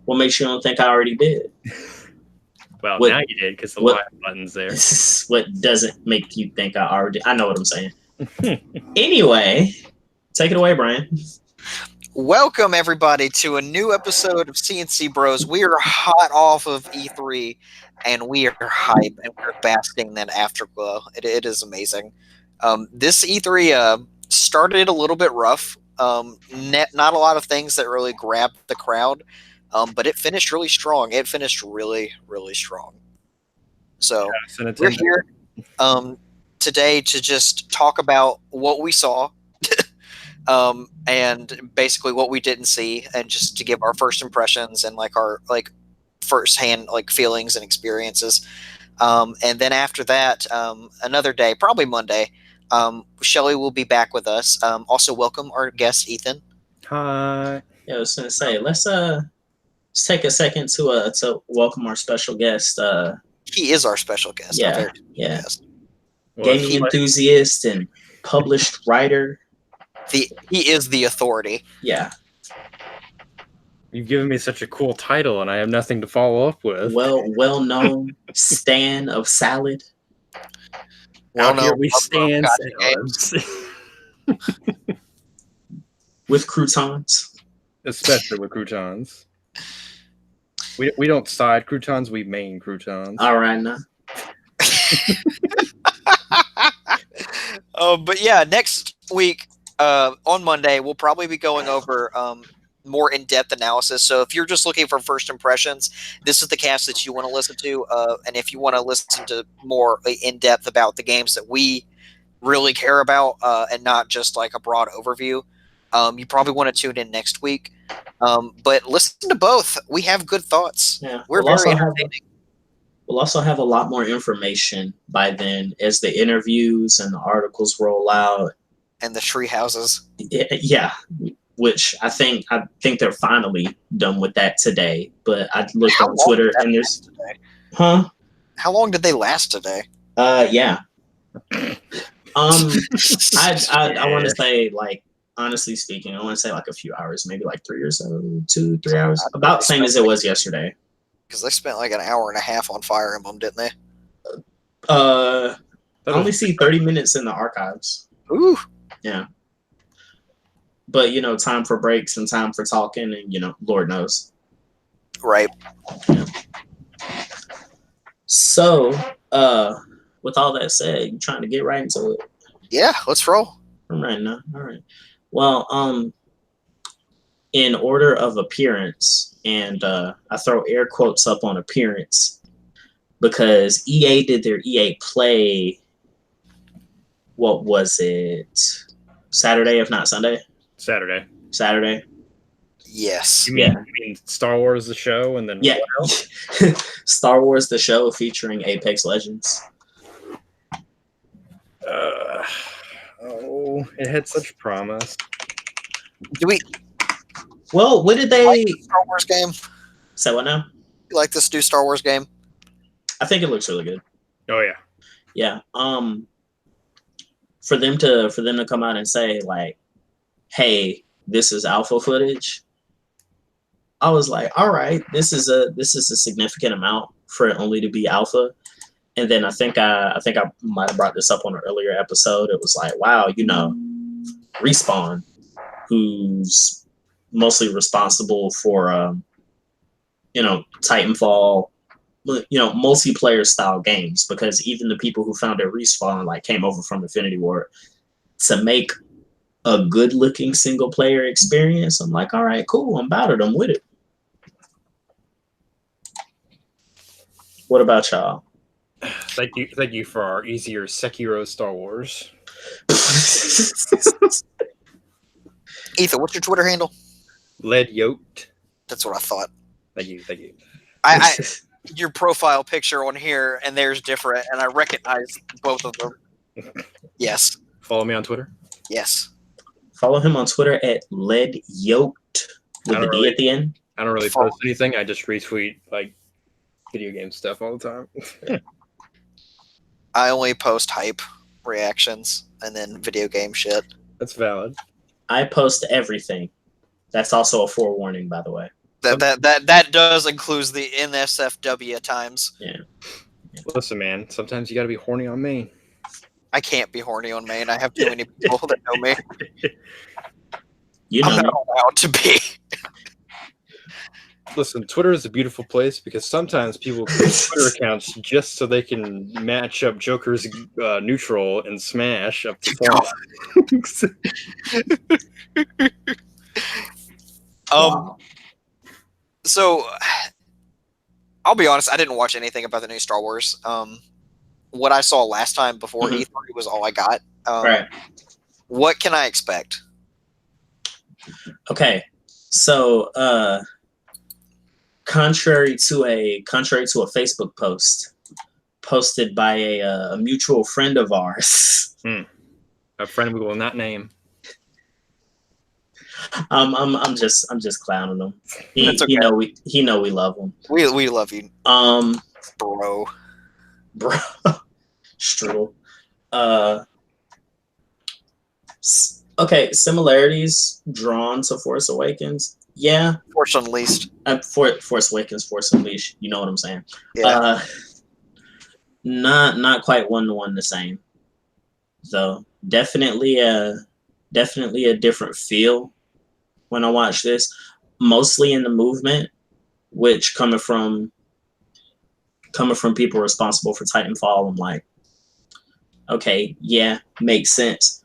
What makes you don't think I already did? Well, now you did because the live button's there. What doesn't make you think I already? I know what I'm saying. Anyway, take it away, Brian. Welcome, everybody, to a new episode of C&C Bros. We are hot off of E3, and we are hype, and we're basking in that afterglow. It is amazing. This E3 started a little bit rough. Not a lot of things that really grabbed the crowd, but it finished really strong. It finished really, really strong. So we're here today to just talk about what we saw. And basically what we didn't see, and just to give our first impressions and our first-hand feelings and experiences. And then after that, another day, probably Monday, Shelly will be back with us. Also, welcome our guest, Ethan. Hi. Yeah, I was gonna say, let's take a second to welcome our special guest. He is our special guest. Yeah. Guest. Gaming enthusiast and published writer. He is the authority. Yeah. You've given me such a cool title, and I have nothing to follow up with. Well-known stan of salad. Out here we stand salads. With croutons. Especially with croutons. We don't side croutons, we main croutons. All right, now. But yeah, next week, on Monday, we'll probably be going over more in-depth analysis. So if you're just looking for first impressions, this is the cast that you want to listen to. And if you want to listen to more in-depth about the games that we really care about, and not just like a broad overview, you probably want to tune in next week. But listen to both. We have good thoughts. Yeah, we're very entertaining. We'll also have a lot more information by then as the interviews and the articles roll out. And the tree houses. Yeah, which I think they're finally done with that today. But I looked on Twitter and there's today? Huh? How long did they last today? Yeah. I want to say, honestly speaking, I want to say a few hours, maybe 3 or so, 2-3 hours. About the same as it was yesterday. Because they spent an hour and a half on Fire Emblem, didn't they? I only see 30 minutes in the archives. Ooh. Yeah. But, time for breaks and time for talking and, Lord knows. Right. Yeah. So, with all that said, you trying to get right into it? Yeah, let's roll. All right, now. All right. Well, in order of appearance, and I throw air quotes up on appearance, because EA did their EA Play, what was it? Saturday, if not Sunday? Saturday. Yes. You mean Star Wars the show and then what else? Star Wars the show featuring Apex Legends. It had such promise. Well, what did they like the Star Wars game? Say what now? You like this new Star Wars game? I think it looks really good. Oh yeah. Yeah. For them to come out and say hey, this is alpha footage. I was like, all right, this is a significant amount for it only to be alpha. And then I think I might have brought this up on an earlier episode. It was like, wow, Respawn, who's mostly responsible for Titanfall, multiplayer style games, because even the people who founded Respawn came over from Infinity Ward to make a good looking single player experience. I'm like, all right, cool, I'm about it, I'm with it. What about y'all? Thank you for our easier Sekiro Star Wars. Ethan, what's your Twitter handle? Lead Yoked. That's what I thought. Thank you. I your profile picture on here and theirs different, and I recognize both of them. Yes. Follow me on Twitter. Yes. Follow him on Twitter at Lead Yoked with the D at the end. I don't really post anything. I just retweet video game stuff all the time. I only post hype reactions and then video game shit. That's valid. I post everything. That's also a forewarning, by the way. That does include the NSFW times. Yeah. Listen, man. Sometimes you got to be horny on Maine. I can't be horny on Maine. I have too many people that know me. You I'm know, not allowed to be. Listen, Twitter is a beautiful place because sometimes people create Twitter accounts just so they can match up Joker's neutral and Smash up to songs. wow. So I'll be honest, I didn't watch anything about the new Star Wars. What I saw last time before Mhm. E3 was all I got. Right. What can I expect? Okay. So, contrary to a Facebook post posted by a mutual friend of ours, A friend we will not name. I'm just clowning him. That's okay. He know we love him. We love you, Bro, Strudel. Okay, similarities drawn to Force Awakens. Yeah, Force Unleashed. Force Awakens, Force Unleashed. You know what I'm saying? Yeah. Not quite 1-to-1 the same, though. Definitely a different feel when I watch this. Mostly in the movement, which coming from people responsible for Titanfall, I'm like, okay, yeah, makes sense.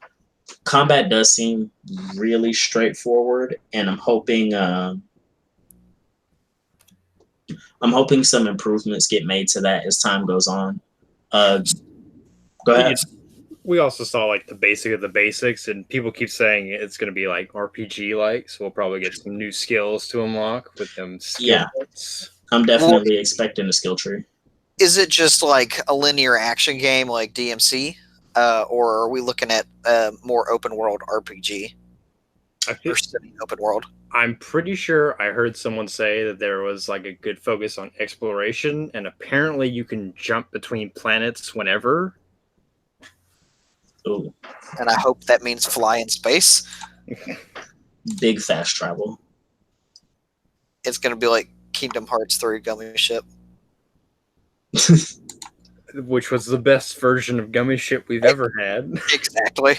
Combat does seem really straightforward, and I'm hoping some improvements get made to that as time goes on. Go ahead. We also saw like the basic of the basics, and people keep saying it's going to be like RPG like, so we'll probably get some new skills to unlock with them skill points. I'm definitely expecting a skill tree. Is it just like a linear action game like DMC, or are we looking at more open world RPG? Or open world? I'm pretty sure I heard someone say that there was like a good focus on exploration, and apparently you can jump between planets whenever. Ooh. And I hope that means fly in space. Big fast travel. It's going to be like Kingdom Hearts 3 Gummy Ship. Which was the best version of Gummy Ship we've ever had. Exactly.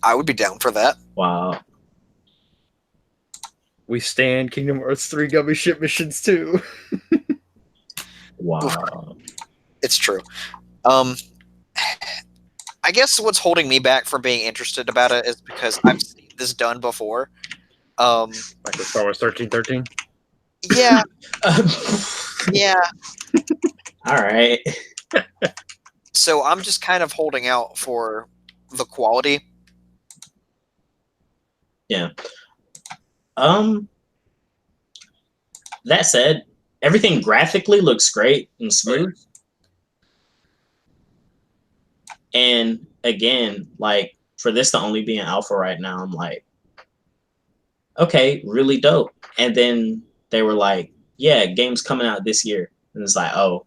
I would be down for that. Wow. We stand Kingdom Hearts 3 Gummy Ship missions too. Wow. It's true. I guess what's holding me back from being interested about it is because I've seen this done before. Like the Star Wars 1313? Yeah. Yeah. All right. So I'm just kind of holding out for the quality. Yeah. That said, everything graphically looks great and smooth. And again, like for this to only be an alpha right now, I'm like, okay, really dope. And then they were like, yeah, game's coming out this year. And it's like, well,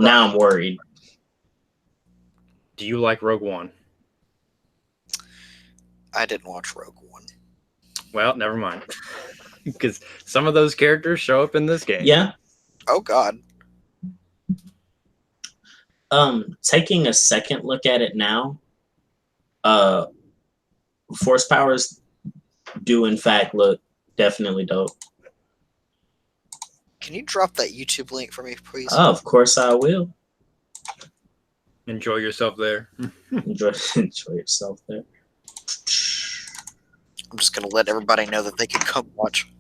now I'm worried. Do you like Rogue One? I didn't watch Rogue One. Well, never mind. Because some of those characters show up in this game. Yeah. Oh, God. Taking a second look at it now, force powers do in fact look definitely dope. Can you drop that YouTube link for me, please? Oh, of course I will. Enjoy yourself there. Enjoy yourself there. I'm just gonna let everybody know that they can come watch.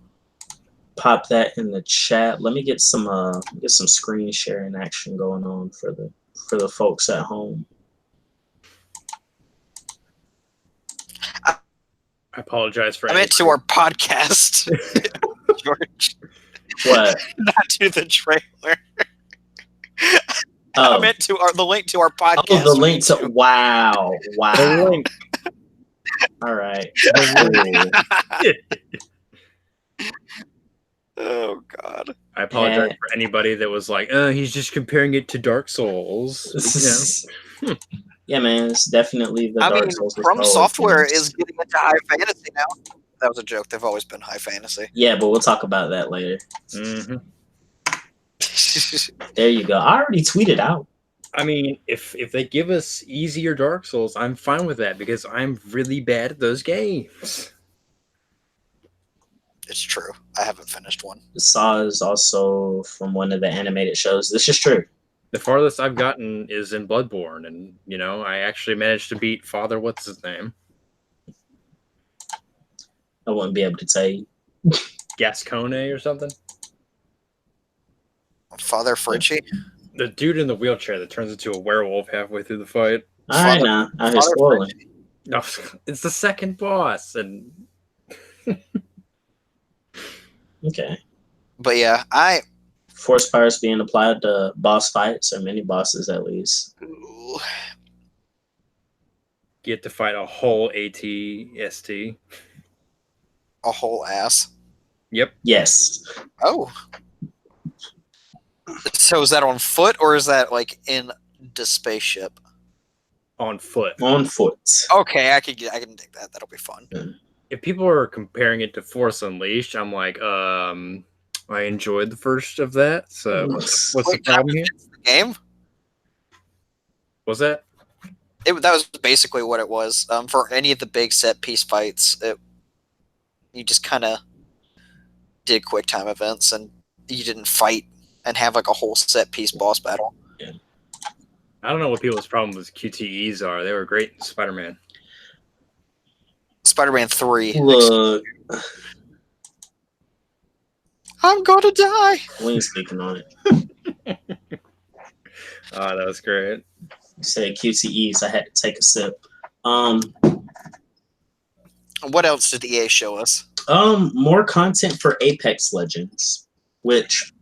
Pop that in the chat. Let me get some screen sharing action going on for the folks at home. I apologize for. I meant to our podcast, George. What? Not to the trailer. Oh. I meant to the link to our podcast. Oh, the link to wow. The link. All right. Oh God. I apologize for anybody that was like, he's just comparing it to Dark Souls. Yeah, man, it's definitely the Dark Souls. From Software is getting into high fantasy now. That was a joke. They've always been high fantasy. Yeah, but we'll talk about that later. Mm-hmm. There you go. I already tweeted out. I mean, if they give us easier Dark Souls, I'm fine with that because I'm really bad at those games. It's true. I haven't finished one. Saw is also from one of the animated shows. This is true. The farthest I've gotten is in Bloodborne, and I actually managed to beat Father what's his name? I wouldn't be able to tell you. Gascone or something? Father Fritchie? The dude in the wheelchair that turns into a werewolf halfway through the fight. All right, now I hear spoiling. No, it's the second boss, and okay. But yeah, force powers being applied to boss fights or mini bosses at least. Get to fight a whole ATST. A whole ass. Yep. Yes. Oh. So is that on foot or is that like in the spaceship? On foot. On foot. Okay, I can dig that. That'll be fun. If people are comparing it to Force Unleashed, I'm like, I enjoyed the first of that. So what's the problem here? The game? Was that? That was basically what it was. For any of the big set piece fights, you just kind of did quick time events and you didn't fight and have like a whole set piece boss battle. Yeah. I don't know what people's problem with QTEs are. They were great in Spider-Man. Spider-Man 3. Look. I'm gonna die. We ain't speaking on it. Oh, that was great. You said QTEs. I had to take a sip. What else did EA show us? More content for Apex Legends, which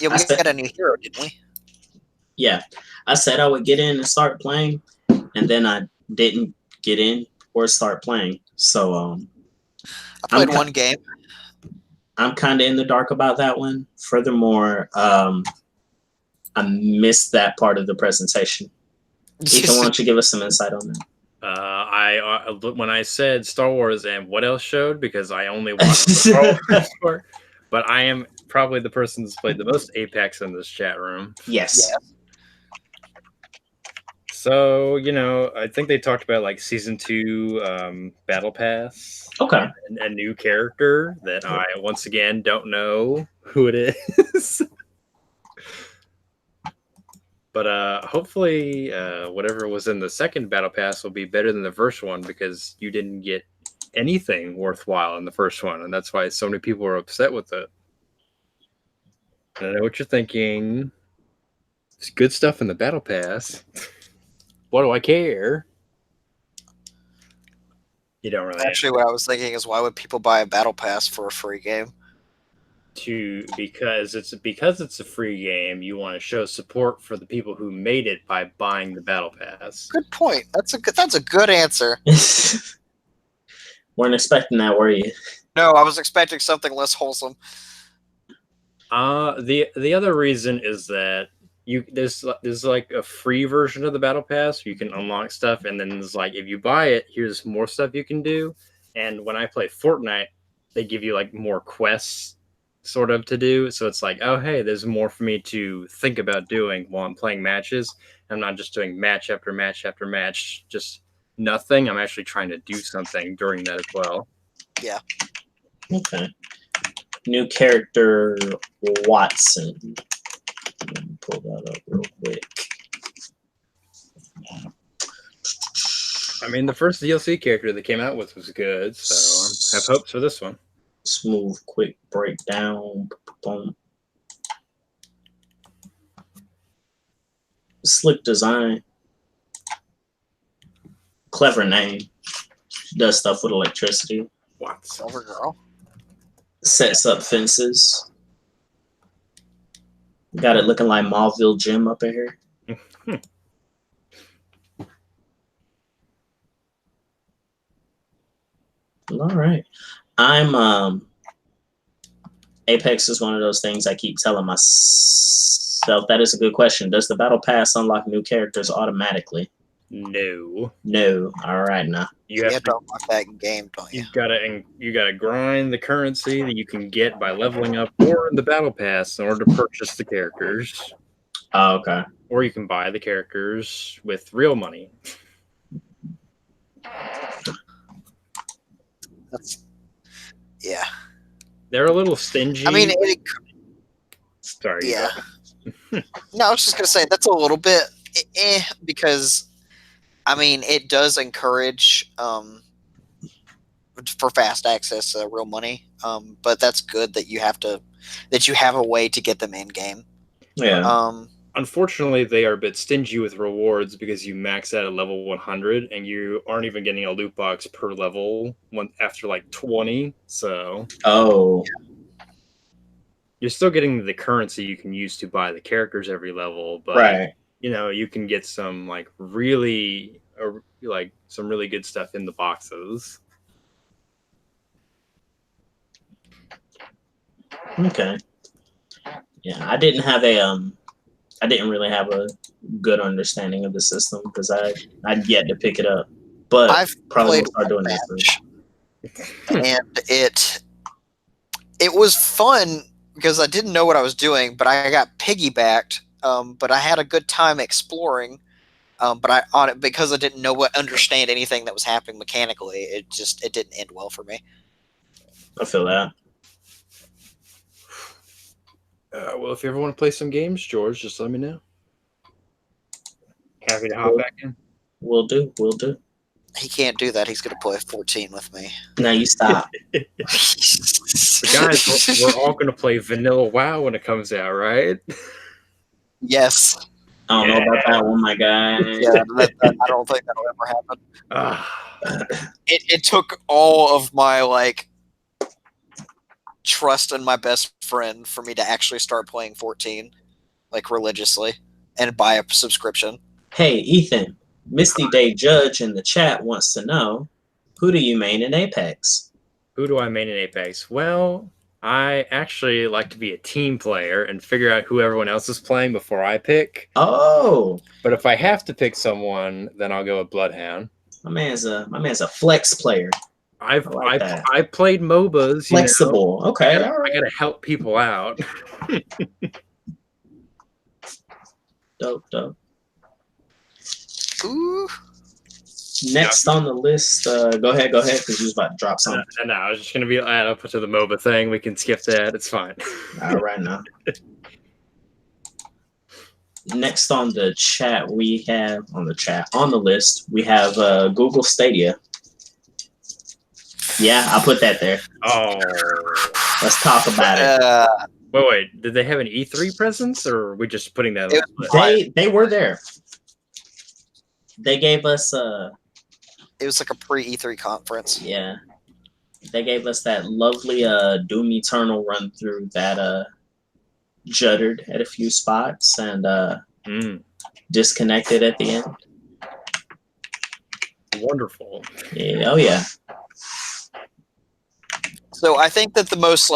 Yeah, we got a new hero, didn't we? Yeah, I said I would get in and start playing, and then I didn't get in or start playing. So I played one game. I'm kind of in the dark about that one. Furthermore, I missed that part of the presentation. Ethan, why don't you give us some insight on that? When I said Star Wars and what else showed, because I only watched the Star Wars part, but I am probably the person that's played the most Apex in this chat room. Yes. Yeah. So, I think they talked about like season 2 battle pass. Okay. A new character that I once again don't know who it is. But hopefully whatever was in the second battle pass will be better than the first one, because you didn't get anything worthwhile in the first one, and that's why so many people are upset with it. I know what you're thinking. There's good stuff in the battle pass. What do I care? You don't really. Actually, what I was thinking is, why would people buy a battle pass for a free game? Because it's a free game, you want to show support for the people who made it by buying the battle pass. Good point. That's a good answer. Weren't expecting that, were you? No, I was expecting something less wholesome. The other reason is that there's like a free version of the battle pass. You can unlock stuff, and then there's like, if you buy it, here's more stuff you can do. And when I play Fortnite, they give you like more quests sort of to do. So it's like, oh, hey, there's more for me to think about doing while I'm playing matches. I'm not just doing match after match after match, just nothing. I'm actually trying to do something during that as well. Yeah. Okay. New character Watson. Let me pull that up real quick. I mean, the first DLC character they came out with was good, so I have hopes for this one. Smooth, quick breakdown. Boom. Slick design. Clever name. Does stuff with electricity. What? Silver girl. Sets up fences. Got it looking like Mauville Gym up in here. All right. Apex is one of those things I keep telling myself. That is a good question. Does the battle pass unlock new characters automatically? No. No. All right, now. You You have have to to. unlock that in game, don't you? You gotta grind the currency that you can get by leveling up or in the battle pass in order to purchase the characters. Oh, okay. Or you can buy the characters with real money. That's yeah. They're a little stingy. I mean, Sorry, yeah. No, I was just gonna say that's a little bit because I mean it does encourage for fast access to real money. But that's good that you have a way to get them in game. Yeah. Unfortunately, they are a bit stingy with rewards because you max out at level 100 and you aren't even getting a loot box per level after like 20. So Oh. you're still getting the currency you can use to buy the characters every level, but Right. you can get some really good stuff in the boxes. Okay. Yeah, I didn't really have a good understanding of the system because I'd yet to pick it up, but I've probably played will start doing this. and it was fun because I didn't know what I was doing, but I got piggybacked. But I had a good time exploring. But because I didn't understand anything that was happening mechanically, it didn't end well for me. I feel that. Well, if you ever want to play some games, George, just let me know. Happy to hop back in. Will do. He can't do that. He's going to play 14 with me. Now you stop. Guys, we're all going to play Vanilla WoW when it comes out, right? Yes. I don't know about that one, my guy. Yeah, I don't think that'll ever happen. It took all of my trust in my best friend for me to actually start playing 14 religiously and buy a subscription. Hey, Ethan, Misty Day Judge in the chat wants to know, who do you main in Apex? Who do I main in Apex? Well, I actually like to be a team player and figure out who everyone else is playing before I pick. Oh. But if I have to pick someone, then I'll go with Bloodhound. My man's a flex player. I played MOBAs. Flexible. Okay. I gotta help people out. Dope. Ooh. Next on the list, go ahead, because you was about to drop something. No, I was just gonna add up to the MOBA thing. We can skip that. It's fine. All right now. Next on the chat, on the list, we have Google Stadia. Yeah, I'll put that there. Oh. Let's talk about it. Wait. Did they have an E3 presence, or are we just putting that on the list? They were there. They gave us it was like a pre-E3 conference. Yeah. They gave us that lovely Doom Eternal run through that juddered at a few spots and disconnected at the end. Wonderful. Yeah, oh yeah. So I think that the most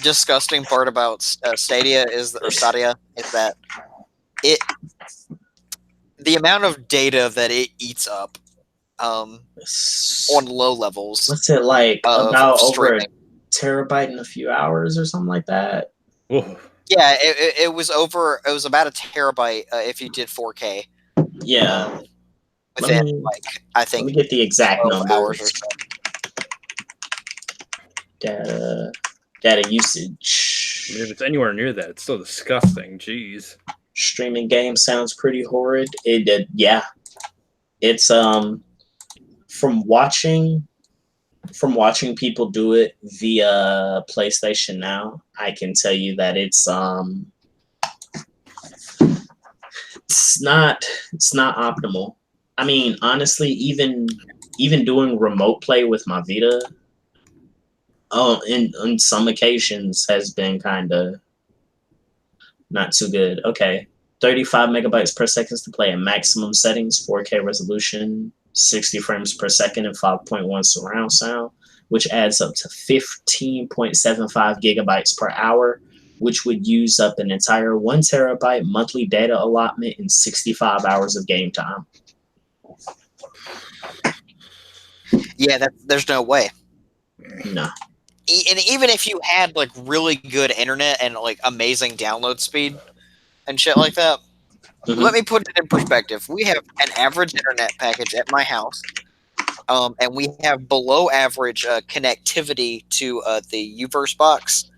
disgusting part about Stadia is that the amount of data that it eats up on low levels. What's it like? About over a terabyte in a few hours or something like that? Whoa. Yeah, it was about a terabyte if you did 4K. Yeah. Within I think let me get the exact number. Hours or so. Data usage. I mean, if it's anywhere near that, it's still disgusting. Jeez. Streaming game sounds pretty horrid. Yeah. It's from watching people do it via PlayStation Now, I can tell you that it's not optimal. I mean, honestly, even doing remote play with my Vita, on some occasions has been kind of not too good. Okay, 35 megabytes per second to play at maximum settings, 4K resolution, 60 frames per second, and 5.1 surround sound, which adds up to 15.75 gigabytes per hour. which would use up an entire 1 terabyte monthly data allotment in 65 hours of game time. Yeah, there's no way. No. And even if you had like really good internet and like amazing download speed and shit like that, let me put it in perspective. We have an average internet package at my house, and we have below average connectivity to the Uverse box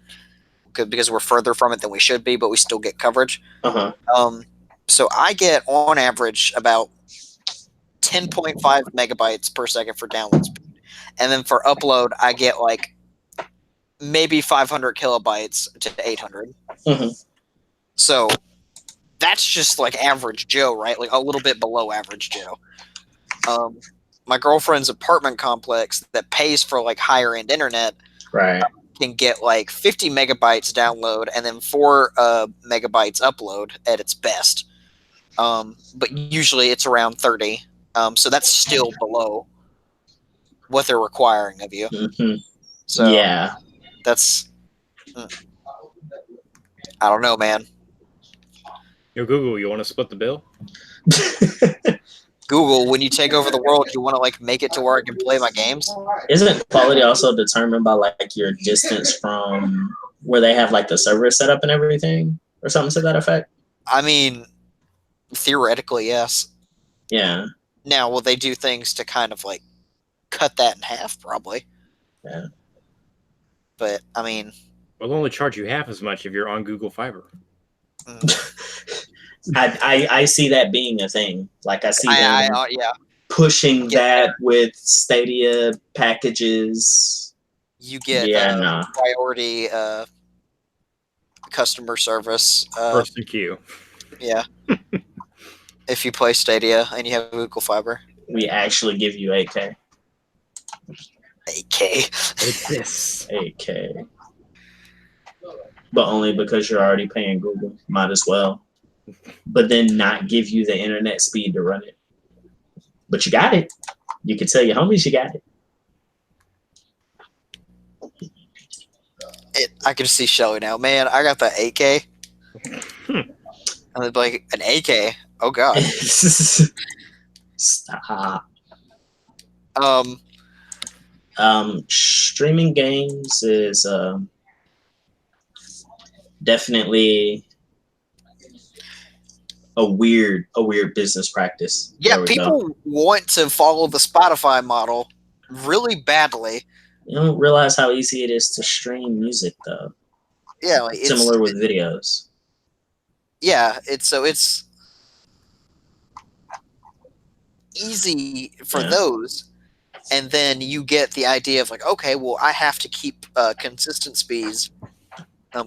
because we're further from it than we should be, but we still get coverage. So I get on average about 10.5 megabytes per second for download speed, and then for upload I get like maybe 500 kilobytes to 800. So that's just like average Joe, right? Like a little bit below average Joe. My girlfriend's apartment complex that pays for like higher end internet can get like 50 megabytes download and then 4 megabytes upload at its best. But usually it's around 30. So that's still below what they're requiring of you. So yeah, that's I don't know, man. Yo, Google, you want to split the bill? Google, when you take over the world, you want to like make it to where I can play my games? Isn't quality also determined by like your distance from where they have like the server set up and everything, or something to that effect? I mean, theoretically, yes. Yeah. Now, will they do things to kind of like cut that in half? Probably. Yeah. But I mean, we'll only charge you half as much if you're on Google Fiber. I see that being a thing. Like I see them pushing that with Stadia packages. You get priority customer service. First in queue. Yeah. If you play Stadia and you have Google Fiber. We actually give you 8K. 8K. 8K. But only because you're already paying Google. Might as well. But then not give you the internet speed to run it. But you got it. You can tell your homies you got it. I can see Shelly now. Man, I got the 8K. And they'd be like, an 8K? Oh, God. Stop. Streaming games is definitely a weird business practice. Yeah, people want to follow the Spotify model really badly. You don't realize how easy it is to stream music, though. Yeah, like similar with videos. Yeah, it's easy for those, and then you get the idea of like, okay, well, I have to keep consistent speeds,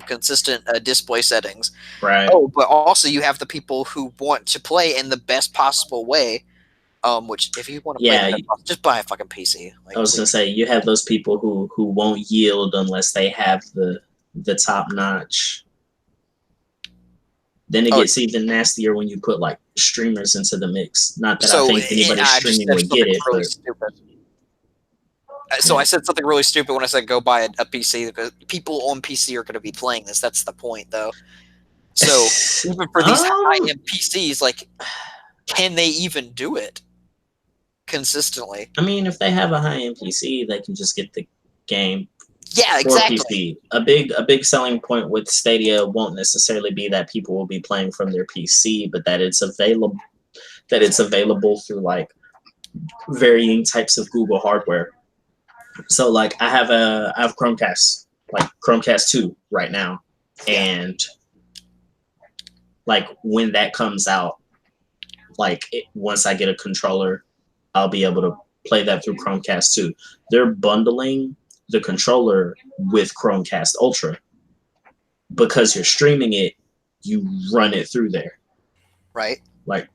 consistent display settings. Right. Oh, but also you have the people who want to play in the best possible way. Which if you want to play, just buy a fucking PC. Like, I was gonna say you have those people who won't yield unless they have the top notch. Then it gets even nastier when you put like streamers into the mix. Not that I think anybody streaming would get it. Really stupid. So I said something really stupid when I said go buy a PC because people on PC are going to be playing this. That's the point, though. So even for these high-end PCs, like, can they even do it consistently? I mean, if they have a high-end PC, they can just get the game. Yeah, exactly. PC. A big selling point with Stadia won't necessarily be that people will be playing from their PC, but that it's available. That it's available through like varying types of Google hardware. So like I have Chromecast, like Chromecast 2 right now, and like when that comes out, like once I get a controller, I'll be able to play that through Chromecast 2. They're bundling the controller with Chromecast Ultra because you're streaming it, you run it through there, right? Like,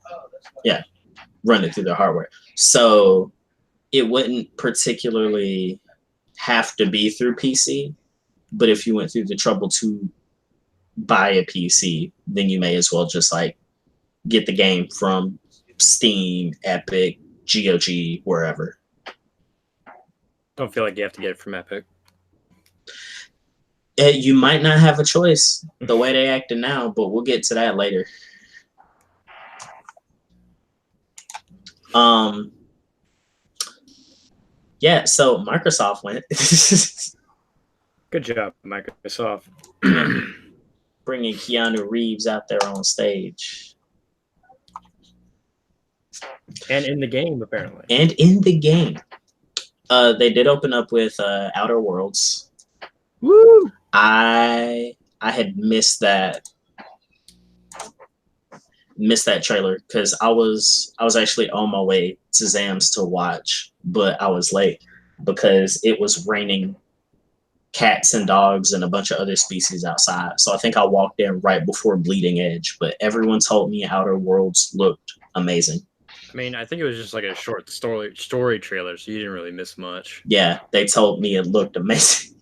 yeah, run it through the hardware. So it wouldn't particularly have to be through PC, but if you went through the trouble to buy a PC, then you may as well just like get the game from Steam, Epic, GOG, wherever. Don't feel like you have to get it from Epic. You might not have a choice the way they acting now, but we'll get to that later. Yeah, so Microsoft went. Good job, Microsoft. Bringing Keanu Reeves out there on stage. And in the game, apparently. And in the game. They did open up with Outer Worlds. Woo! I had missed that trailer because I was actually on my way to Zam's to watch, but I was late because it was raining cats and dogs and a bunch of other species outside. So I think I walked in right before Bleeding Edge, but everyone told me Outer Worlds looked amazing. I mean, I think it was just like a short story trailer, so you didn't really miss much. Yeah, they told me it looked amazing.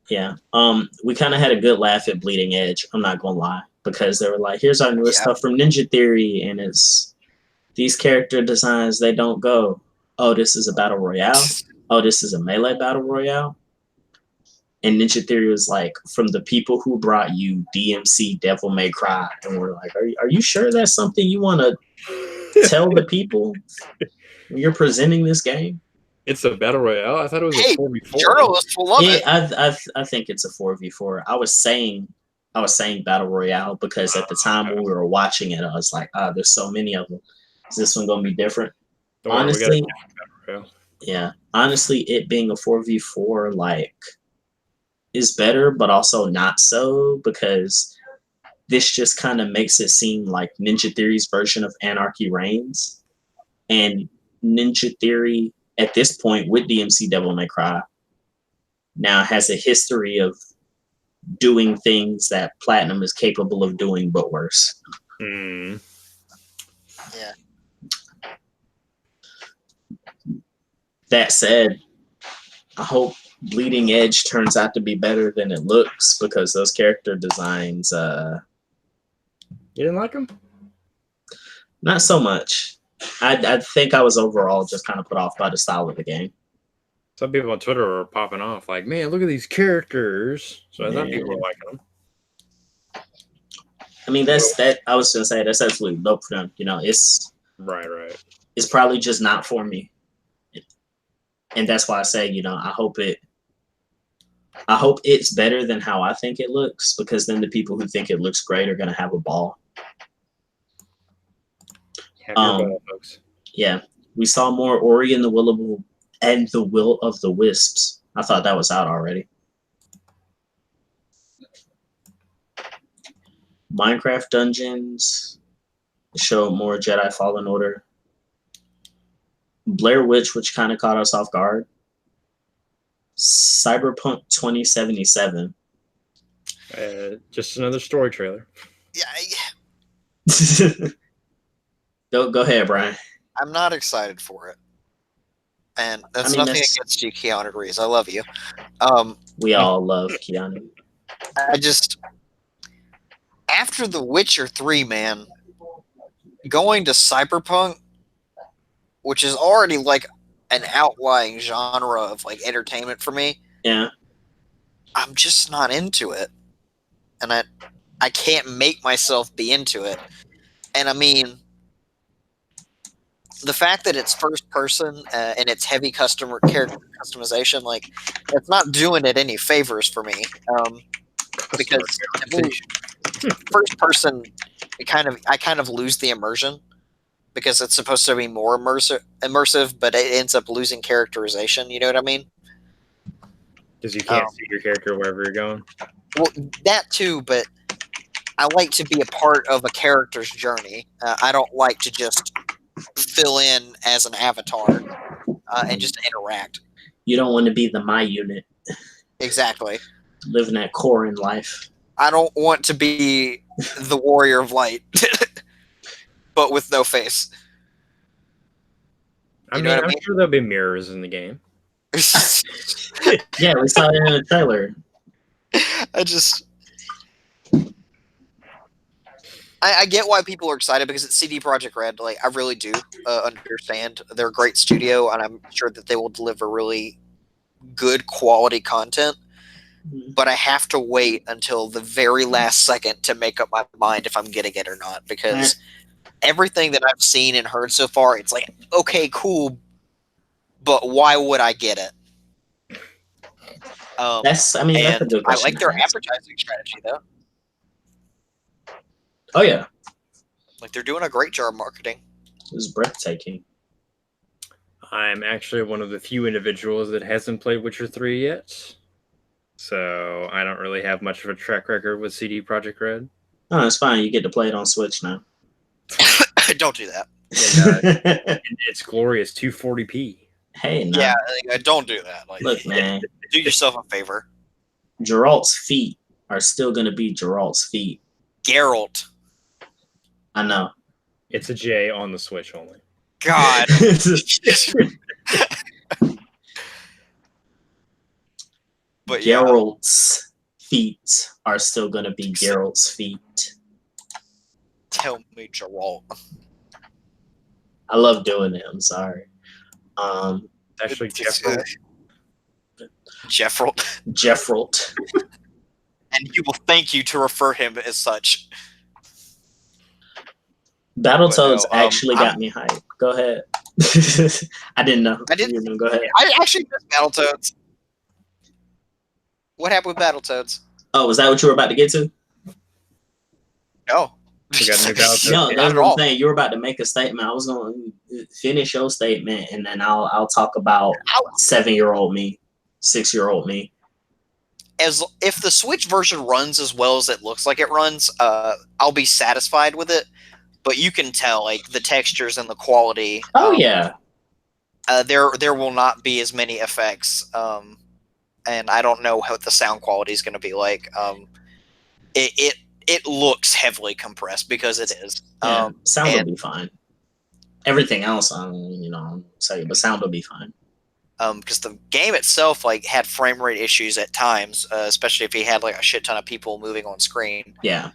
Yeah. We kind of had a good laugh at Bleeding Edge, I'm not gonna lie, because they were like, here's our newest stuff from Ninja Theory, and it's these character designs, they don't go, oh, this is a battle royale. Oh, this is a melee battle royale. And Ninja Theory was like, from the people who brought you DMC Devil May Cry. And we're like, are you sure that's something you want to tell the people when you're presenting this game? It's a battle royale. I thought it was a 4v4. Journalists will love it. I think it's a 4v4. I was saying battle royale because at the time when we were watching it, I was like, there's so many of them. Is this one gonna be different? Honestly, yeah. Honestly, it being a 4v4 like is better, but also not so, because this just kind of makes it seem like Ninja Theory's version of Anarchy Reigns. And Ninja Theory at this point with DMC Devil May Cry now has a history of doing things that Platinum is capable of doing, but worse. Yeah. That said, I hope Bleeding Edge turns out to be better than it looks, because those character designs, you didn't like them? Not so much. I think I was overall just kind of put off by the style of the game. Some people on Twitter were popping off like, man, look at these characters. So I thought people were liking them. I mean, I was gonna say that's absolutely dope for them. You know, it's right. It's probably just not for me, and that's why I say, you know, I hope it's better than how I think it looks, because then the people who think it looks great are gonna have a ball. Folks. Yeah, we saw more Ori and the Will of the Wisps. I thought that was out already. Minecraft Dungeons showed more Jedi Fallen Order. Blair Witch, which kind of caught us off guard. Cyberpunk 2077. Just another story trailer. Yeah. Go ahead, Brian. I'm not excited for it. And that's nothing against you, Keanu Reeves. I love you. We all love Keanu. I just, after The Witcher 3, man, going to Cyberpunk, which is already like an outlying genre of like entertainment for me. Yeah. I'm just not into it. And I can't make myself be into it. And I mean, the fact that it's first person and it's heavy character customization, like, it's not doing it any favors for me. Because first person, I kind of lose the immersion, because it's supposed to be more immersive, but it ends up losing characterization. You know what I mean? Because you can't see your character wherever you're going. Well, that too, but I like to be a part of a character's journey. I don't like to just fill in as an avatar and just interact. You don't want to be the My Unit. Exactly. Living that core in life. I don't want to be the Warrior of Light, but with no face. I'm sure there'll be mirrors in the game. Yeah, we saw it in the trailer. I get why people are excited, because it's CD Projekt Red. Like, I really do understand. They're a great studio, and I'm sure that they will deliver really good quality content, Mhm. but I have to wait until the very last second to make up my mind if I'm getting it or not, because everything that I've seen and heard so far, it's like, okay, cool, but why would I get it? That's a And good I question like to their ask. advertising strategy, though. Oh yeah, Like, they're doing a great job marketing. it was breathtaking. I'm actually one of the few individuals that hasn't played Witcher 3 yet. So I don't really have much of a track record with CD Projekt Red. Oh, it's fine. You get to play it on Switch now. Don't do that. And it's glorious 240p. Hey, no. Yeah, don't do that. Like, Look, man, do yourself a favor. Geralt's feet are still going to be Geralt's feet. Geralt. I know. It's a J on the Switch only. God. But yeah, Geralt's feet are still going to be Geralt's feet. tell me, Geralt. I love doing it. I'm sorry. Actually, Jeffrelt. Jeffrelt. And he will thank you to refer him as such. Battletoads no, actually got me hyped. Go ahead. I didn't know. I didn't. Go ahead. I actually missed Battletoads. What happened with Battletoads? Oh, was that what you were about to get to? No. We got a new Battletoads. No, Not that's at what I'm all. saying. You were about to make a statement. I was going to finish your statement, and then I'll talk about 7-year-old me, 6-year-old me. If the Switch version runs as well as it looks like it runs, I'll be satisfied with it. But you can tell, like, the textures and the quality. Oh yeah. There will not be as many effects, and I don't know what the sound quality is going to be like. It looks heavily compressed because it is. Yeah, sound will be fine. Everything else, but sound will be fine. Because the game itself, like, had frame rate issues at times, especially if you had like a shit ton of people moving on screen. Yeah.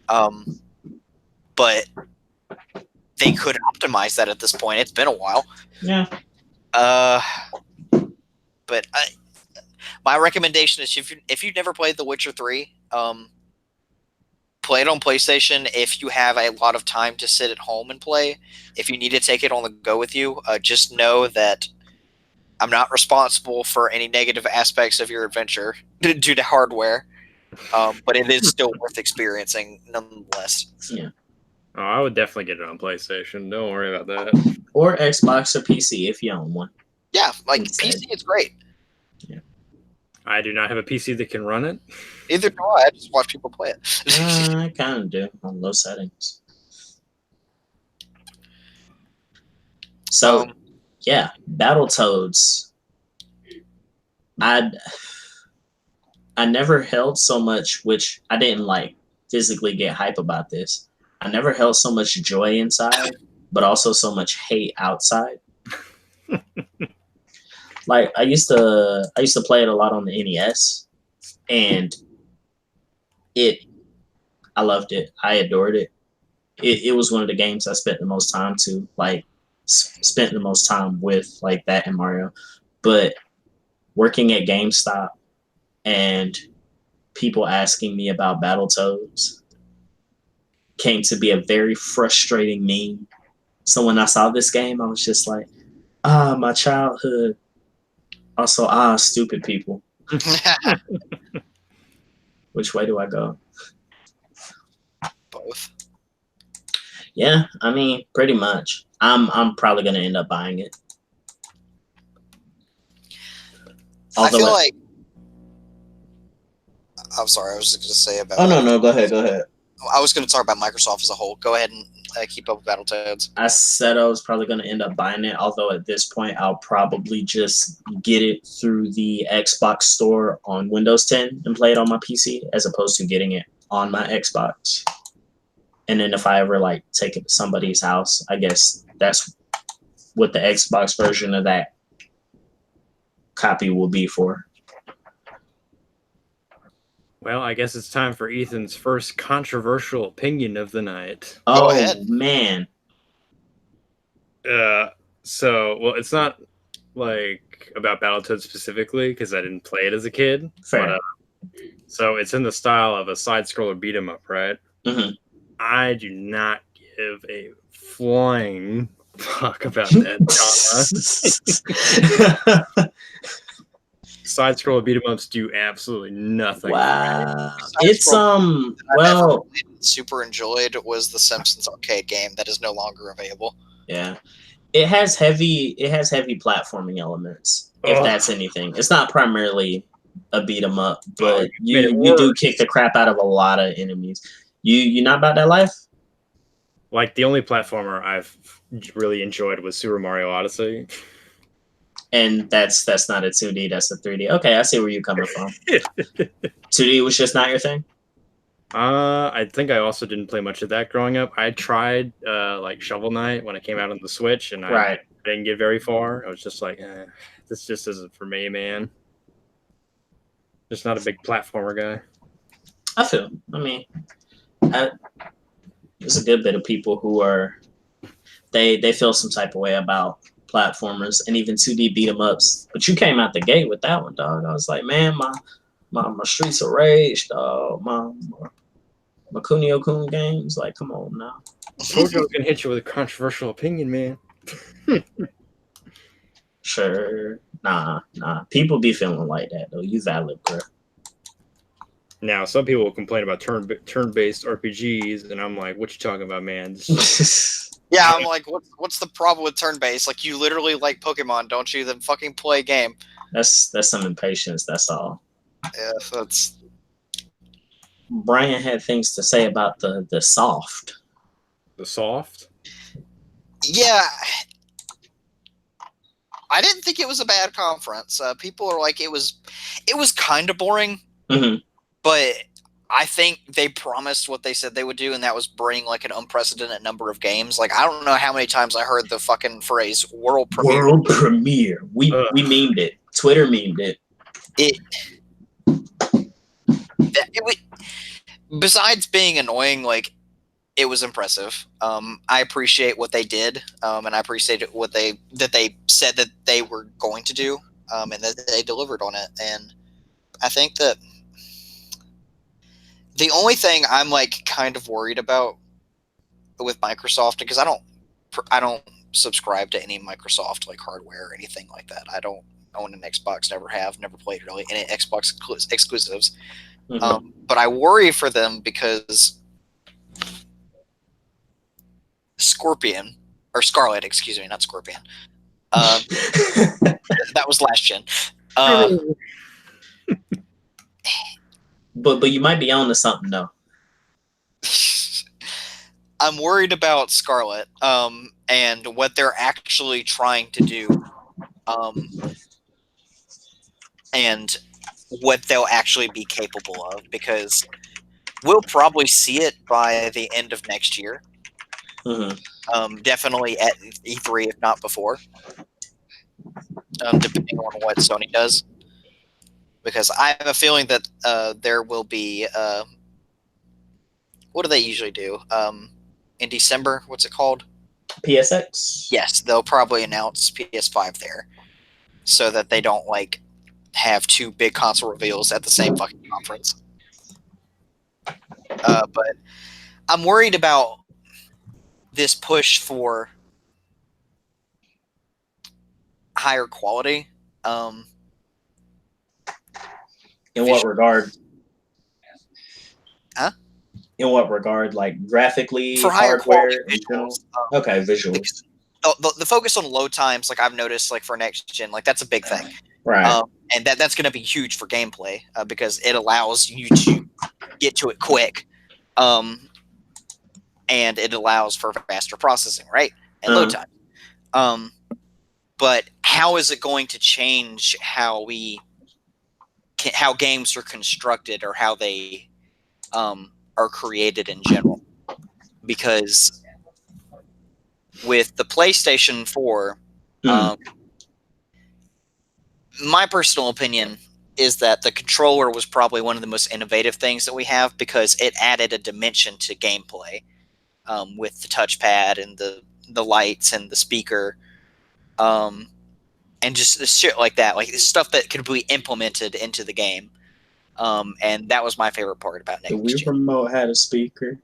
But they could optimize that at this point. It's been a while. Yeah. But my recommendation is if you've never played The Witcher 3, play it on PlayStation. If you have a lot of time to sit at home and play, if you need to take it on the go with you, just know that I'm not responsible for any negative aspects of your adventure due to hardware, but it is still worth experiencing nonetheless. Yeah. Oh, I would definitely get it on PlayStation. Don't worry about that. Or Xbox or PC if you own one. Yeah, like Instead. PC is great. Yeah. I do not have a PC that can run it. Neither do I. I just watch people play it. I kind of do on low settings. So, yeah, Battletoads. I never held so much, which I didn't like physically get hype about this. I never held so much joy inside, but also so much hate outside. Like I used to play it a lot on the NES, and I loved it. I adored it. It was one of the games I spent the most time with, like that and Mario. But working at GameStop and people asking me about Battletoads came to be a very frustrating meme. So when I saw this game, I was just like, my childhood. Also, stupid people. Which way do I go? Both. Yeah, I mean, pretty much. I'm probably gonna end up buying it. Although I feel like I'm sorry, I was just gonna say about. Oh no, go ahead. I was gonna talk about Microsoft as a whole. Go ahead and keep up with Battletoads. I said I was probably gonna end up buying it, although at this point I'll probably just get it through the Xbox store on Windows 10 and play it on my PC, as opposed to getting it on my Xbox. And then if I ever like take it to somebody's house, I guess that's what the Xbox version of that copy will be for. Well, I guess it's time for Ethan's first controversial opinion of the night. Go ahead. Man. Well, it's not like about Battletoads specifically because I didn't play it as a kid. Fair. But so it's in the style of a side scroller beat 'em up, right? Mm-hmm. I do not give a flying fuck about that genre. Side scroller beat 'em ups do absolutely nothing. Wow. It's well, super enjoyed was the Simpsons arcade game that is no longer available. Yeah. It has heavy platforming elements, if that's anything. It's not primarily a beat 'em up, but you do kick the crap out of a lot of enemies. You not about that life? Like the only platformer I've really enjoyed was Super Mario Odyssey. And that's not a 2D, that's a 3D. Okay, I see where you're coming from. 2D was just not your thing? I think I also didn't play much of that growing up. I tried like Shovel Knight when it came out on the Switch, and I didn't get very far. I was just like, this just isn't for me, man. Just not a big platformer guy. I feel. I mean, there's a good bit of people who are they feel some type of way about platformers and even 2D beat 'em ups. But you came out the gate with that one, dog. I was like, man, my Streets of Rage, dog. My Kunio-kun games. Like, come on now. Tojo can hit you with a controversial opinion, man. Sure. Nah. People be feeling like that, though. You valid, bro. Now, some people will complain about turn-based RPGs, and I'm like, what you talking about, man? Yeah, I'm like, what's the problem with turn-based? Like, you literally like Pokemon, don't you? Then fucking play a game. That's some impatience, that's all. Yeah, that's... Brian had things to say about the soft. The soft? Yeah. I didn't think it was a bad conference. People are like, it was kind of boring, but I think they promised what they said they would do, and that was bring like an unprecedented number of games. Like, I don't know how many times I heard the fucking phrase "world premiere." World premiere. We memed it. Twitter memed it. Besides being annoying, like, it was impressive. I appreciate what they did, and I appreciate what they said that they were going to do, and that they delivered on it. And I think that the only thing I'm like kind of worried about with Microsoft, because I don't subscribe to any Microsoft like hardware or anything like that. I don't own an Xbox, never have, never played really any Xbox exclusives. But I worry for them because Scorpion, or Scarlet, excuse me, not Scorpion. That was last gen. But you might be on to something though. I'm worried about Scarlet, and what they're actually trying to do, and what they'll actually be capable of, because we'll probably see it by the end of next year. Definitely at E3, if not before, depending on what Sony does. Because I have a feeling that there will be... what do they usually do? In December, what's it called? PSX? Yes, they'll probably announce PS5 there, so that they don't like have two big console reveals at the same fucking conference. But I'm worried about this push for higher quality. In what regard? Huh? In what regard? Like graphically, for higher quality visuals. Okay, visuals. The focus on load times, like I've noticed, like for next gen, like that's a big thing, right? And that's going to be huge for gameplay because it allows you to get to it quick, and it allows for faster processing, right? And load time. But how is it going to change how games are constructed or how they are created in general? Because with the PlayStation 4, my personal opinion is that the controller was probably one of the most innovative things that we have, because it added a dimension to gameplay with the touchpad and the lights and the speaker. and just the shit like that, like stuff that could be implemented into the game. And that was my favorite part about The next Wii gen. remote had a speaker.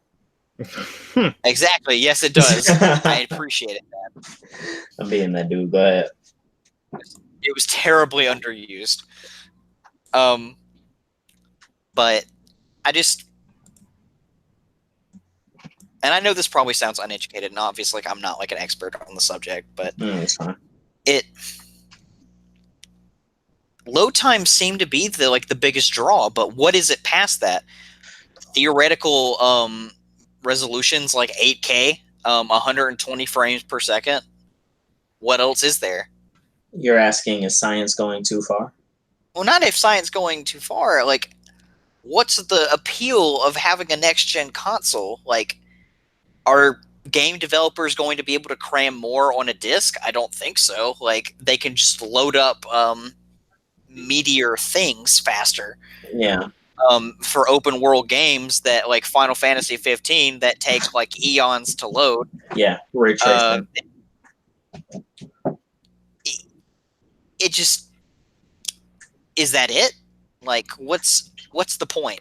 Exactly. Yes, it does. I appreciate it. I'm being that dude. Go ahead. It was terribly underused. But I just, and I know this probably sounds uneducated, and obviously, like, I'm not like an expert on the subject, but It's fine. Load times seem to be the biggest draw. But what is it past that? Theoretical resolutions like 8K, 120 frames per second. What else is there? You're asking, is science going too far? Well, not if science going too far. Like, what's the appeal of having a next gen console? Like, are game developers going to be able to cram more on a disc? I don't think so. Like, they can just load up meatier things faster. Yeah. For open world games that like Final Fantasy 15 that take like eons to load. Yeah, ray tracing. It just, is that it? Like, what's the point?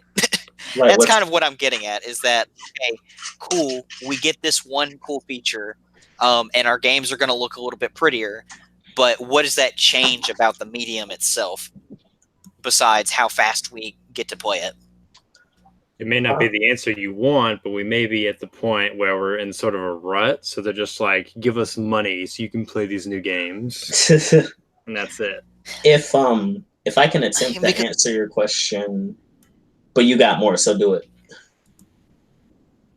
Like, That's kind of what I'm getting at, is that, okay, cool, we get this one cool feature, and our games are going to look a little bit prettier, but what does that change about the medium itself, besides how fast we get to play it? It may not be the answer you want, but we may be at the point where we're in sort of a rut. So they're just like, give us money so you can play these new games. And that's it. If I can attempt to answer your question, but you got more, so do it.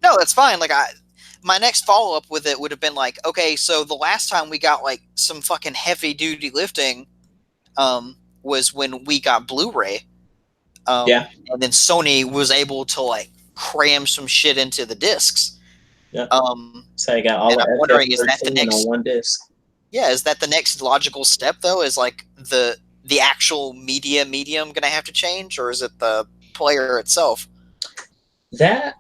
No, that's fine. Like, my next follow-up with it would have been like, okay, so the last time we got like some fucking heavy duty lifting was when we got Blu-ray. Yeah. And then Sony was able to like cram some shit into the discs. Yeah. So you got all and the I'm wondering, is that the FF13 next on one disc? Yeah, is that the next logical step though? Is like the actual medium going to have to change, or is it the player itself? That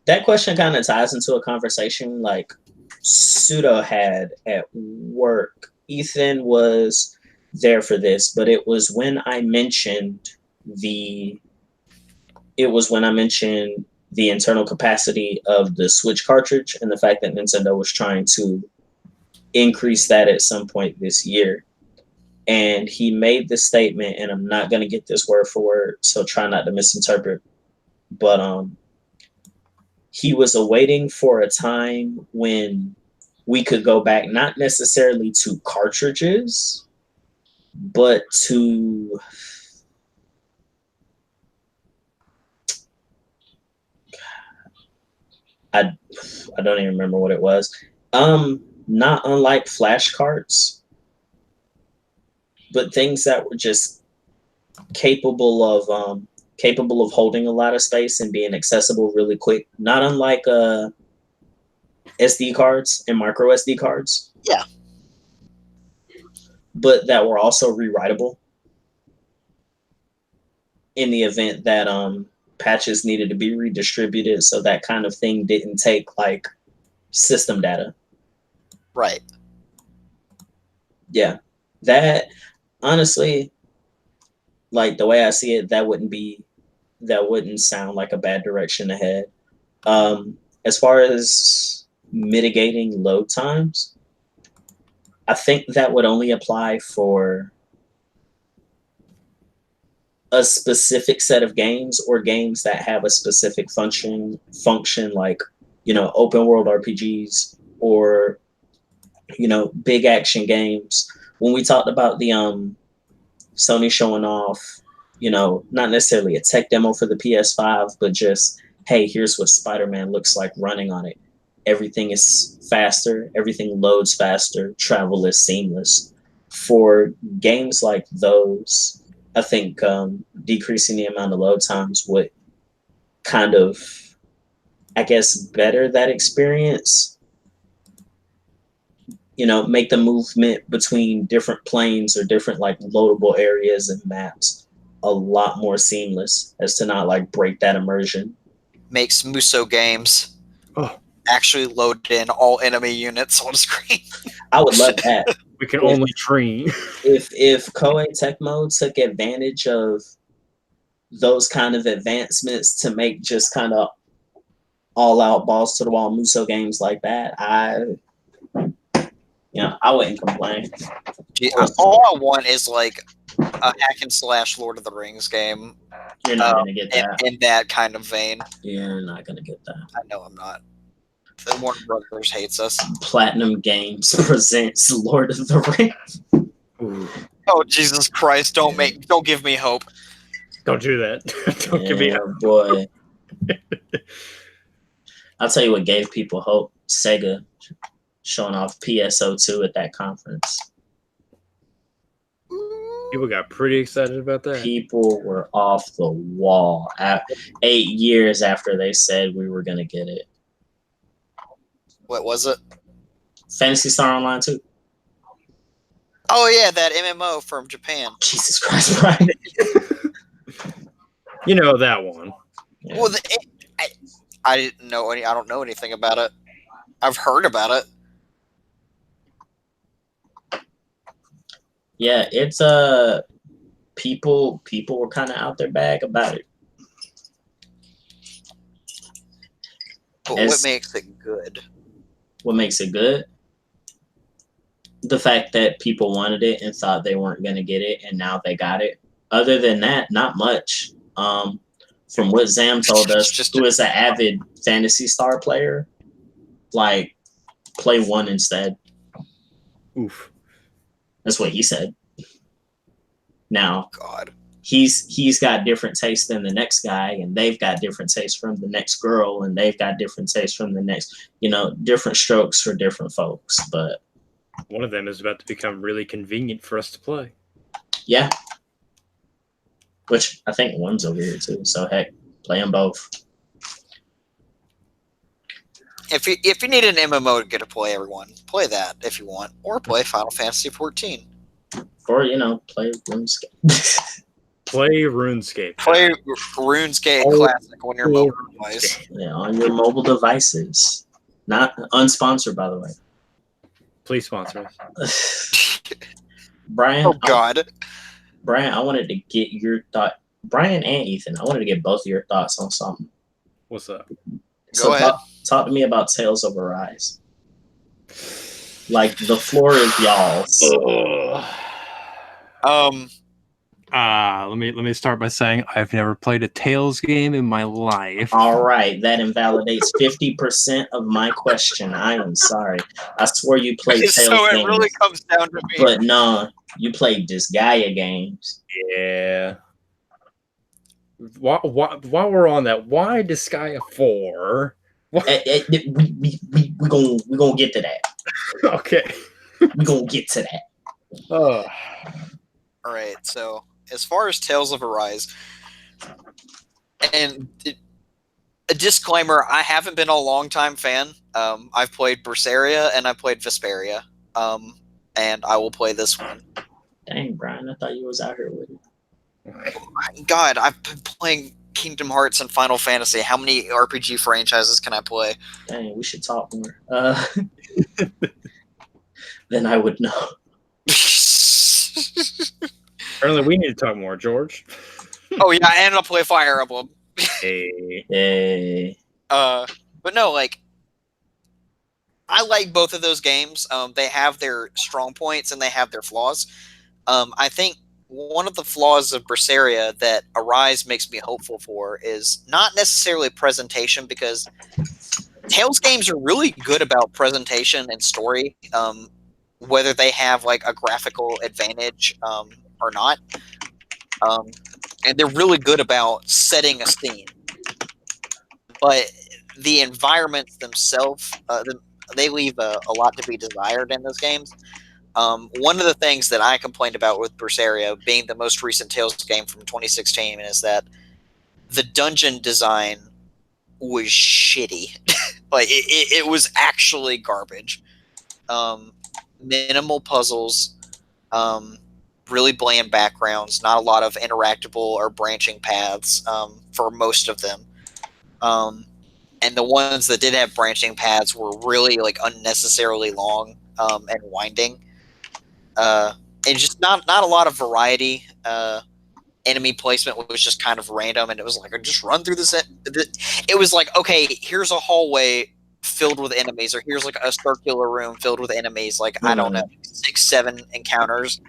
that question kind of ties into a conversation like Pseudo had at work. Ethan was there for this, but it was when I mentioned the internal capacity of the Switch cartridge and the fact that Nintendo was trying to increase that at some point this year. And he made this statement, and I'm not going to get this word for word, so try not to misinterpret. But he was awaiting for a time when we could go back, not necessarily to cartridges, but to I don't even remember what it was. Not unlike flashcards, but things that were just capable of holding a lot of space and being accessible really quick. Not unlike SD cards and micro SD cards. Yeah. But that were also rewritable in the event that patches needed to be redistributed, so that kind of thing didn't take like system data. Right. Yeah. That honestly, like the way I see it, that wouldn't sound like a bad direction to head. As far as mitigating load times, I think that would only apply for a specific set of games or games that have a specific function like, open world RPGs or, big action games. When we talked about the Sony showing off, not necessarily a tech demo for the PS5, but just, hey, here's what Spider-Man looks like running on it. Everything is faster, everything loads faster, travel is seamless. For games like those, I think decreasing the amount of load times would kind of, I guess, better that experience. Make the movement between different planes or different like loadable areas and maps a lot more seamless, as to not like break that immersion. Makes Muso games actually load in all enemy units on screen. I would love that. We can only dream. if Koei Tecmo took advantage of those kind of advancements to make just kind of all out balls to the wall Muso games like that, I wouldn't complain. All I want is like a hack and slash Lord of the Rings game. You're not gonna get that. In that kind of vein. You're not gonna get that. I know I'm not. The Warner Brothers hates us. Platinum Games presents Lord of the Rings. Ooh. Oh Jesus Christ! Don't give me hope. Don't do that. Don't give me hope. Boy. I'll tell you what gave people hope. Sega showing off PSO2 at that conference. People got pretty excited about that. People were off the wall 8 years after they said we were gonna get it. What was it? Phantasy Star Online 2. Oh yeah, that MMO from Japan. Jesus Christ, Brian. You know that one. Yeah. Well, I didn't know any. I don't know anything about it. I've heard about it. Yeah, it's people were kind of out their bag about it. But what makes it good? What makes it good? The fact that people wanted it and thought they weren't going to get it, and now they got it. Other than that, not much. From what Zam told us, who is an avid Phantasy Star player, like, play 1 instead. Oof. That's what he said. Now, God, he's got different tastes than the next guy, and they've got different tastes from the next girl, and they've got different tastes from the next, different strokes for different folks. But one of them is about to become really convenient for us to play. Yeah. Which I think 1's over here too. So heck, play them both. If you need an MMO to get to play everyone, play that if you want, or play Final Fantasy 14. Or play RuneScape. Play RuneScape. Play RuneScape Classic on your mobile device. Yeah, on your mobile devices. Not unsponsored, by the way. Please sponsor us. Brian. Oh God. Brian, I wanted to get your thought. Brian and Ethan, I wanted to get both of your thoughts on something. What's up? Go ahead. Talk to me about Tales of Arise. Like, the floor is y'all's. Let me start by saying I've never played a Tales game in my life. All right, that invalidates 50% of my question. I am sorry. I swore you played Tales so it games, really comes down to me. but no, you played Disgaea games. Yeah. While we're on that, why Disgaea 4? We gonna get to that. Okay. We gonna get to that. Oh. All right. So as far as Tales of Arise, and a disclaimer: I haven't been a long-time fan. I've played Berseria and I played Vesperia, and I will play this one. Dang, Brian, I thought you was out here with it. God, I've been playing Kingdom Hearts and Final Fantasy. How many RPG franchises can I play? Dang, we should talk more. Then I would know. Apparently, we need to talk more, George. Oh yeah, and I'll play Fire Emblem. Hey. But no, like, I like both of those games. They have their strong points and they have their flaws. I think one of the flaws of Berseria that Arise makes me hopeful for is not necessarily presentation, because Tales games are really good about presentation and story, whether they have like a graphical advantage or not. And they're really good about setting a scene. But the environments themselves, they leave a lot to be desired in those games. One of the things that I complained about with Berseria, being the most recent Tales game from 2016, is that the dungeon design was shitty. Like, it was actually garbage. Minimal puzzles, really bland backgrounds, not a lot of interactable or branching paths for most of them. And the ones that did have branching paths were really like unnecessarily long and winding. and just not a lot of variety. Enemy placement was just kind of random, and it was like, just run through this. It was like, okay, here's a hallway filled with enemies, or here's like a circular room filled with enemies. Like, I don't know, 6, 7 encounters.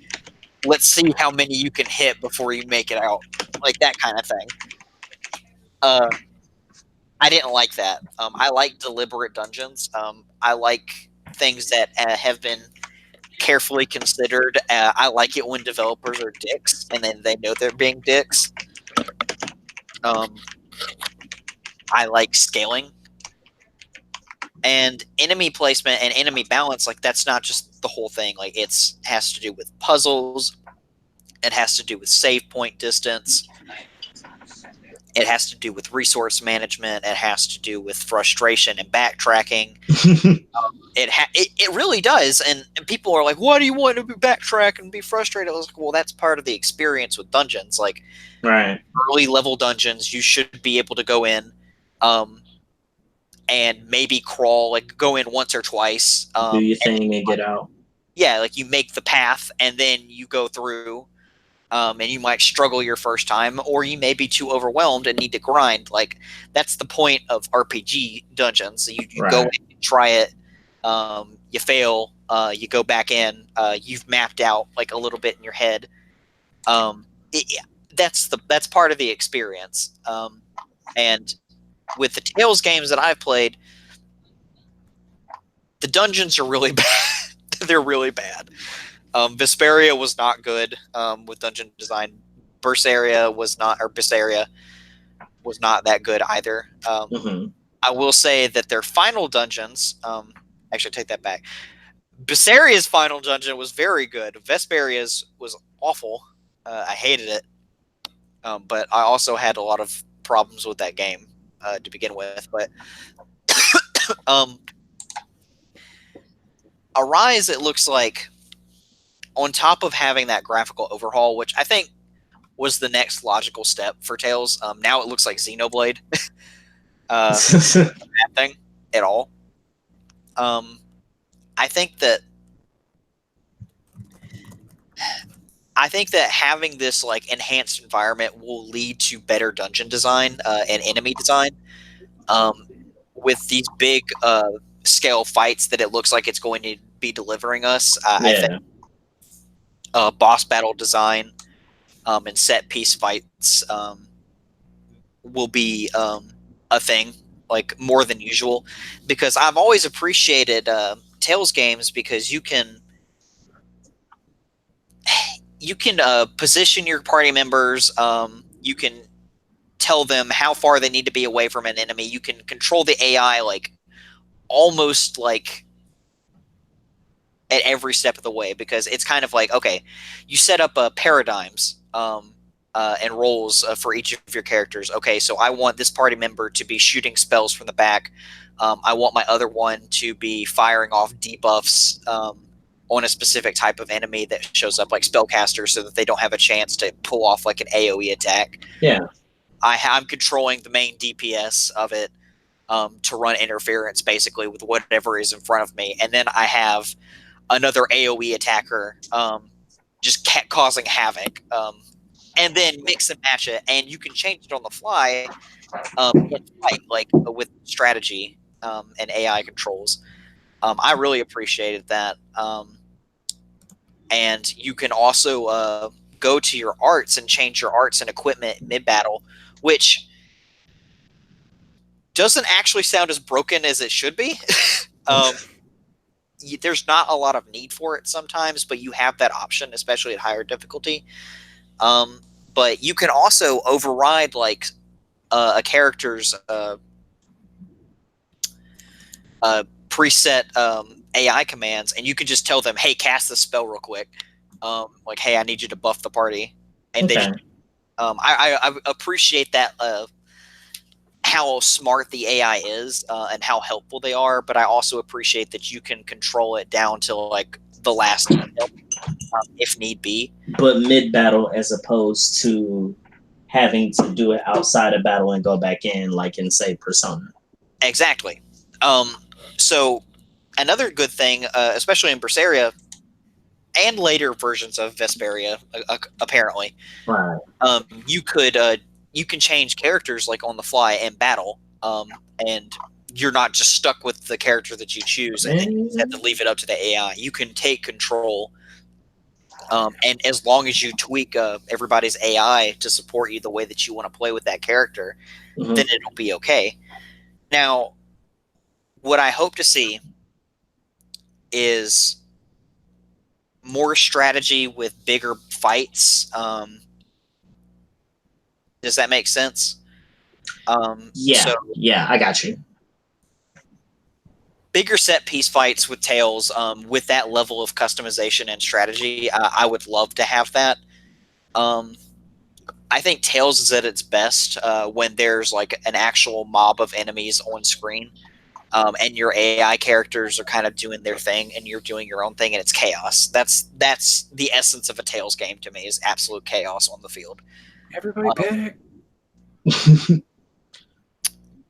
Let's see how many you can hit before you make it out. Like that kind of thing. I didn't like that. I like deliberate dungeons. I like things that have been carefully considered. I like it when developers are dicks and then they know they're being dicks. I like scaling and enemy placement and enemy balance. Like, that's not just the whole thing. Like, it's has to do with puzzles. It has to do with save point distance. It has to do with resource management. It has to do with frustration and backtracking. It really does. And people are like, why do you want to be backtrack and be frustrated? I was like, well, that's part of the experience with dungeons. Like, early level dungeons, you should be able to go in and maybe crawl, like go in once or twice. Do your thing and get out. Yeah, like you make the path and then you go through. And you might struggle your first time, or you may be too overwhelmed and need to grind. Like, that's the point of RPG dungeons. You go in, you try it, you fail, you go back in, you've mapped out like a little bit in your head. That's part of the experience. And with the Tales games that I've played, the dungeons are really bad. They're really bad. Vesperia was not good with dungeon design. Berseria was not that good either. I will say that their final dungeons, actually take that back. Bessaria's final dungeon was very good. Vesperia's was awful. I hated it. But I also had a lot of problems with that game to begin with. But Arise, it looks like, on top of having that graphical overhaul, which I think was the next logical step for Tales, now it looks like Xenoblade. Not a bad thing at all. I think that having this like enhanced environment will lead to better dungeon design and enemy design. With these big scale fights that it looks like it's going to be delivering us, I think boss battle design and set piece fights will be a thing, like more than usual, because I've always appreciated Tales games because you can position your party members, you can tell them how far they need to be away from an enemy, you can control the AI like almost like at every step of the way, because it's kind of like, okay, you set up paradigms and roles for each of your characters. Okay, so I want this party member to be shooting spells from the back. I want my other one to be firing off debuffs on a specific type of enemy that shows up, like spellcasters, so that they don't have a chance to pull off like an AoE attack. Yeah, I'm controlling the main DPS of it to run interference basically with whatever is in front of me, and then I have another AoE attacker just causing havoc, and then mix and match it, and you can change it on the fly in fight, like with strategy and AI controls. I really appreciated that, and you can also go to your arts and change your arts and equipment mid-battle, which doesn't actually sound as broken as it should be. There's not a lot of need for it sometimes, but you have that option, especially at higher difficulty. But you can also override like a character's preset AI commands, and you can just tell them, "Hey, cast this spell real quick." Like, "Hey, I need you to buff the party," and they. I appreciate that. How smart the AI is and how helpful they are, but I also appreciate that you can control it down to like the last detail, if need be. But mid-battle, as opposed to having to do it outside of battle and go back in, like in, say, Persona. Exactly. So another good thing, especially in Berseria, and later versions of Vesperia, apparently. Right. You can change characters like on the fly in battle, and you're not just stuck with the character that you choose, and then you just have to leave it up to the AI. You can take control, and as long as you tweak everybody's AI to support you the way that you want to play with that character, then it'll be okay. Now, what I hope to see is more strategy with bigger fights. Does that make sense? Yeah, I got you. Bigger set piece fights with Tails, with that level of customization and strategy, I would love to have that. I think Tails is at its best when there's like an actual mob of enemies on screen, and your AI characters are kind of doing their thing, and you're doing your own thing, and it's chaos. That's the essence of a Tails game to me, is absolute chaos on the field. Everybody panic.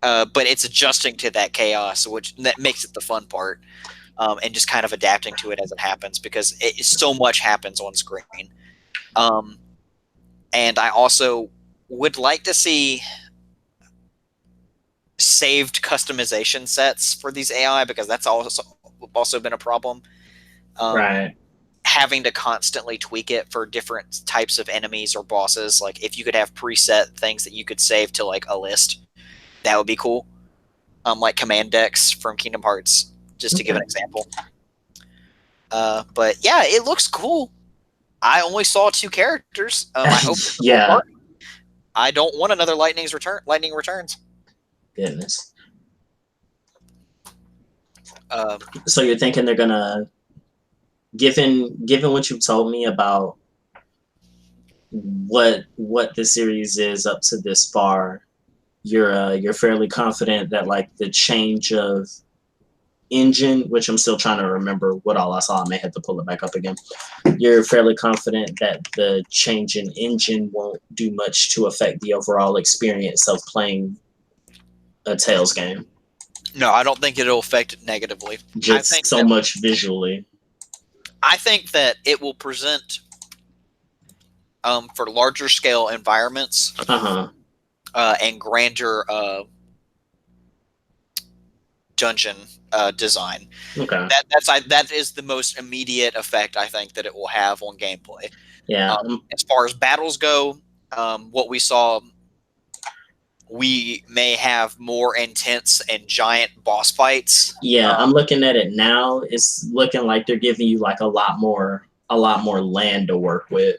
But it's adjusting to that chaos, which that makes it the fun part, and just kind of adapting to it as it happens, because so much happens on screen. And I also would like to see saved customization sets for these AI, because that's also been a problem. Right. Having to constantly tweak it for different types of enemies or bosses. Like if you could have preset things that you could save to like a list, that would be cool. Like command decks from Kingdom Hearts, just to give an example. But yeah, it looks cool. I only saw 2 characters. I hope. Yeah. I don't want another Lightning Returns. Goodness. Um, So you're thinking they're gonna, given what you told me about what the series is up to this far, you're fairly confident that like the change of engine, which I'm still trying to remember what all I saw, I may have to pull it back up again. You're fairly confident that the change in engine won't do much to affect the overall experience of playing a Tales game. No, I don't think it'll affect it negatively. Just I think so much visually. I think that it will present, for larger scale environments, and grander dungeon design. Okay. That is the most immediate effect I think that it will have on gameplay. Yeah. As far as battles go, what we saw, we may have more intense and giant boss fights. Yeah, I'm looking at it now. It's looking like they're giving you like a lot more land to work with.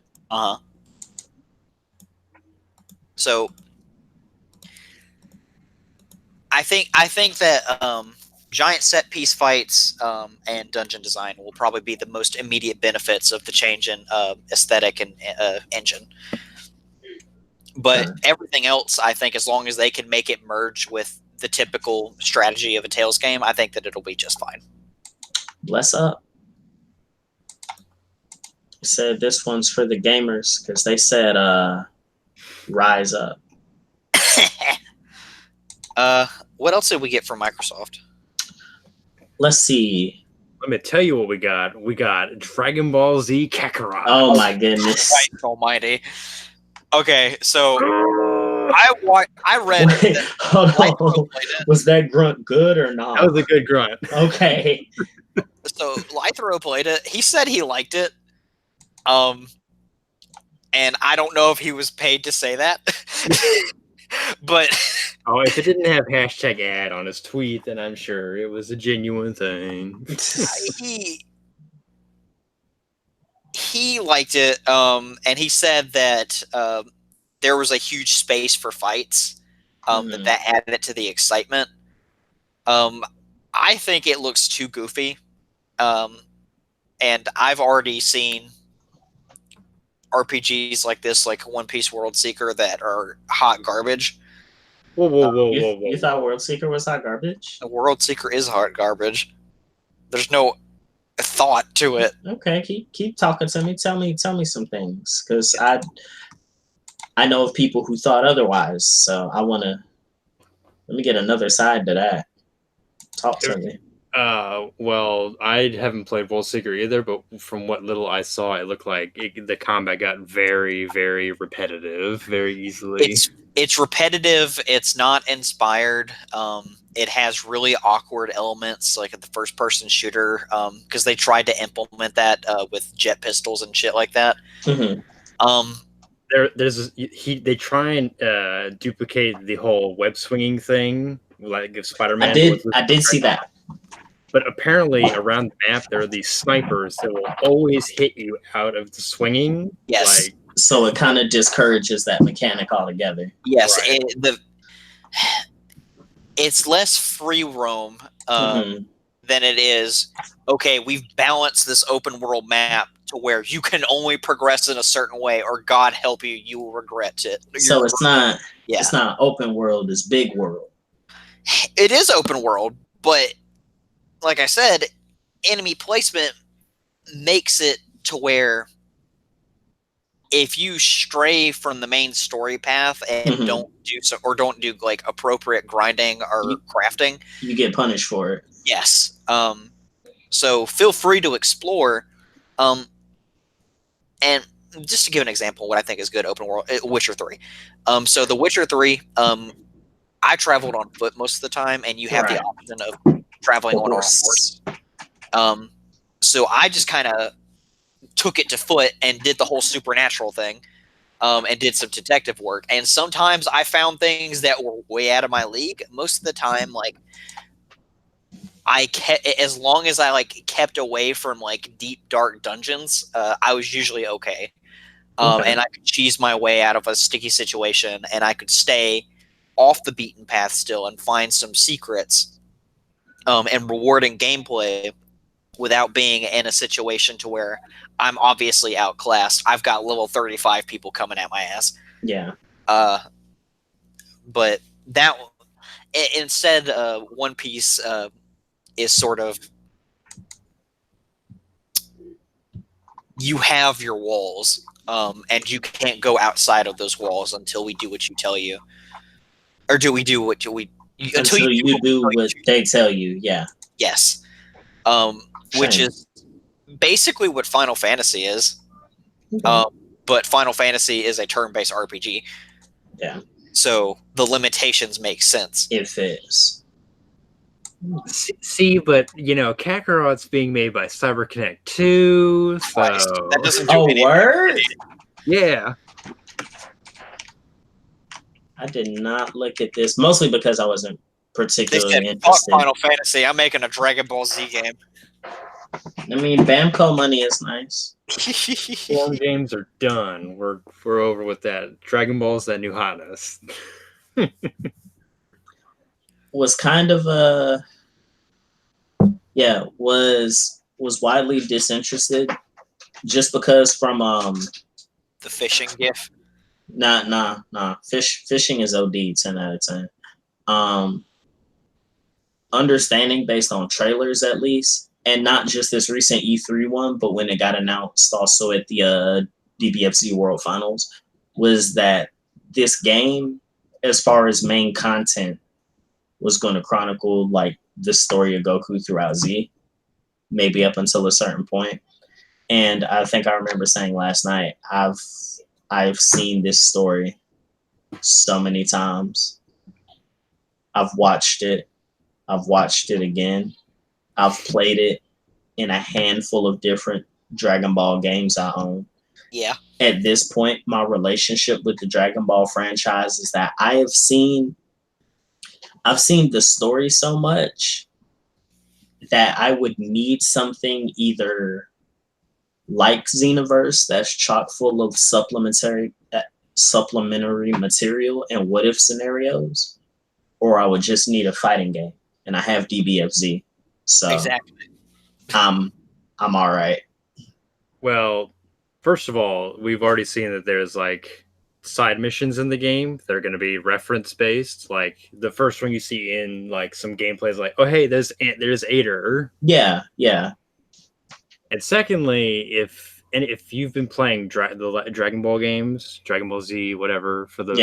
So I think that giant set piece fights and dungeon design will probably be the most immediate benefits of the change in aesthetic and engine. But everything else, I think, as long as they can make it merge with the typical strategy of a Tales game, I think that it'll be just fine. Bless up. They said this one's for the gamers because they said rise up. What else did we get from Microsoft? Let's see. Let me tell you what we got. We got Dragon Ball Z Kakarot. Oh my goodness! Christ almighty. Okay, so I read. Wait, hold on. Was that grunt good or not? That was a good grunt. Okay. So Lythro played it. He said he liked it. And I don't know if he was paid to say that. But if it didn't have #ad on his tweet, then I'm sure it was a genuine thing. He liked it, and he said that there was a huge space for fights, that added to the excitement. I think it looks too goofy, and I've already seen RPGs like this, like One Piece World Seeker, that are hot garbage. Whoa. You thought World Seeker was hot garbage? The World Seeker is hot garbage. There's no thought to it. Okay, keep talking to me. Tell me some things, because I know of people who thought otherwise. So let me get another side to that. Talk to me. Well, I haven't played World Seeker either, but from what little I saw, it looked like the combat got very, very repetitive very easily. It's repetitive. It's not inspired. It has really awkward elements, like the first person shooter, because they tried to implement that with jet pistols and shit like that. Mm-hmm. They try and duplicate the whole web swinging thing, like if Spider-Man. I did see that. But apparently, around the map, there are these snipers that will always hit you out of the swinging. Yes. So it kind of discourages that mechanic altogether. Yes. Right. It's less free roam than it is, okay, we've balanced this open world map to where you can only progress in a certain way, or God help you, you will regret it. So it's not open world, it's big world. It is open world, but like I said, enemy placement makes it to where if you stray from the main story path and don't do like appropriate grinding or crafting, you get punished for it. Yes. So feel free to explore. And just to give an example, what I think is good open world, Witcher 3. So the Witcher 3, I traveled on foot most of the time, and you have the option of traveling on a horse. So I just kind of took it to foot and did the whole supernatural thing, and did some detective work. And sometimes I found things that were way out of my league. Most of the time, like, as long as I kept away from like deep dark dungeons, I was usually okay. And I could cheese my way out of a sticky situation, and I could stay off the beaten path still and find some secrets, and rewarding gameplay without being in a situation to where I'm obviously outclassed. I've got level 35 people coming at my ass. Yeah. But that instead, One Piece is sort of, you have your walls, and you can't go outside of those walls until we do what you tell you, or do we do what we until you do what they tell you. Yeah. Yes. Which is basically what Final Fantasy is. But Final Fantasy is a turn-based RPG. Yeah. So the limitations make sense. It fits. See, but Kakarot's being made by CyberConnect 2, so that doesn't do anything. Word? Yeah. I did not look at this, mostly because I wasn't particularly interested. Fuck Final Fantasy, I'm making a Dragon Ball Z game. I mean, Bamco money is nice. Form games are done. We're over with that. Dragon Ball's that new hotness. Was kind of was widely disinterested, just because from the fishing gif. Nah. Fishing is OD 10 out of 10. Understanding based on trailers at least, and not just this recent E3 one, but when it got announced also at the DBFZ World Finals, was that this game, as far as main content, was going to chronicle like the story of Goku throughout Z, maybe up until a certain point. And I think I remember saying last night, I've seen this story so many times. I've watched it again. I've played it in a handful of different Dragon Ball games I own. Yeah. At this point, my relationship with the Dragon Ball franchise is that I've seen the story so much that I would need something either like Xenoverse that's chock full of supplementary material and what if scenarios, or I would just need a fighting game, and I have DBFZ, so exactly. I'm all right. Well, first of all, we've already seen that there's like side missions in the game. They're going to be reference based. Like the first one you see in like some gameplay is like, oh hey, there's Ader. Yeah. And secondly, if you've been playing the Dragon Ball games, Dragon Ball Z, whatever, for the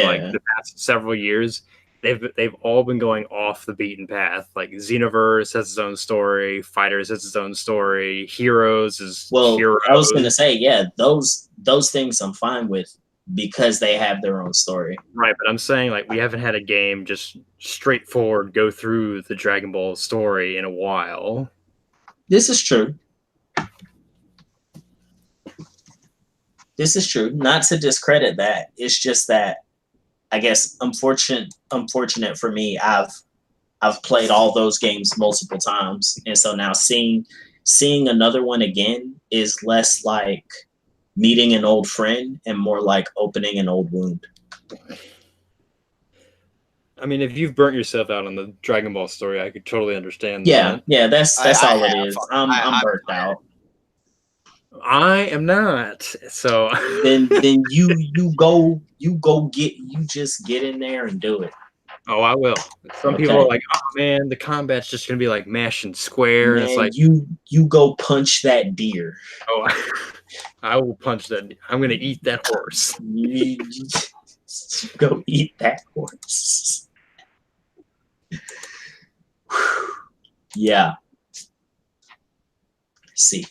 past several years, they've all been going off the beaten path. Like Xenoverse has its own story, Fighters has its own story, Heroes is Well, Heroes. I was gonna say, yeah, those things I'm fine with because they have their own story. Right, but I'm saying like we haven't had a game just straightforward go through the Dragon Ball story in a while. This is true. This is true. Not to discredit that. It's just that I guess unfortunate for me, I've played all those games multiple times. And so now seeing another one again is less like meeting an old friend and more like opening an old wound. I mean, if you've burnt yourself out on the Dragon Ball story, I could totally understand Yeah, that. yeah, that's I all it have. is. I'm burnt out. I am not. So Then you just get in there and do it. oh, I will. Some people Okay. are like, oh man, the combat's just gonna be like mashing square. And it's Man, like, you go punch that deer. oh, I will punch that. I'm gonna eat that horse. You go eat that horse. Yeah. See.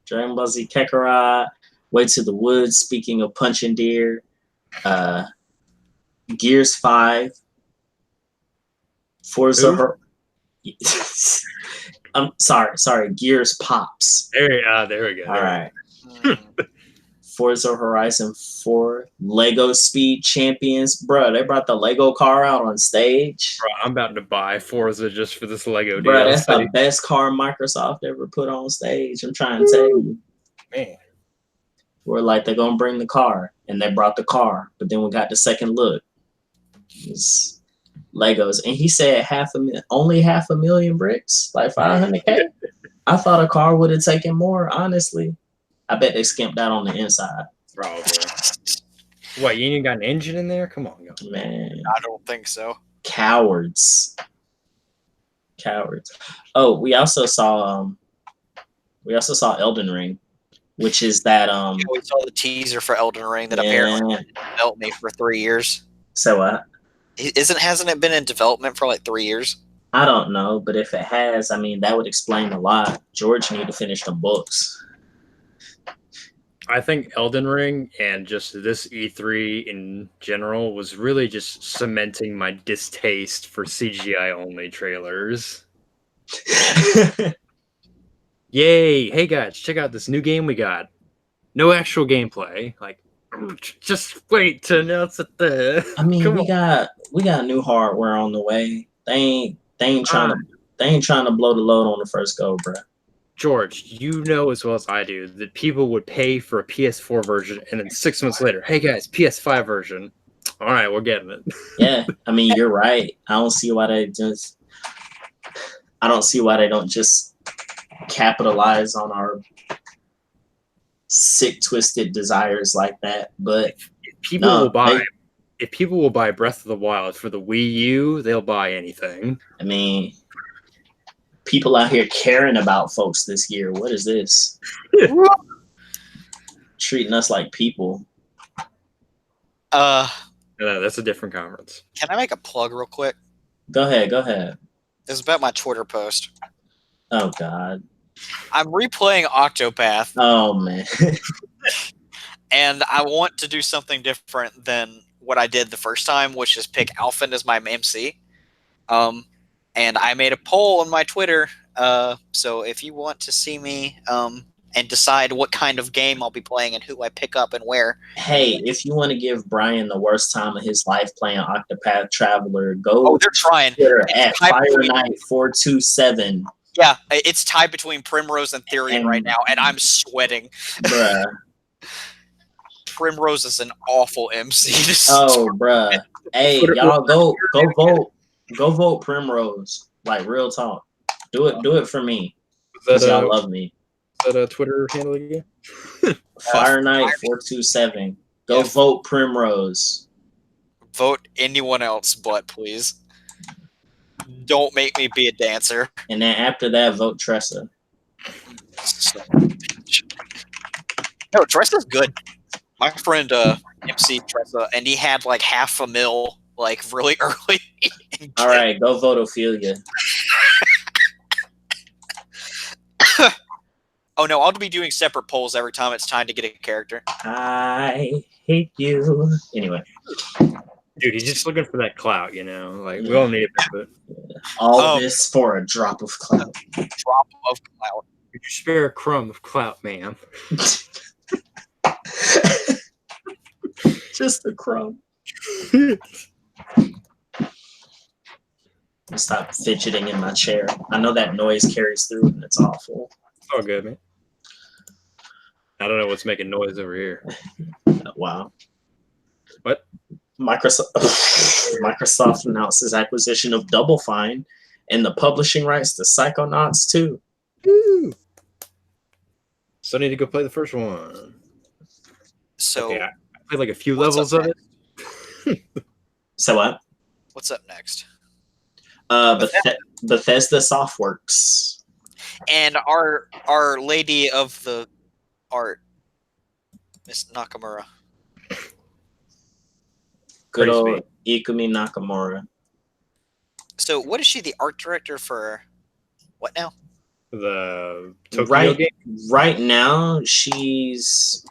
Dragon Ball Z Kakarot, Way to the Woods, speaking of punching deer, Gears 5, Forza I'm sorry, Gears Pops. There we go. All right. Forza Horizon 4, Lego Speed Champions. Bro, they brought the Lego car out on stage. Bro, I'm about to buy Forza just for this Lego Bro, DLC. that's the best car Microsoft ever put on stage. I'm trying to tell you. Man. We're like, they're going to bring the car. And they brought the car. But then we got the second look. It's Legos. And he said only 500,000 bricks? Like 500K? I thought a car would have taken more, honestly. I bet they skimped out on the inside. Probably. What, you ain't even got an engine in there? Come on, go. Man. I don't think so. Cowards. Oh, we also saw Elden Ring, which is that We saw the teaser for Elden Ring that apparently developed me for 3 years. So what? Hasn't it been in development for like 3 years? I don't know, but if it has, I mean, that would explain a lot. George need to finish the books. I think Elden Ring and just this E3 in general was really just cementing my distaste for CGI only trailers. Yay! Hey guys, check out this new game we got. No actual gameplay. Like, just wait to announce it there. I mean, we got new hardware on the way. They ain't trying to blow the load on the first go, bro. George, you know as well as I do that people would pay for a PS4 version and then 6 months later, hey guys, PS5 version. All right, we're getting it. Yeah, I mean, you're right. I don't see why they don't just capitalize on our sick, twisted desires like that. But if people will buy Breath of the Wild for the Wii U, they'll buy anything. I mean, people out here caring about folks this year. What is this? Treating us like people. No, that's a different conference. Can I make a plug real quick? Go ahead. It's about my Twitter post. Oh God. I'm replaying Octopath. Oh man. And I want to do something different than what I did the first time, which is pick Alphen as my MC. And I made a poll on my Twitter. So if you want to see me and decide what kind of game I'll be playing and who I pick up and where. Hey, if you want to give Brian the worst time of his life playing Octopath Traveler, go Oh, they're trying. at FireKnight427. Yeah, it's tied between Primrose and Therian right now, and I'm sweating. Bruh. Primrose is an awful MC. Oh, bruh. Hey, y'all go vote Primrose. Like real talk. Do it for me. Because y'all love me. Is that a Twitter handle again? FireKnight427. Go vote Primrose. Vote anyone else but, please. Don't make me be a dancer. And then after that, vote Tressa. No, Tressa's good. My friend MC Tressa, and he had like $500,000 like really early. All right, go vote Ophelia. Oh no, I'll be doing separate polls every time it's time to get a character. I hate you. Anyway. Dude, he's just looking for that clout, you know? Like, we all need it, but all this for a drop of clout. Drop of clout. could you spare a crumb of clout, ma'am? Just a crumb. Stop fidgeting in my chair. I know that noise carries through and it's awful. It's all good, man. I don't know what's making noise over here. Wow. What? Microsoft announces acquisition of Double Fine and the publishing rights to Psychonauts 2. Woo! So I need to go play the first one. So okay, I played like a few what's levels up of it. So what? what's up next? Bethesda Softworks. And our lady of the art, Miss Nakamura. Good Praise old Ikumi Nakamura. So what is she the art director for? What now? The Tokyo game? Right now, she's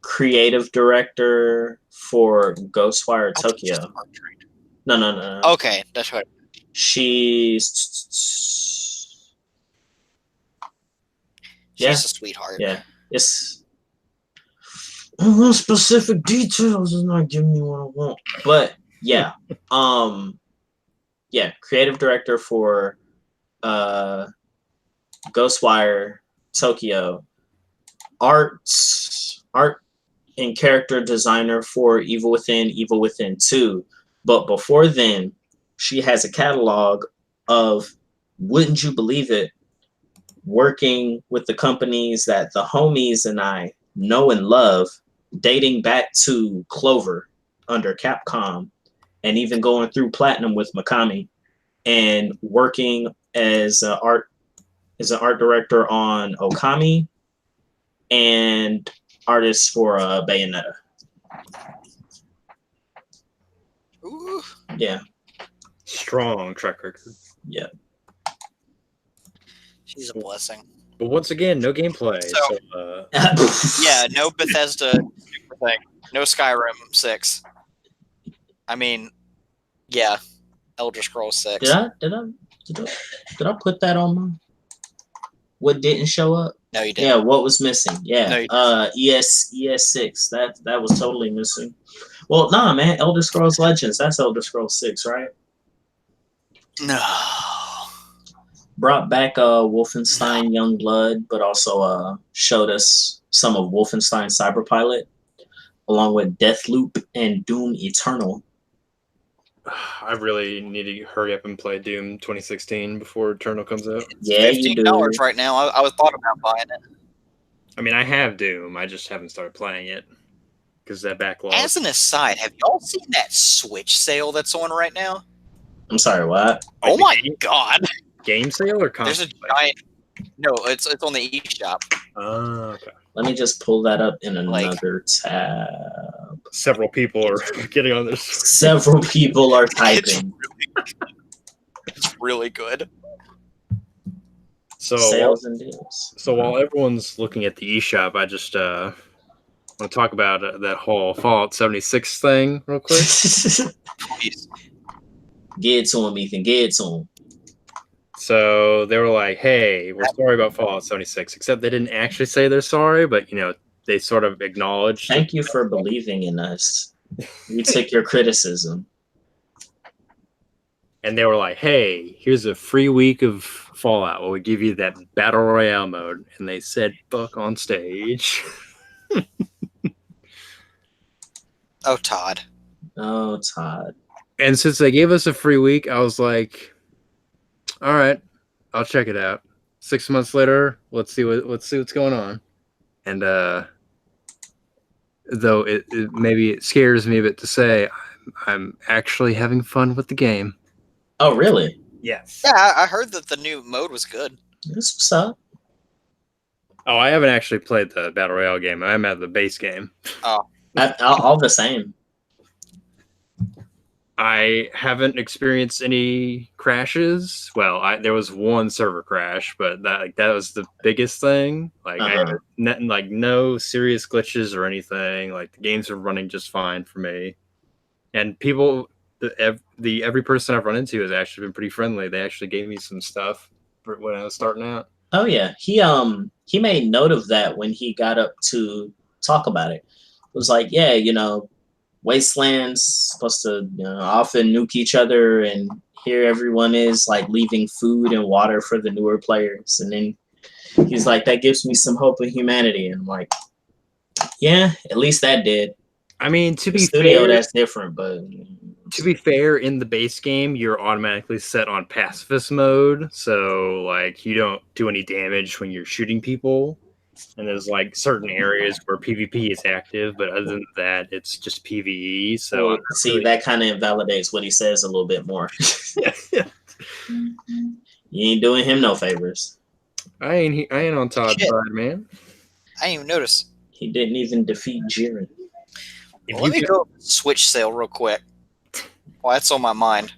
creative director for Ghostwire I think she's Tokyo. the art director. No. Okay, that's right. She's She's Yeah. a sweetheart. yeah. It's specific details is not giving me what I want. But yeah. Creative director for Ghostwire Tokyo. Art and character designer for Evil Within 2. But before then, she has a catalog of, wouldn't you believe it, working with the companies that the homies and I know and love, dating back to Clover under Capcom, and even going through Platinum with Mikami, and working as an art director on Okami and artist for Bayonetta. Ooh. Yeah. Strong track record. Yeah. She's a blessing. But once again, no gameplay. So- Yeah, no Bethesda super thing. No Skyrim 6. I mean, yeah, Elder Scrolls 6. Did I put that on my what didn't show up? No, you didn't. Yeah, what was missing? Yeah. No, you ES6. That was totally missing. Well, nah, man, Elder Scrolls Legends, that's Elder Scrolls 6, right? No. Brought back Wolfenstein Youngblood, but also showed us some of Wolfenstein Cyberpilot, along with Deathloop and Doom Eternal. I really need to hurry up and play Doom 2016 before Eternal comes out. Yeah, you do. $15 right now. I was thought about buying it. I mean, I have Doom. I just haven't started playing it because that backlog. As an aside, have y'all seen that Switch sale that's on right now? I'm sorry, what? Oh my god! Game sale or There's console? a giant. No, it's on the eShop. Oh, okay. Let me just pull that up in another tab. Several people are getting on this. Several people are typing. It's really good. So Sales and deals. So while everyone's looking at the eShop, I just want to talk about that whole Fallout 76 thing real quick. Please. Get to him, Ethan. Get to him. So they were like, "Hey, we're sorry about Fallout 76," except they didn't actually say they're sorry, but they sort of acknowledged. Thank you for believing in us. We took your criticism. And they were like, "Hey, here's a free week of Fallout. Well, we give you that Battle Royale mode." And they said, "Fuck" on stage. Oh, Todd. Oh, Todd. And since they gave us a free week, I was like, "All right, I'll check it out." 6 months later, let's see what's going on. And though it maybe it scares me a bit to say, I'm actually having fun with the game. Oh, really? Yes. Yeah, I heard that the new mode was good. That's what's up. Oh, I haven't actually played the Battle Royale game. I'm at the base game. Oh, All the same. I haven't experienced any crashes. Well, there was one server crash, but that was the biggest thing. Like like no serious glitches or anything. Like the games are running just fine for me. And people, every person I've run into has actually been pretty friendly. They actually gave me some stuff when I was starting out. Oh yeah, he made note of that when he got up to talk about it. It was like, yeah, Wastelands supposed to often nuke each other, and here everyone is like leaving food and water for the newer players, and then he's like, that gives me some hope of humanity, and I'm like, yeah, at least that did. I mean, to The be studio, fair, that's different, but to be fair, in the base game, you're automatically set on pacifist mode, so like you don't do any damage when you're shooting people. And there's like certain areas where PvP is active, but other than that, it's just PvE. So well, see, that kind of invalidates what he says a little bit more. You ain't doing him no favors. I ain't on Todd's side, man. I didn't even notice. He didn't even defeat Jiren. Let me go Switch sale real quick. Well, that's on my mind.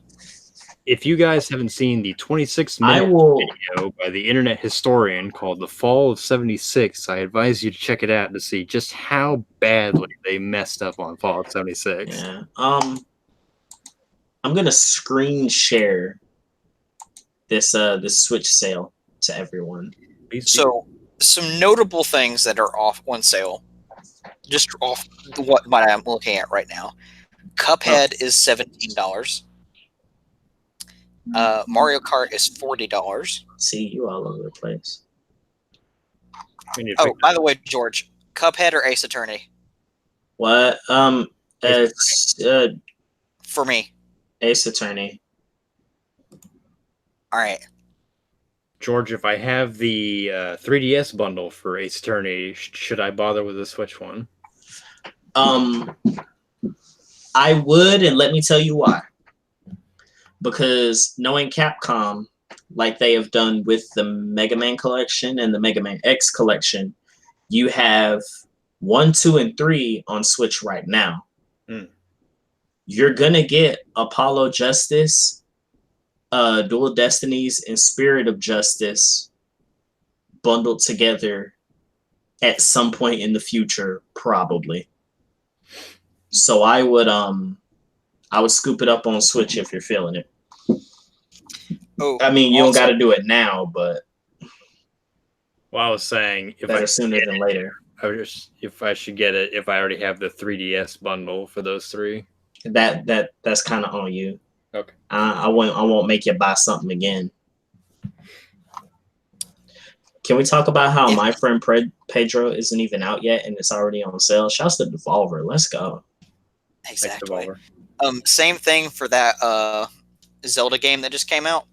If you guys haven't seen the 26-minute video by the internet historian called The Fall of 76, I advise you to check it out to see just how badly they messed up on Fallout 76. Yeah. I'm gonna screen share this Switch sale to everyone. So some notable things that are off on sale, just off what I'm looking at right now. Cuphead is $17. Mario Kart is $40. See, you all over the place. Oh, by the way, George, Cuphead or Ace Attorney? What? It's for me, Ace Attorney. All right, George. If I have the 3DS bundle for Ace Attorney, should I bother with the Switch one? I would, and let me tell you why. Because knowing Capcom, like they have done with the Mega Man collection and the Mega Man X collection, you have 1, 2, and 3 on Switch right now. You're gonna get Apollo Justice, Dual Destinies, and Spirit of Justice bundled together at some point in the future, probably. So I would scoop it up on Switch if you're feeling it. Oh, I mean, you don't got to do it now, but well, I was saying better sooner than later. If I should get it, if I already have the 3DS bundle for those 3. That's kind of on you. Okay. I won't make you buy something again. Can we talk about how my friend Pedro isn't even out yet and it's already on sale? Shouts to Devolver. Let's go. Exactly. Same thing for that Zelda game that just came out.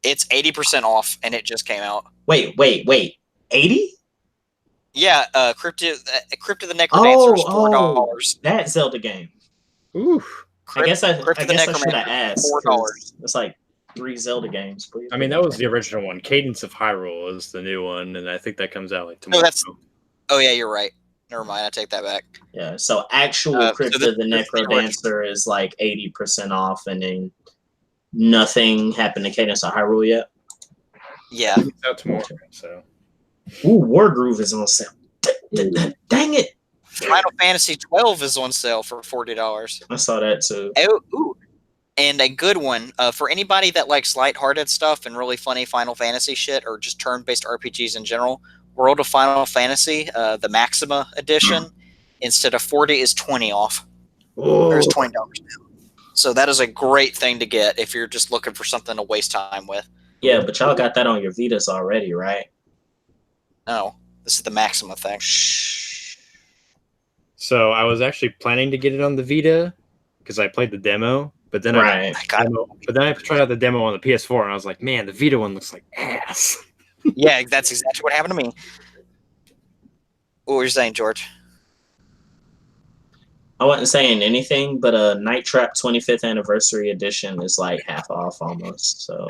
It's 80% off, and it just came out. Wait. 80? Yeah, Crypt of the Necrodancer is $4. That Zelda game. Oof. I guess I should have asked. $4. It's like 3 Zelda games. Please. I mean, that was the original one. Cadence of Hyrule is the new one, and I think that comes out like tomorrow. Oh yeah, you're right. Never mind, I take that back. Yeah, so actual Crypt of the Necrodancer is like 80% off, and then nothing happened to Cadence of Hyrule yet. Yeah. It's out tomorrow, so. Ooh, Wargroove is on sale. Dang it! Final Fantasy 12 is on sale for $40. I saw that too. Oh, ooh. And a good one for anybody that likes lighthearted stuff and really funny Final Fantasy shit, or just turn-based RPGs in general. World of Final Fantasy, the Maxima edition, instead of 40 is 20 off. There's $20 now. So that is a great thing to get if you're just looking for something to waste time with. Yeah, but y'all got that on your Vitas already, right? No, this is the Maxima thing. So I was actually planning to get it on the Vita because I played the demo, but then I tried out the demo on the PS4, and I was like, man, the Vita one looks like ass. Yeah, that's exactly what happened to me. What were you saying, George? I wasn't saying anything, but Night Trap 25th Anniversary Edition is like half off almost. So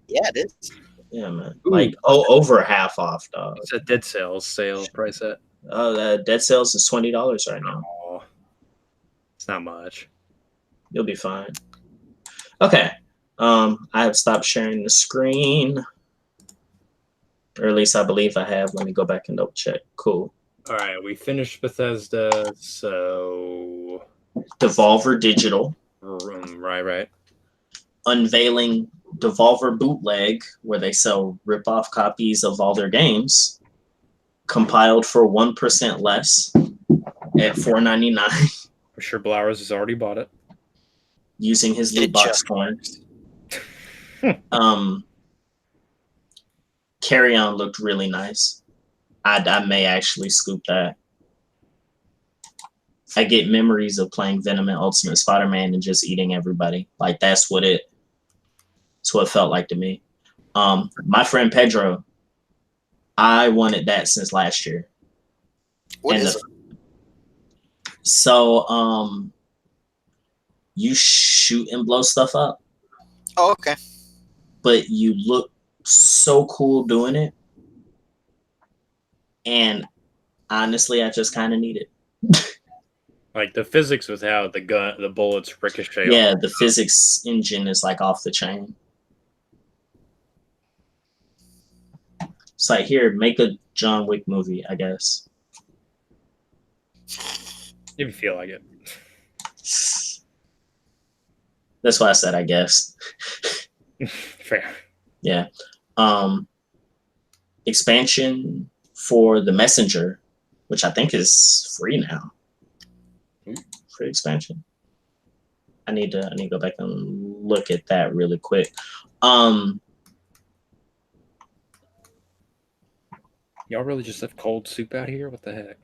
yeah, it is. Yeah, man. Ooh. Like over half off, dog. What's that Dead Cells sale price at? Oh, the Dead Cells is $20 right now. Oh, it's not much. You'll be fine. Okay. I have stopped sharing the screen. Or at least I believe I have. Let me go back and double check. Cool. All right, we finished Bethesda, so Devolver Digital right. unveiling Devolver Bootleg, where they sell rip-off copies of all their games, compiled for 1% less at $4.99. I'm sure Blowers has already bought it. Using his loot box coins. Carry On looked really nice. I may actually scoop that. I get memories of playing Venom and Ultimate Spider-Man and just eating everybody. Like that's what it felt like to me. My friend Pedro, I wanted that since last year. What is it? So you shoot and blow stuff up. Oh, okay. But you look so cool doing it. And honestly, I just kind of need it. Like the physics with how the bullets ricochet. Yeah, the physics engine is like off the chain. It's like, here, make a John Wick movie, I guess. If you feel like it. That's why I said, I guess. Fair. Yeah. Expansion for The Messenger, which I think is free now. Free expansion. I need to go back and look at that really quick. Y'all really just have cold soup out here? What the heck?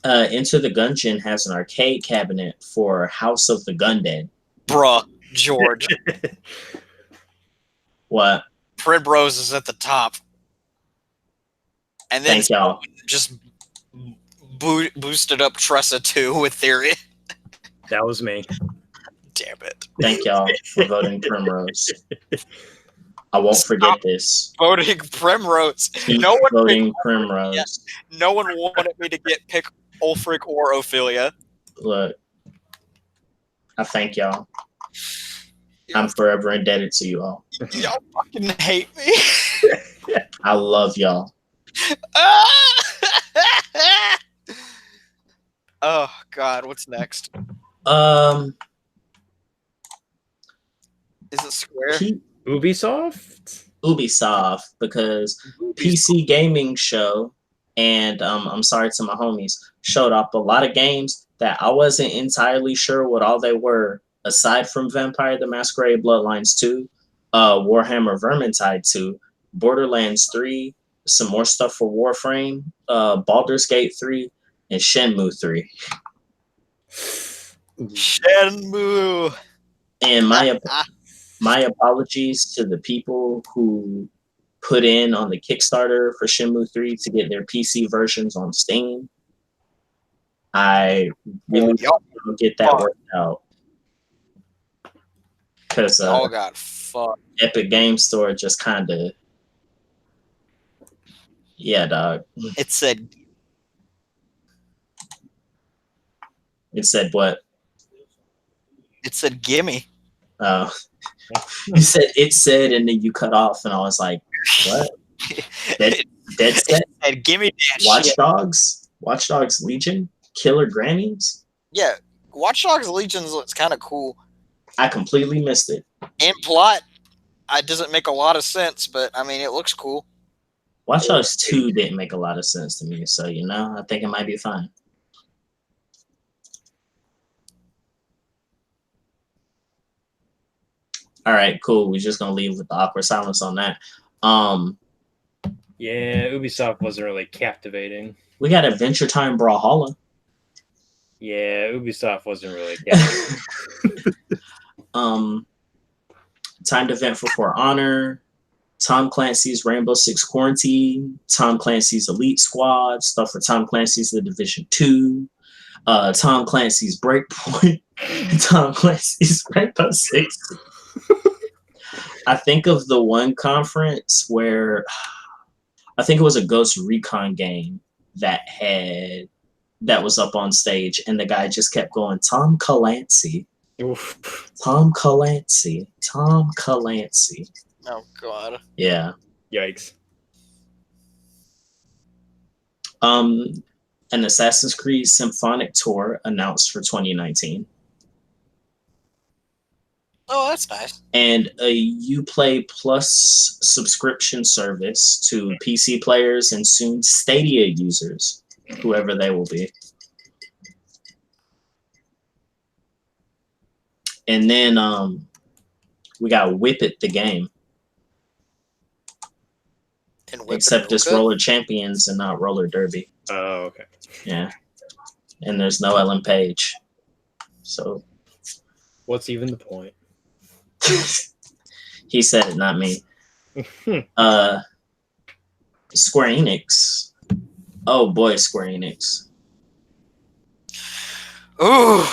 Enter the Gungeon has an arcade cabinet for House of the Gundead. Bruh, George. What? Fred Bros is at the top. And then Thank y'all. Just boosted up Tressa 2 with Theory. That was me. Damn it. Thank y'all for voting Primrose. I won't forget this. Voting Primrose. Keep No one voting Primrose. No one wanted me to pick Ulfric or Ophelia. Look, I thank y'all. I'm forever indebted to you all. Y'all fucking hate me. I love y'all. Oh God, what's next? Is it Square? Ubisoft, because PC Gaming Show and I'm sorry to my homies showed up a lot of games that I wasn't entirely sure what all they were, aside from Vampire the Masquerade Bloodlines 2, Warhammer Vermintide 2, Borderlands 3, some more stuff for Warframe, Baldur's Gate 3, and Shenmue 3. Shenmue. And my apologies to the people who put in on the Kickstarter for Shenmue 3 to get their PC versions on Steam. I really don't get that worked out. Because got fucked. Epic Game Store just kind of... Yeah, dog. It said what? It said gimme. Oh. You said it said, and then you cut off, and I was like, what? Dead Set? It gimme that Watch shit. Watch Dogs Legion? Killer Grannies? Yeah, Watch Dogs Legions looks kind of cool. I completely missed it. And plot, it doesn't make a lot of sense, but I mean, it looks cool. Watch Dogs 2 didn't make a lot of sense to me, so I think it might be fine. All right, cool. We're just gonna leave with the awkward silence on that. Yeah, Ubisoft wasn't really captivating. We got Adventure Time Brawlhalla. Yeah, Ubisoft wasn't really captivating. Timed event for Honor, Tom Clancy's Rainbow Six Quarantine, Tom Clancy's Elite Squad, stuff for Tom Clancy's The Division 2, Tom Clancy's Breakpoint, Tom Clancy's Rainbow Six. I think of the one conference where I think it was a Ghost Recon game that had that was up on stage, and the guy just kept going, Tom Clancy, Oof. Tom Clancy, Tom Clancy. Oh God. Yeah. Yikes. An Assassin's Creed Symphonic Tour announced for 2019. Oh, that's nice. And a Uplay Plus subscription service to PC players and soon Stadia users, whoever they will be. And then we got Whip It the game. And Whip It Except it's Roca? Roller Champions and not Roller Derby. Oh, okay. Yeah. And there's no Ellen Page. So What's even the point? he said it, not me. Square Enix. Oh boy, Square Enix. Ooh.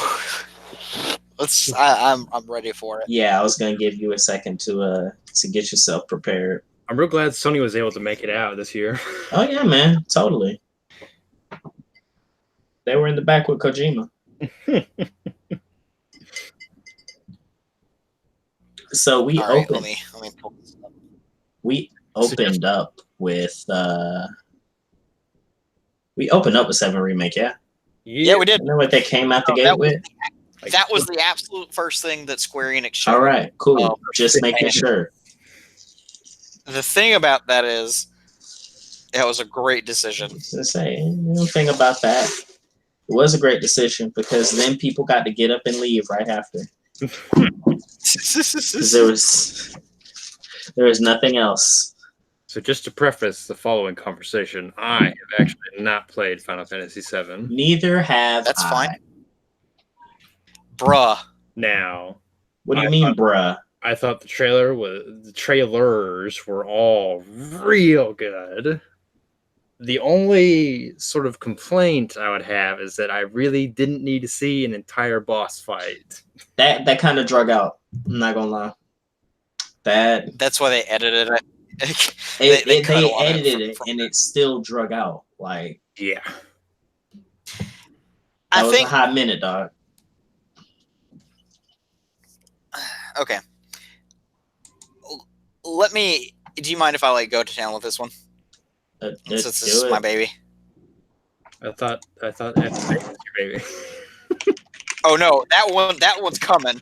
I'm ready for it. Yeah, I was gonna give you a second to get yourself prepared. I'm real glad Sony was able to make it out this year. Oh yeah, man, totally. They were in the back with Kojima. So we All right, opened. let me pull this up. We opened up with 7 Remake, yeah. Yeah, we did. You know what they came out the gate with? That was the absolute first thing that Square Enix showed. All right, cool. Just making sure. The thing about that is, that was a great decision. To say, the thing about that, it was a great decision because then people got to get up and leave right after. Because there was nothing else. So just to preface the following conversation, I have actually not played Final Fantasy VII. Neither have That's I. fine. Bruh. Now, What do you mean, bruh? I thought the trailers were all real good. The only sort of complaint I would have is that I really didn't need to see an entire boss fight. That kind of drug out. I'm not gonna lie. That's why they edited it. They edited it and it still drug out. Like, yeah, that was a hot minute, dog. Okay. Do you mind if I go to town with this one? Since this is my baby. I thought that's your baby. Oh no, that one's coming.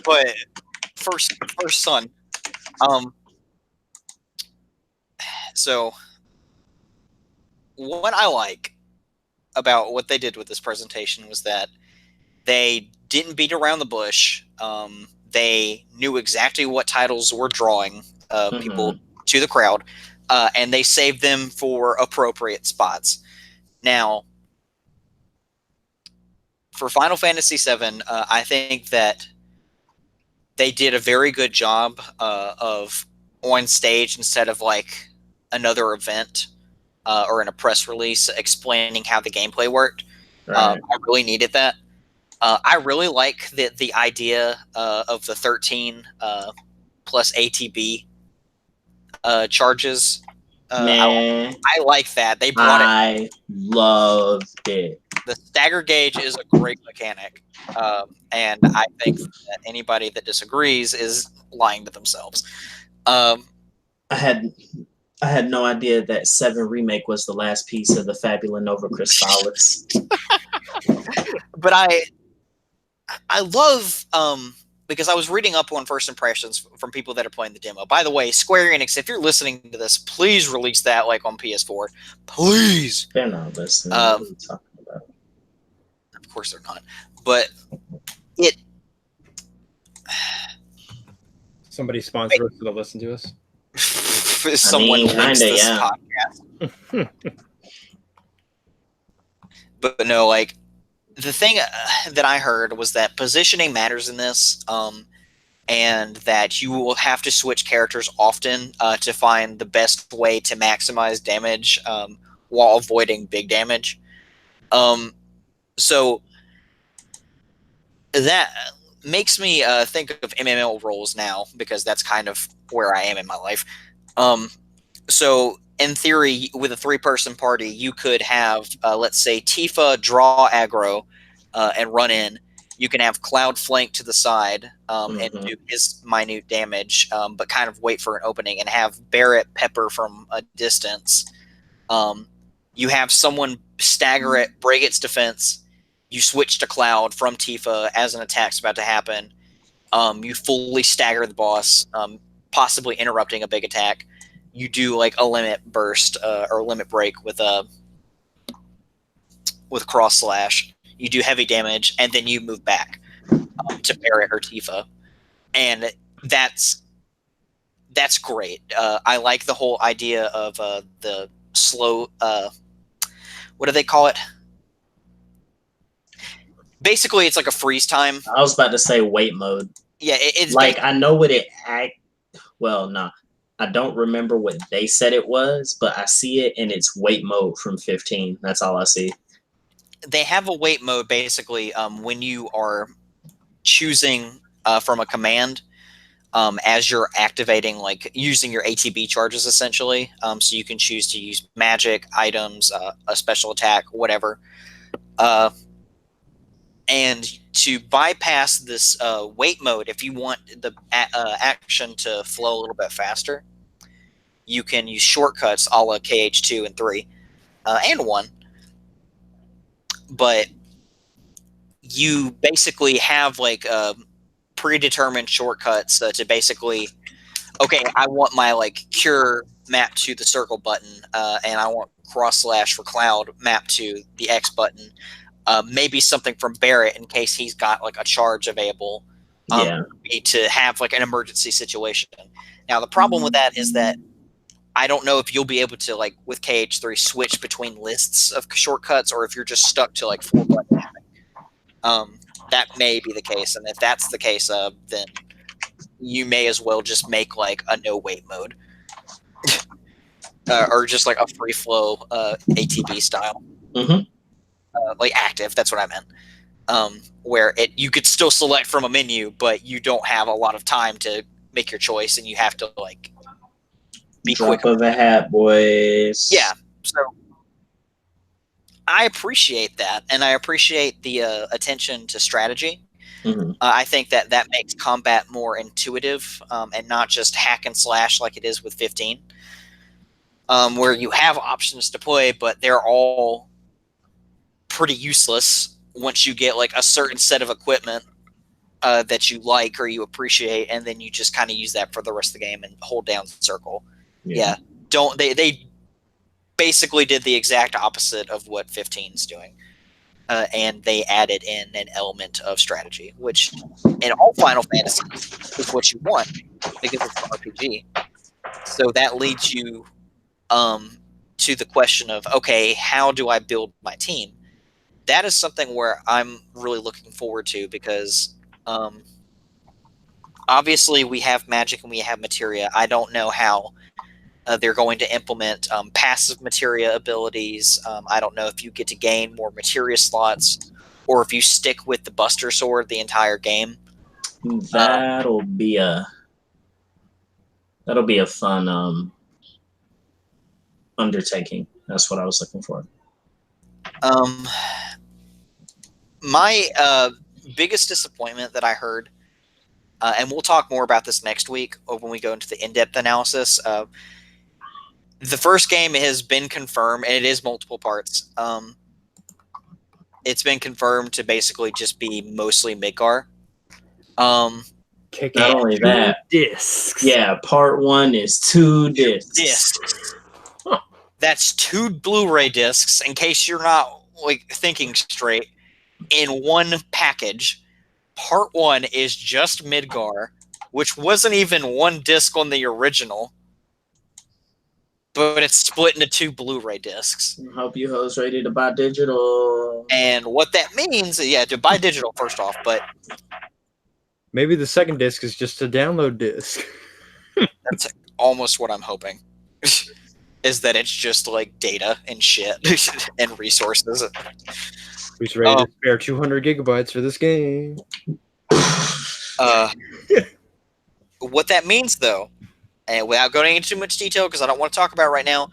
But first son. So what I like about what they did with this presentation was that they didn't beat around the bush. They knew exactly what titles were drawing people to the crowd, and they saved them for appropriate spots. Now, for Final Fantasy VII, I think that they did a very good job of on stage instead of another event or in a press release explaining how the gameplay worked. Right. I really needed that. I really like the idea of the 13 plus ATB charges. Man, I like that. They brought it. I loved it. The stagger gauge is a great mechanic, and I think that anybody that disagrees is lying to themselves. I had no idea that 7 Remake was the last piece of the Fabula Nova Crystallis. But I love because I was reading up on first impressions from people that are playing the demo. By the way, Square Enix, if you're listening to this, please release that on PS4. Please. They're not listening. What are you talking about? Of course they're not. But it. Somebody sponsor us to listen to us. Someone links this podcast. But no, the thing that I heard was that positioning matters in this, and that you will have to switch characters often to find the best way to maximize damage while avoiding big damage. So that makes me think of MMO roles now, because that's kind of where I am in my life. So in theory, with a 3-person party, you could have, let's say, Tifa draw aggro and run in. You can have Cloud flank to the side and do his minute damage, but kind of wait for an opening, and have Barrett pepper from a distance. You have someone stagger it, break its defense. You switch to Cloud from Tifa as an attack's about to happen. You fully stagger the boss, possibly interrupting a big attack. You do like a limit burst or limit break with cross slash. You do heavy damage, and then you move back to Barrett or Tifa, and that's great. I like the whole idea of the slow. What do they call it? Basically, it's like a freeze time. I was about to say wait mode. Yeah, it's like I know what it act. Well, no. I don't remember what they said it was, but I see it in its wait mode from 15. That's all I see. They have a wait mode basically when you are choosing from a command as you're activating, like using your ATB charges essentially. So you can choose to use magic, items, a special attack, whatever. And to bypass this wait mode, if you want the action to flow a little bit faster, you can use shortcuts a la KH2 and 3 and 1. But you basically have like predetermined shortcuts to basically, okay, I want my like cure mapped to the circle button, and I want cross slash for Cloud mapped to the X button. Maybe something from Barrett in case he's got like a charge available to have like an emergency situation. Now the problem with that is that I don't know if you'll be able to, like with KH3, switch between lists of shortcuts, or if you're just stuck to like 4 button mapping. That may be the case, and if that's the case, then you may as well just make like a no wait mode, or just like a free flow ATB style. Like active, that's what I meant. Where you could still select from a menu, but you don't have a lot of time to make your choice, and you have to like be Drop quick. of a hat, boys. Yeah, so I appreciate that, and I appreciate the attention to strategy. I think that makes combat more intuitive and not just hack and slash like it is with 15, where you have options to play, but they're all pretty useless once you get like a certain set of equipment that you like or you appreciate, and then you just kind of use that for the rest of the game and hold down circle. Yeah. They basically did the exact opposite of what 15 is doing, and they added in an element of strategy, which in all Final Fantasies is what you want because it's an RPG. So that leads you to the question of, okay, how do I build my team? That is something where I'm really looking forward to, because obviously we have magic and we have materia. I don't know how they're going to implement passive materia abilities. I don't know if you get to gain more materia slots, or if you stick with the Buster Sword the entire game. That'll be a fun undertaking. That's what I was looking for. My biggest disappointment that I heard, and we'll talk more about this next week when we go into the in-depth analysis. The first game has been confirmed, and it is multiple parts. It's been confirmed to basically just be mostly Midgar. Kicking Not only that, discs. Yeah, part 1 is 2 discs. That's 2 Blu-ray discs, in case you're not like thinking straight, in one package. Part 1 is just Midgar, which wasn't even 1 disc on the original, but it's split into 2 Blu-ray discs. I hope you hoes ready to buy digital. And what that means, to buy digital first off, but maybe the second disc is just a download disc. that's almost what I'm hoping. Is that it's just like data and shit and resources. Who's ready to spare 200 gigabytes for this game? What that means, though, and without going into too much detail, because I don't want to talk about it right now,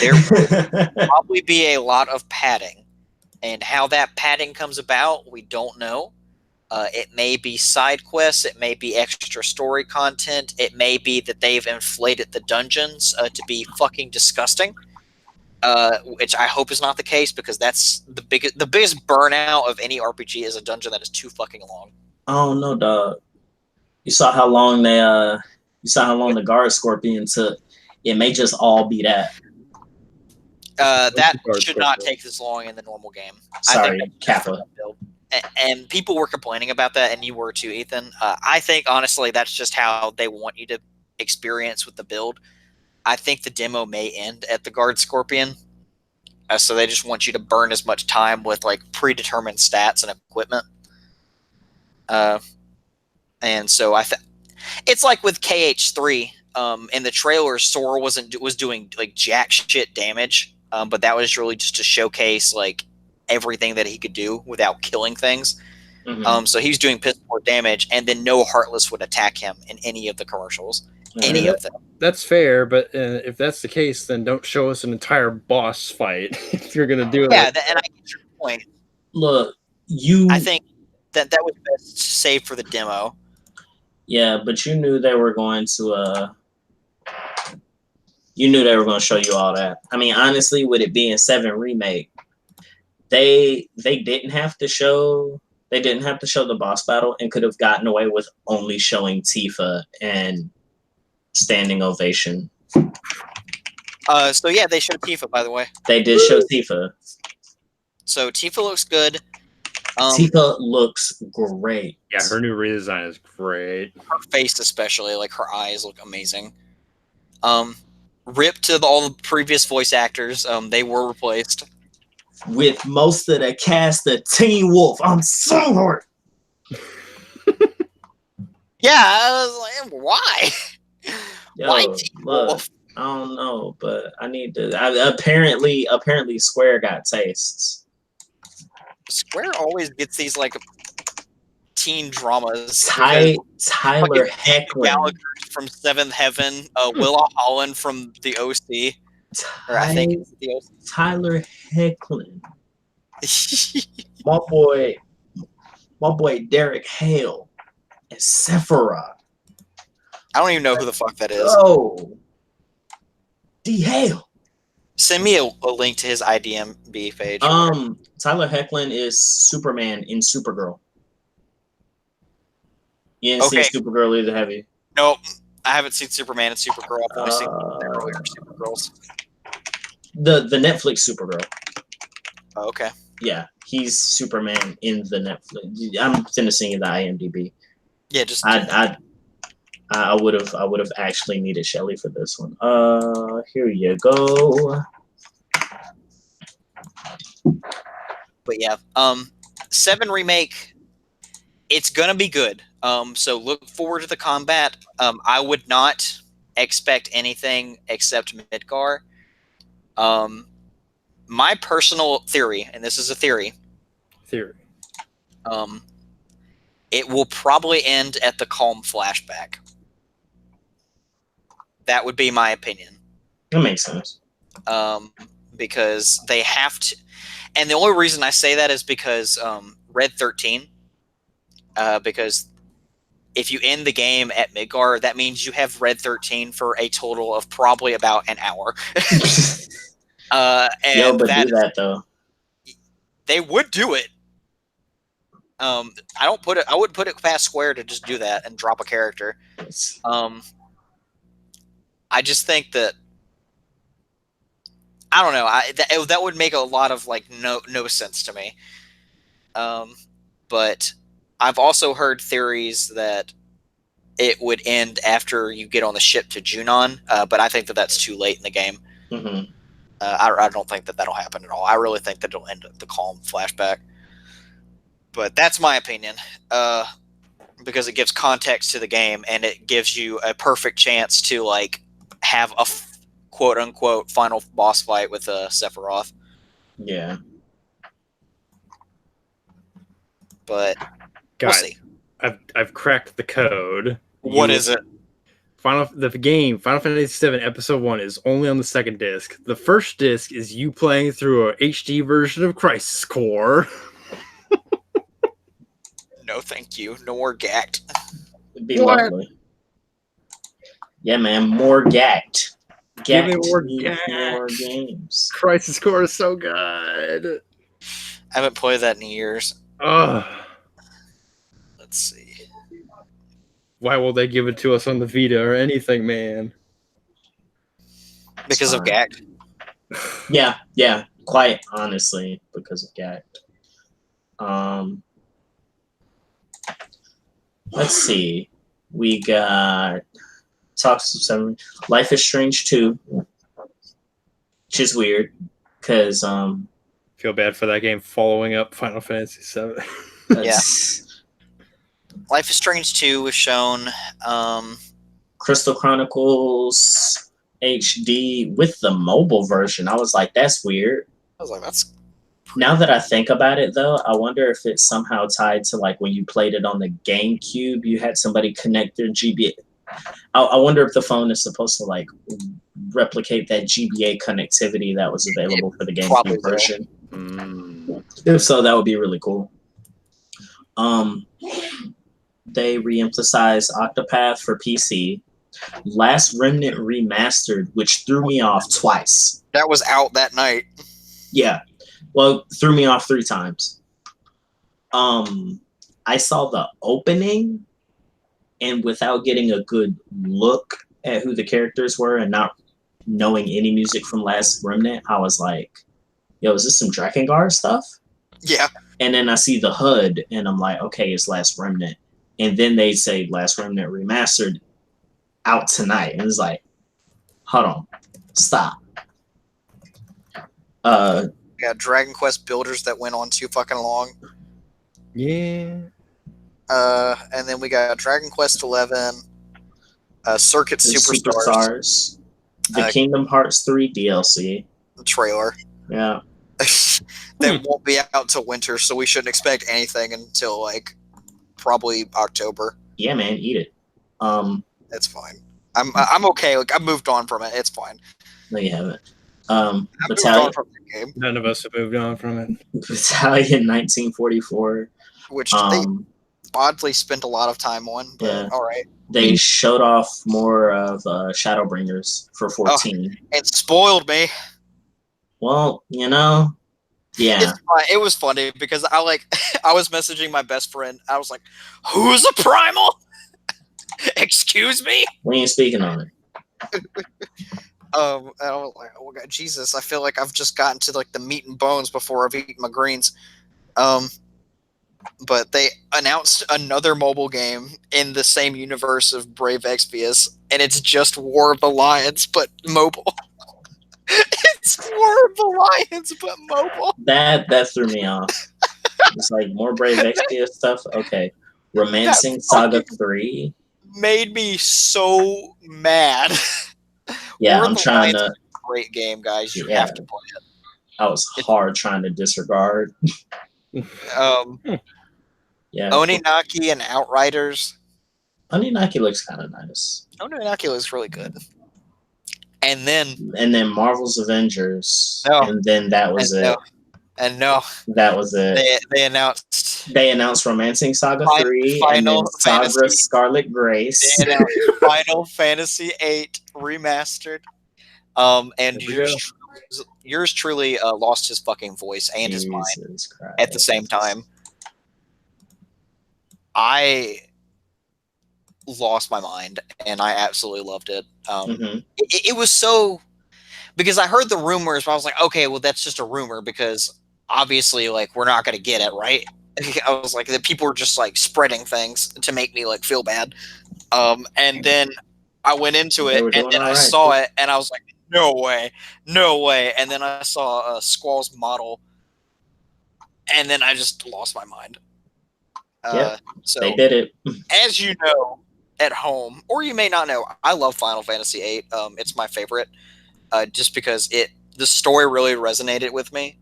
there will probably be a lot of padding. And how that padding comes about, we don't know. It may be side quests. It may be extra story content. It may be that they've inflated the dungeons to be fucking disgusting, which I hope is not the case because that's the biggest burnout of any RPG is a dungeon that is too fucking long. Oh no, dog. You saw how long the guard scorpion took. It may just all be that. That should not take this long in the normal game. Sorry, I think Kappa. and people were complaining about that, and you were too, Ethan. I think honestly that's just how they want you to experience with the build. I think the demo may end at the guard scorpion, so they just want you to burn as much time with like predetermined stats and equipment. And so it's like with KH3. In the trailer, Sora was doing like jack shit damage, but that was really just to showcase like everything that he could do without killing things. Mm-hmm. So he was doing piss poor damage, and then no Heartless would attack him in any of the commercials. Any of them. That's fair, but if that's the case, then don't show us an entire boss fight if you're going to do it. Yeah, and I get your point. Look, I think that was best saved for the demo. Yeah, but you knew they were going to. You knew they were going to show you all that. I mean, honestly, with it being 7 remake, they didn't have to show. They didn't have to show the boss battle and could have gotten away with only showing Tifa and standing ovation. So yeah, they showed Tifa, by the way. They did show Tifa. So Tifa looks good. Tifa looks great. Yeah, her new redesign is great. Her face especially, like her eyes look amazing. Rip to all the previous voice actors. They were replaced. With most of the cast of Teen Wolf. I'm so hurt. Yeah, I was like, why? Yo, Why Teen Wolf? I don't know, but I need to. Apparently, Square got tastes. Square always gets these like teen dramas. Tyler Hecklin. Gallagher from Seventh Heaven, Willa Holland from the OC. Or I think it's the OC. Tyler Hecklin. my boy Derek Hale and Sephiroth. I don't even know who the fuck that is. Oh, D Hale. Send me a link to his IDMB page. Tyler Hecklin is Superman in Supergirl. You didn't see Supergirl either, have you? Nope. I haven't seen Superman and Supergirl. I've only seen the earlier Supergirls. The Netflix Supergirl. Oh, okay. Yeah, he's Superman in the Netflix. I'm finishing the IMDb. Yeah, just I would have actually needed Shelly for this one. Here you go. But yeah, 7 remake. It's gonna be good. So look forward to the combat. I would not expect anything except Midgar. My personal theory, and this is a theory. It will probably end at the Calm flashback. That would be my opinion. That makes sense. Because they have to, and the only reason I say that is because Red 13. Because if you end the game at Midgar, that means you have Red 13 for a total of probably about an hour. And but do that though. They would do it. I wouldn't put it past Square to just do that and drop a character. I just think that I don't know. That would make a lot of like no sense to me. But I've also heard theories that it would end after you get on the ship to Junon. But I think that that's too late in the game. Mm-hmm. I don't think that that'll happen at all. I really think that it'll end at the Calm flashback. But that's my opinion. Because it gives context to the game and it gives you a perfect chance to like have a quote unquote final boss fight with Sephiroth. Yeah. But guys, we'll see. I've cracked the code. What is it? The game Final Fantasy VII Episode 1 is only on the second disc. The first disc is you playing through a HD version of Crisis Core. No, thank you. No more gacked. It'd be lovely. Yeah, man, more gacked. Give me more more games. Crisis Core is so good. I haven't played that in years. Ugh. Let's see. Why will they give it to us on the Vita or anything, man? Because of gacked. Yeah, quite honestly, because of gacked. Let's see. We got Talks of Seven. Life is Strange 2, which is weird because feel bad for that game following up Final Fantasy VII. Yeah. Life is Strange 2 was shown. Crystal Chronicles HD with the mobile version. I was like, that's weird. I was like, that's. Now that I think about it, though, I wonder if it's somehow tied to like when you played it on the GameCube, you had somebody connect their GBA. I wonder if the phone is supposed to like replicate that GBA connectivity that was available for the GameCube version. If so, that would be really cool. They re-emphasized Octopath for PC. Last Remnant Remastered, which threw me off twice. That was out that night. Yeah. Well, threw me off 3 times. I saw the opening, and without getting a good look at who the characters were and not knowing any music from Last Remnant, I was like, yo, is this some Drakengard stuff? Yeah. And then I see the HUD, and I'm like, okay, it's Last Remnant. And then they say Last Remnant Remastered out tonight. And it's like, hold on, stop. Got Dragon Quest builders that went on too fucking long. Yeah. And then we got Dragon Quest 11, Circuit Superstars, the Kingdom Hearts 3 DLC trailer. Yeah. That won't be out till winter, so we shouldn't expect anything until like probably October. Yeah, man, eat it. It's fine. I'm okay. Like I moved on from it. It's fine. No, you haven't. Battalion from the game. None of us have moved on from it. Battalion 1944, which they oddly spent a lot of time on. But yeah. All right. They showed off more of Shadowbringers for 14. It spoiled me. Well, you know, yeah. It was funny because I was messaging my best friend. I was like, "Who's a primal?" Excuse me. We ain't speaking on it. And I was like, "Oh God, Jesus!" I feel like I've just gotten to like the meat and bones before I've eaten my greens. But they announced another mobile game in the same universe of Brave Exvius, and it's just War of the Lions, but mobile. It's War of the Lions, but mobile. That threw me off. It's like more Brave Exvius stuff. Okay, Romancing Saga 3 made me so mad. Yeah, I'm trying to. Great game, guys. You have to play it. I was hard trying to disregard. Yeah. Oninaki and Outriders. Oninaki looks kind of nice. Oninaki looks really good. And then Marvel's Avengers. No. And then that was it. No. And no. That was it. They announced. They announced Romancing Saga 3 Final and then Saga Scarlet Grace. They announced Final Fantasy VIII remastered. And yours truly lost his fucking voice and his mind at the same time. I lost my mind, and I absolutely loved it. It was so... Because I heard the rumors, but I was like, okay, well, that's just a rumor, because obviously, like, we're not going to get it, right? I was like, the people were just, like, spreading things to make me, like, feel bad. And then I went into it, and then I saw it, and I was like, no way. And then I saw Squall's model, and then I just lost my mind. So they did it. As you know, at home, or you may not know, I love Final Fantasy VIII. It's my favorite, just because the story really resonated with me.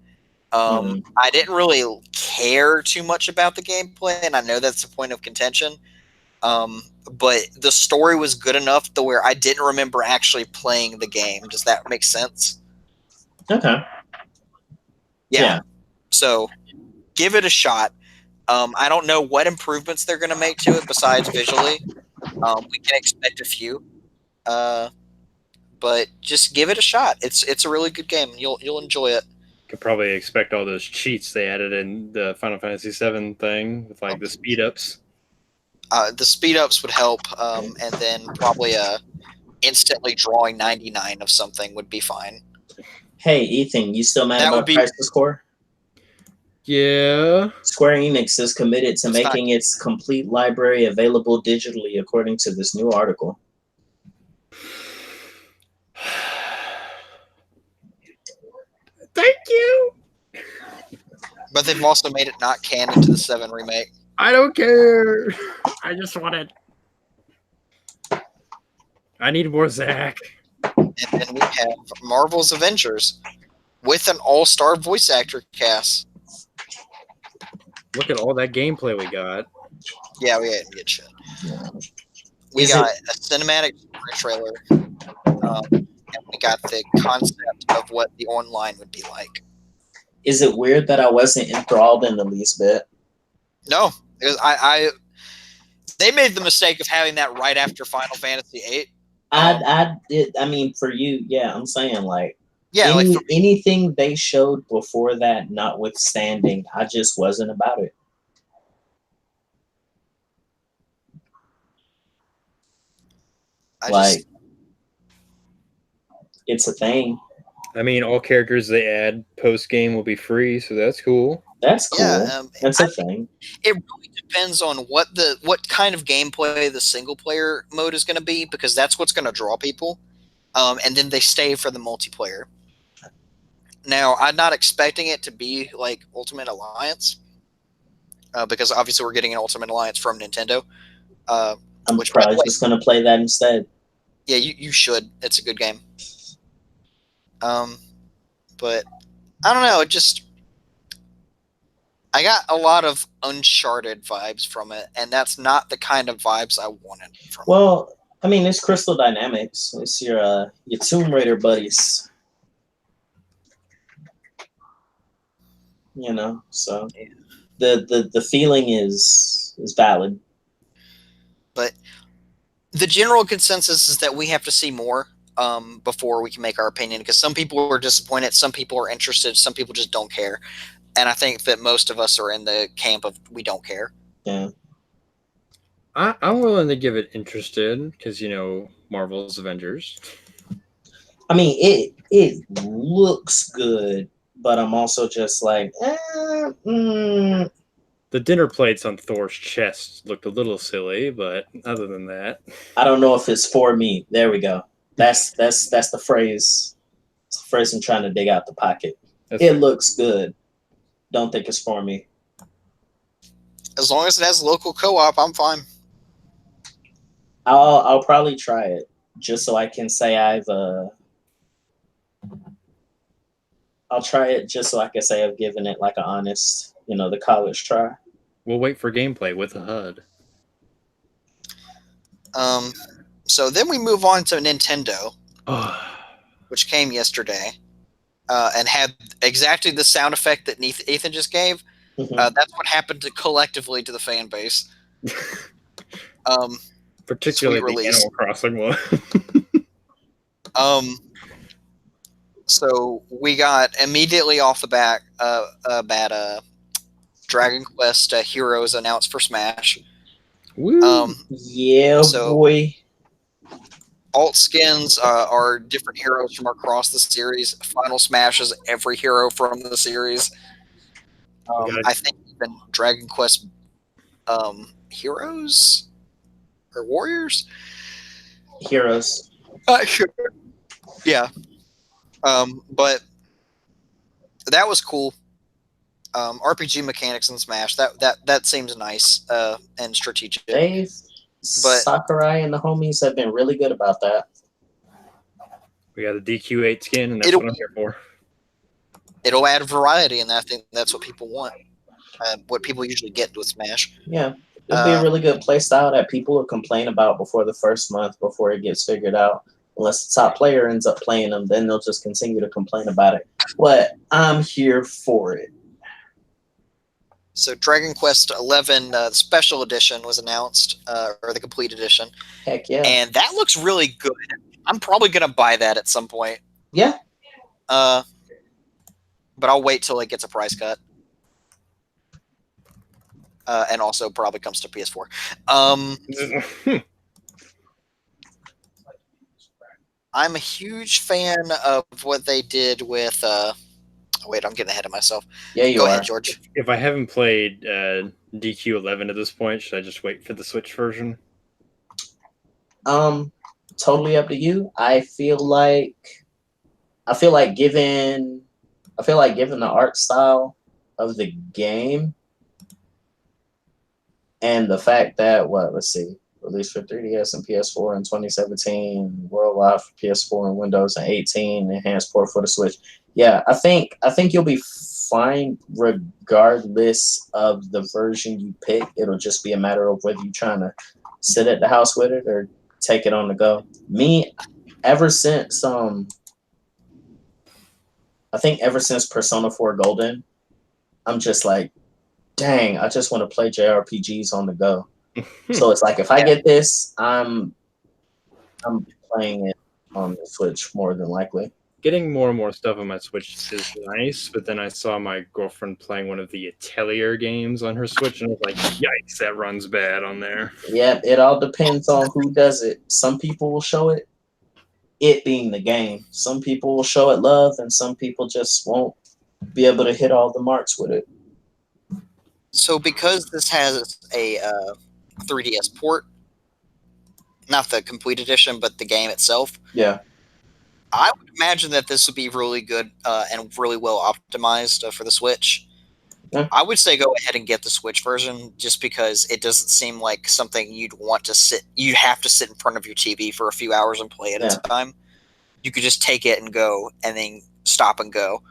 I didn't really care too much about the gameplay, and I know that's a point of contention. but the story was good enough to where I didn't remember actually playing the game. Does that make sense? Okay. Yeah. So give it a shot. I don't know what improvements they're going to make to it besides visually. We can expect a few, but just give it a shot. It's a really good game. You'll enjoy it. Could probably expect all those cheats they added in the Final Fantasy VII thing with like the speed ups. The speed ups would help, and then probably instantly drawing 99 of something would be fine. Hey, Ethan, you still mad That would about be- Crisis Core? Yeah. Square Enix is committed to It's not- making its complete library available digitally, according to this new article. Thank you. But they've also made it not canon to the 7 remake. I don't care. I just want it. I need more Zach. And then we have Marvel's Avengers with an all-star voice actor cast. Look at all that gameplay we got. Yeah, we had good shit. We Is got a cinematic trailer, and we got the concept of what the online would be like. Is it weird that I wasn't enthralled in the least bit? No, because they made the mistake of having that right after Final Fantasy VIII. I mean, for you, yeah, I'm saying like, Yeah, anything they showed before that, notwithstanding, I just wasn't about it. It's a thing. I mean, all characters they add post game will be free, so that's cool. That's cool. Yeah, that's a thing. It really depends on what kind of gameplay the single player mode is going to be, because that's what's going to draw people, and then they stay for the multiplayer. Now, I'm not expecting it to be like Ultimate Alliance, because obviously we're getting an Ultimate Alliance from Nintendo. I'm probably just going to play that instead. Yeah, you should. It's a good game. But I don't know. I got a lot of Uncharted vibes from it, and that's not the kind of vibes I wanted from it. Well, I mean, it's Crystal Dynamics. It's your Tomb Raider buddies. You know, so the feeling is valid. But the general consensus is that we have to see more before we can make our opinion, because some people are disappointed, some people are interested, some people just don't care. And I think that most of us are in the camp of we don't care. Yeah. I'm willing to give it interested because, Marvel's Avengers. I mean, it looks good, but I'm also just like, The dinner plates on Thor's chest looked a little silly, but other than that, I don't know if it's for me. There we go. That's the phrase. It's the phrase I'm trying to dig out the pocket. It looks good. Don't think it's for me. As long as it has local co-op, I'm fine. I'll probably try it just so I can say I'll try it just so I can say I've given it like an honest, the college try. We'll wait for gameplay with a HUD. So then we move on to Nintendo, which came yesterday, and had exactly the sound effect that Ethan just gave. Mm-hmm. That's what happened collectively to the fan base. Particularly the Animal Crossing one. So we got immediately off the bat about Dragon Quest Heroes announced for Smash. Woo. Boy. Alt skins are different heroes from across the series. Final Smash is every hero from the series. I think even Dragon Quest Heroes or Warriors? Heroes. Sure. Yeah. But that was cool. RPG mechanics in Smash, that seems nice and strategic. Sakurai and the homies have been really good about that. We got a DQ8 skin, and that's what I'm here for. It'll add variety, and I think that's what people want. What people usually get with Smash. Yeah. It'll be a really good play style that people will complain about before the first month, before it gets figured out. Unless the top player ends up playing them, then they'll just continue to complain about it. But I'm here for it. So Dragon Quest XI Special Edition was announced, or the Complete Edition. Heck yeah. And that looks really good. I'm probably going to buy that at some point. Yeah. But I'll wait till it gets a price cut. And also probably comes to PS4. I'm a huge fan of what they did with... wait, I'm getting ahead of myself. Yeah, you Go are. ahead, George. If I haven't played DQ11 at this point, should I just wait for the Switch version? Totally up to you. I feel like given the art style of the game and the fact that released for 3DS and PS4 in 2017, worldwide for PS4 and Windows and 18, enhanced port for the Switch. Yeah, I think you'll be fine regardless of the version you pick. It'll just be a matter of whether you're trying to sit at the house with it or take it on the go. Me, ever since Persona 4 Golden, I'm just like, dang, I just want to play JRPGs on the go. So it's like if I get this, I'm playing it on the Switch more than likely. Getting more and more stuff on my Switch is nice, but then I saw my girlfriend playing one of the Atelier games on her Switch, and I was like, yikes, that runs bad on there. Yeah, it all depends on who does it. Some people will show it being the game. Some people will show it love, and some people just won't be able to hit all the marks with it. So because this has a 3DS port, not the Complete Edition, but the game itself. Yeah. I would imagine that this would be really good and really well optimized for the Switch. Yeah. I would say go ahead and get the Switch version just because it doesn't seem like something you'd want to sit. You have to sit in front of your TV for a few hours and play it at a time. You could just take it and go and then stop and go.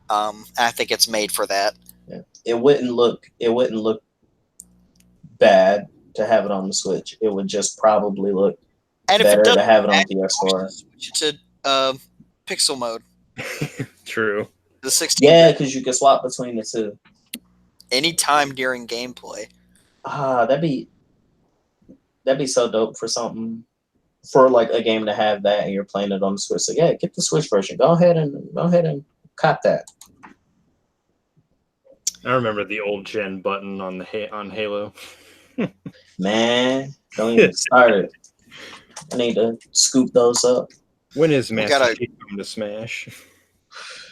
And I think it's made for that. Yeah. It wouldn't look bad to have it on the Switch. It would just probably look better to have it on PS4. Switch it to pixel mode. True. The 16. Yeah, because you can swap between the two. Anytime during gameplay. That'd be so dope for like a game to have that, and you're playing it on the Switch. So yeah, get the Switch version. Go ahead and cop that. I remember the old gen button on Halo. Man, don't even start it. I need to scoop those up. When is Master Chief coming to Smash?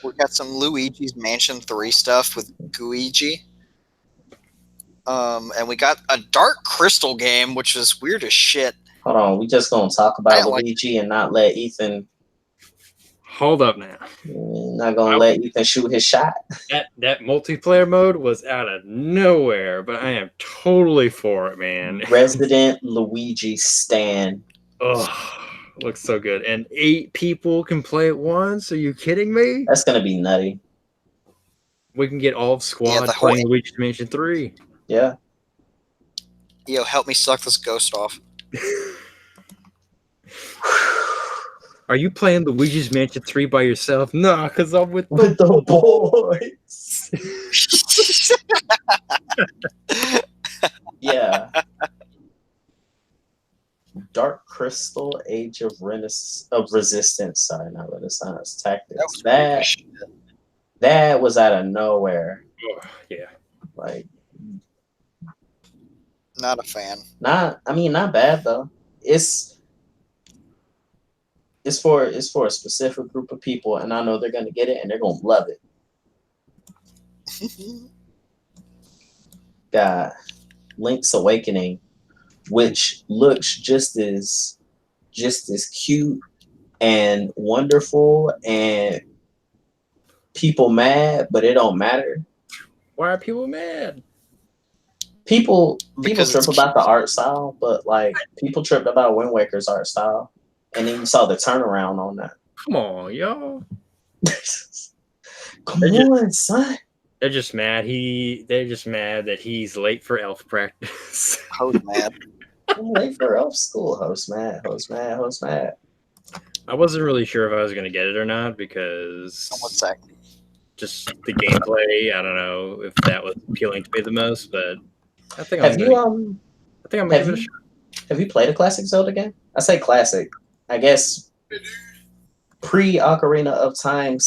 We got some Luigi's Mansion 3 stuff with Guigi. And we got a Dark Crystal game, which is weird as shit. Hold on, we just gonna talk about Luigi and not let Ethan. Hold up now. Not gonna let Ethan shoot his shot. That multiplayer mode was out of nowhere, but I am totally for it, man. Resident Luigi stan. Oh, looks so good. And 8 people can play at once? Are you kidding me? That's gonna be nutty. We can get all of squad playing Luigi's Mansion 3. Yeah. Yo, help me suck this ghost off. Are you playing Luigi's Mansion 3 by yourself? Nah, because I'm with the boys. Yeah. Dark Crystal, Age of Resistance. Sorry, not Renaissance. Tactics. That was out of nowhere. Oh, yeah. Like, not a fan. Not bad though. It's for a specific group of people, and I know they're gonna get it and they're gonna love it. Got Link's Awakening, which looks just as cute and wonderful, and people mad, but it don't matter. Why are people mad? People trip about the art style, but like people tripped about Wind Waker's art style, and then you saw the turnaround on that. Come on, y'all. Come on, son. They're just mad. They're just mad that he's late for elf practice. Host mad. I'm late for elf school. Host mad. Host mad. Host mad. I wasn't really sure if I was going to get it or not because 1 sec. just the gameplay. I don't know if that was appealing to me the most, but I think Have I'm you gonna. I think I'm gonna have give it a you shot. have you played a classic Zelda game? I say classic. I guess pre Ocarina of Time /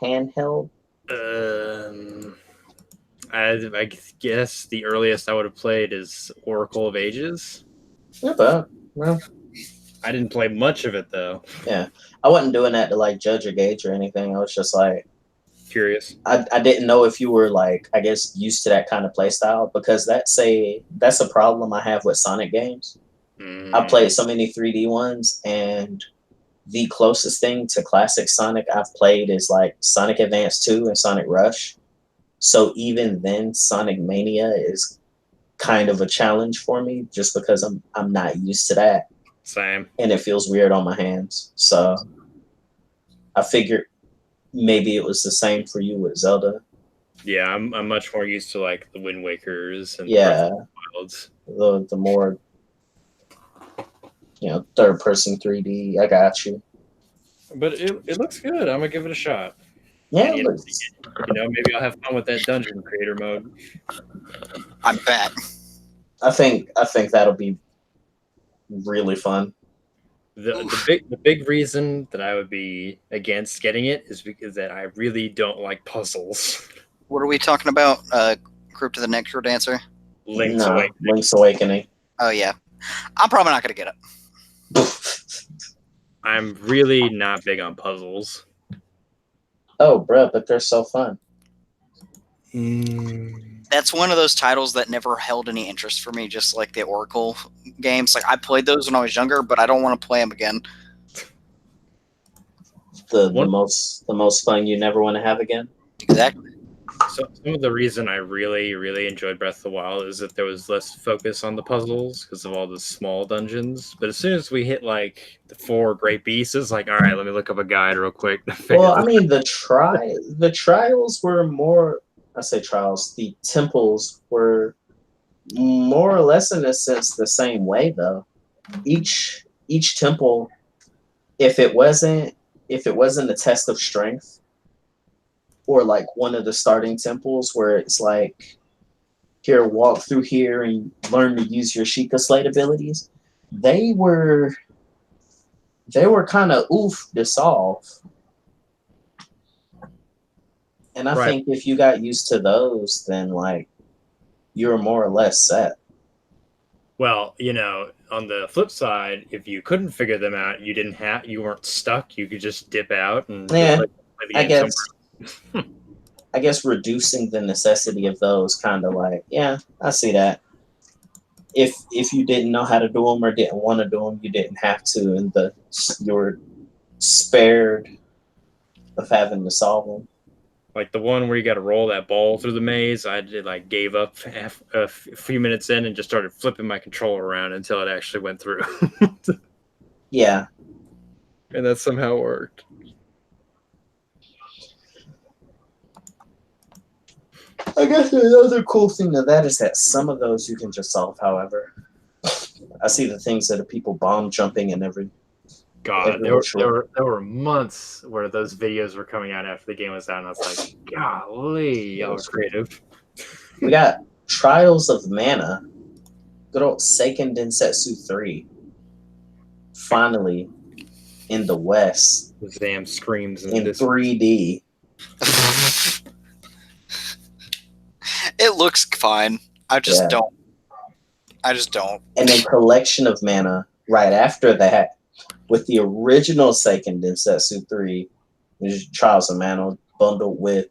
handheld. I guess the earliest I would have played is Oracle of Ages. Yeah, but well, I didn't play much of it though. yeah. I wasn't doing that to like judge or gauge or anything. I was just like Curious. I didn't know if you were like I guess used to that kind of play style because that's a problem I have with Sonic games. I played so many 3D ones and the closest thing to classic Sonic I've played is like Sonic Advance 2 and Sonic Rush. So even then Sonic Mania is kind of a challenge for me just because I'm not used to that. Same. And it feels weird on my hands. So I figured maybe it was the same for you with Zelda. Yeah, I'm much more used to like the Wind Wakers and Yeah, Breath of the Wilds. the more third person 3D. I got you. But it looks good. I'm gonna give it a shot. Yeah, And, maybe I'll have fun with that dungeon creator mode. I'm back. I think that'll be really fun. The big reason that I would be against getting it is because that I really don't like puzzles. What are we talking about? Group to the Necro Dancer? Link's Awakening. Link's Awakening. Oh, yeah. I'm probably not going to get it. I'm really not big on puzzles. Oh, bro, but they're so fun. That's one of those titles that never held any interest for me, just like the Oracle games. Like I played those when I was younger, but I don't want to play them again. The most fun you never want to have again. Exactly. So some of the reason I really, really enjoyed Breath of the Wild is that there was less focus on the puzzles because of all the small dungeons. But as soon as we hit like the 4 great beasts, it's like, all right, let me look up a guide real quick. Well, I mean, the trials were more. I say trials. The temples were more or less, in a sense, the same way though. Each temple, if it wasn't a test of strength, or like one of the starting temples where it's like, here, walk through here and learn to use your Sheikah Slate abilities. They were kind of oof to solve. And I think if you got used to those, then like you're more or less set. Well, on the flip side, if you couldn't figure them out, you weren't stuck. You could just dip out and Yeah, play the game somewhere. I guess reducing the necessity of those kind of like, yeah, I see that. If you didn't know how to do them or didn't want to do them, you didn't have to, and you were spared of having to solve them. Like the one where you got to roll that ball through the maze, I gave up a few minutes in and just started flipping my controller around until it actually went through. Yeah. And that somehow worked. I guess the other cool thing to that is that some of those you can just solve, however. I see the things that are people bomb jumping and every... God, there were months where those videos were coming out after the game was out, and I was like, golly, y'all are creative. We got Trials of Mana. Good old Seiken Densetsu 3. Finally, in the West. Zam screams in 3D. It looks fine. I just don't. And then Collection of Mana right after that with the original Seiken Densetsu 3, which is Trials of Mana bundled with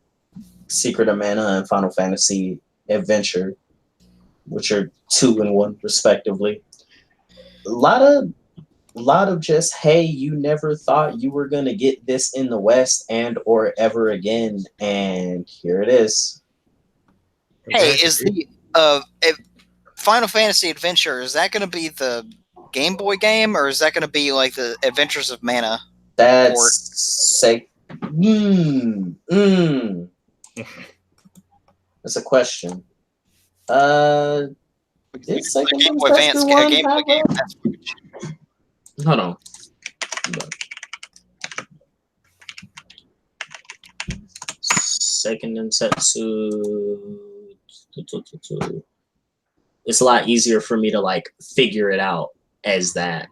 Secret of Mana and Final Fantasy Adventure, which are 2 and 1 respectively. A lot of just, hey, you never thought you were gonna get this in the West and or ever again, and here it is. Hey, is the Final Fantasy Adventure, is that going to be the Game Boy game, or is that going to be like the Adventures of Mana? That's That's a question. Is The second Game one's Boy best Advance in one Game Boy have game. a- That's fucking shit. Hold on. Second and Setsu. It's a lot easier for me to like figure it out as that.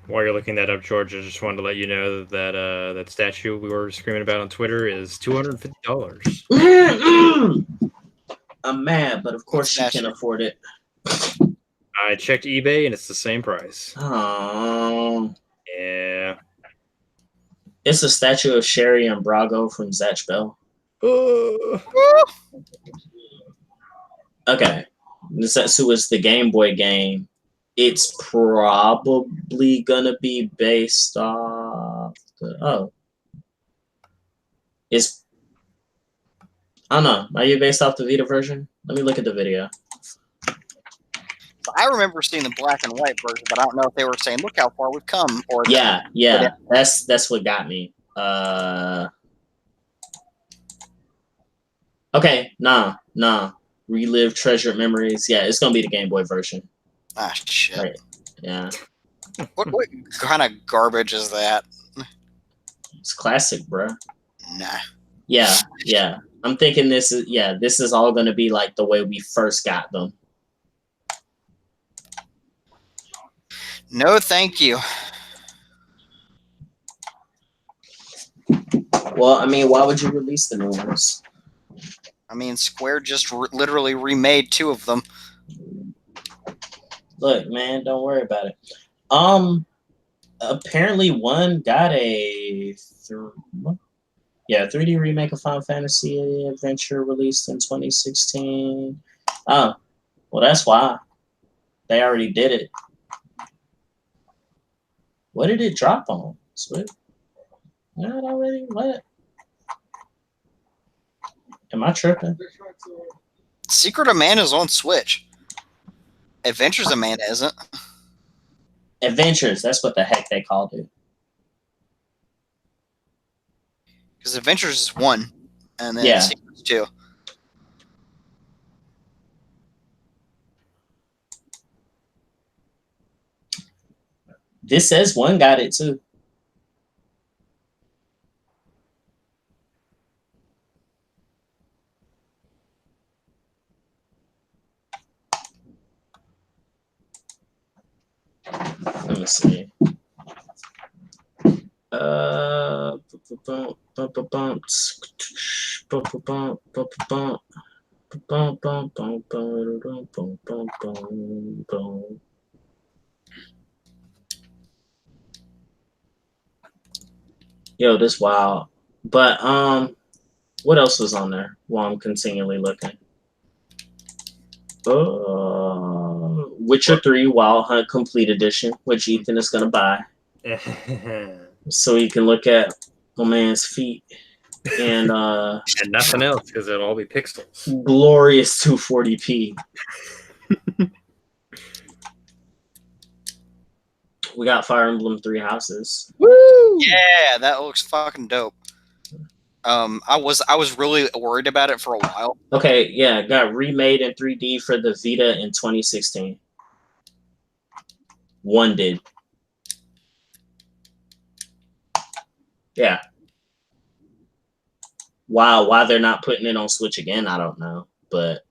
While you're looking that up, George, I just wanted to let you know that that statue we were screaming about on Twitter is $250. I'm mad, but of course she can afford it. I checked eBay and it's the same price. Oh, Yeah. it's a statue of Sherry and Brago from Zatch Bell. Okay, Nisetsu is the Game Boy game. It's probably gonna be based off the It's I don't know. Might be based off the Vita version. Let me look at the video. I remember seeing the black and white version, but I don't know if they were saying, "Look how far we've come." Or Yeah. That's what got me. Okay, nah. Relive treasured memories. Yeah, it's gonna be the Game Boy version. Ah, shit. Right. Yeah. What kind of garbage is that? It's classic, bruh. Nah. Yeah. I'm thinking this is all gonna be like the way we first got them. No, thank you. Well, I mean, why would you release the new ones? I mean, Square just literally remade 2 of them. Look, man, don't worry about it. Apparently one got a 3D remake of Final Fantasy Adventure released in 2016. Oh, well, that's why they already did it. What did it drop on? Sweet. Not already. What? Am I tripping? Secret of Mana is on Switch. Adventures of Mana isn't. Adventures. That's what the heck they called it. Because Adventures is 1, and then Secret's 2. This says 1 got it too. Let me see. Yo, this wild. But what else was on there while I'm continually looking? Witcher 3 Wild Hunt Complete Edition, which Ethan is gonna buy. So he can look at my man's feet and and nothing else because it'll all be pixels. Glorious 240p. We got Fire Emblem 3 Houses. Woo! Yeah, that looks fucking dope. I was really worried about it for a while. Okay, yeah, got remade in 3D for the Vita in 2016. 1 did. Yeah. Wow, why they're not putting it on Switch again, I don't know. But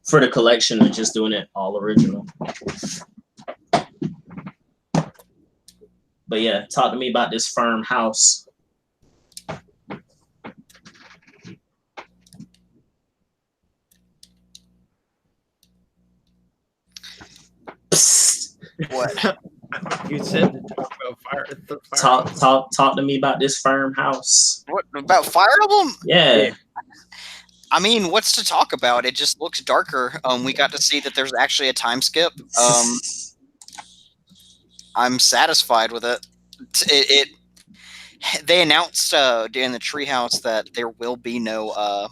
for the collection, they're just doing it all original. But yeah, talk to me about this Firm House. Psst. What? You said to talk about fire. Talk to me about this Firm House. What about Fire Emblem? Yeah. I mean, what's to talk about? It just looks darker. We got to see that there's actually a time skip. I'm satisfied with it. They announced in the treehouse that there will be no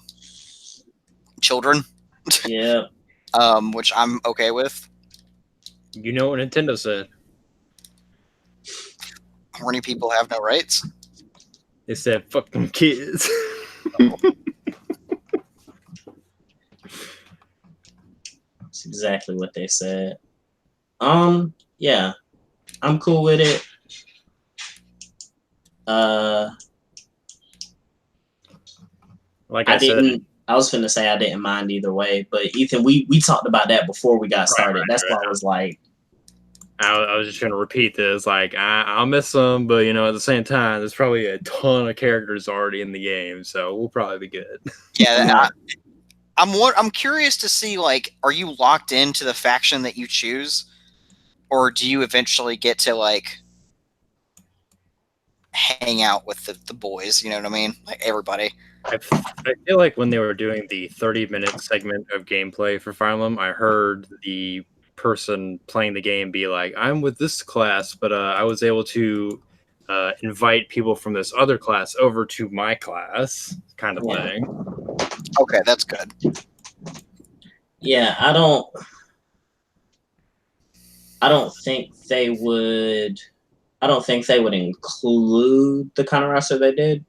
children. Yeah. Which I'm okay with. You know what Nintendo said. Horny people have no rights. They said, "Fuck them kids." That's exactly what they said. Yeah, I'm cool with it. Like I said, I was finna say I didn't mind either way, but Ethan, we talked about that before we got started. Right. That's why I was like, I was just trying to repeat this. Like, I'll miss them, but at the same time, there's probably a ton of characters already in the game, so we'll probably be good. Yeah, I'm curious to see, like, are you locked into the faction that you choose, or do you eventually get to like hang out with the boys? You know what I mean? Like everybody. I feel like when they were doing the 30-minute segment of gameplay for Fire Emblem, I heard the person playing the game be like, "I'm with this class, but I was able to invite people from this other class over to my class," kind of thing. Okay, that's good. Yeah, I don't think they would. I don't think they would include the kind of roster they did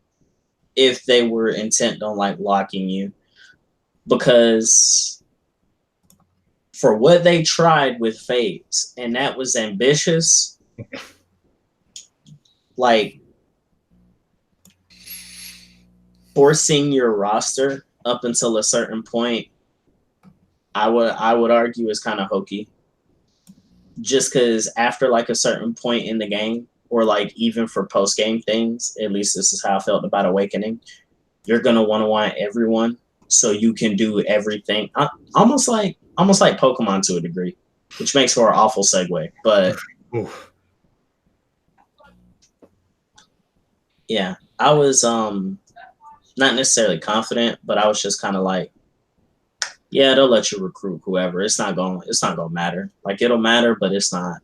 if they were intent on like locking you, because for what they tried with Fates, and that was ambitious. Like forcing your roster up until a certain point, I would argue is kind of hokey. Just because after like a certain point in the game, or like even for post game things, at least this is how I felt about Awakening, you're gonna want everyone so you can do everything. Almost like Pokemon to a degree, which makes for an awful segue. But yeah, I was not necessarily confident, but I was just kind of like, yeah, they'll let you recruit whoever. It's not gonna matter. Like it'll matter, but it's not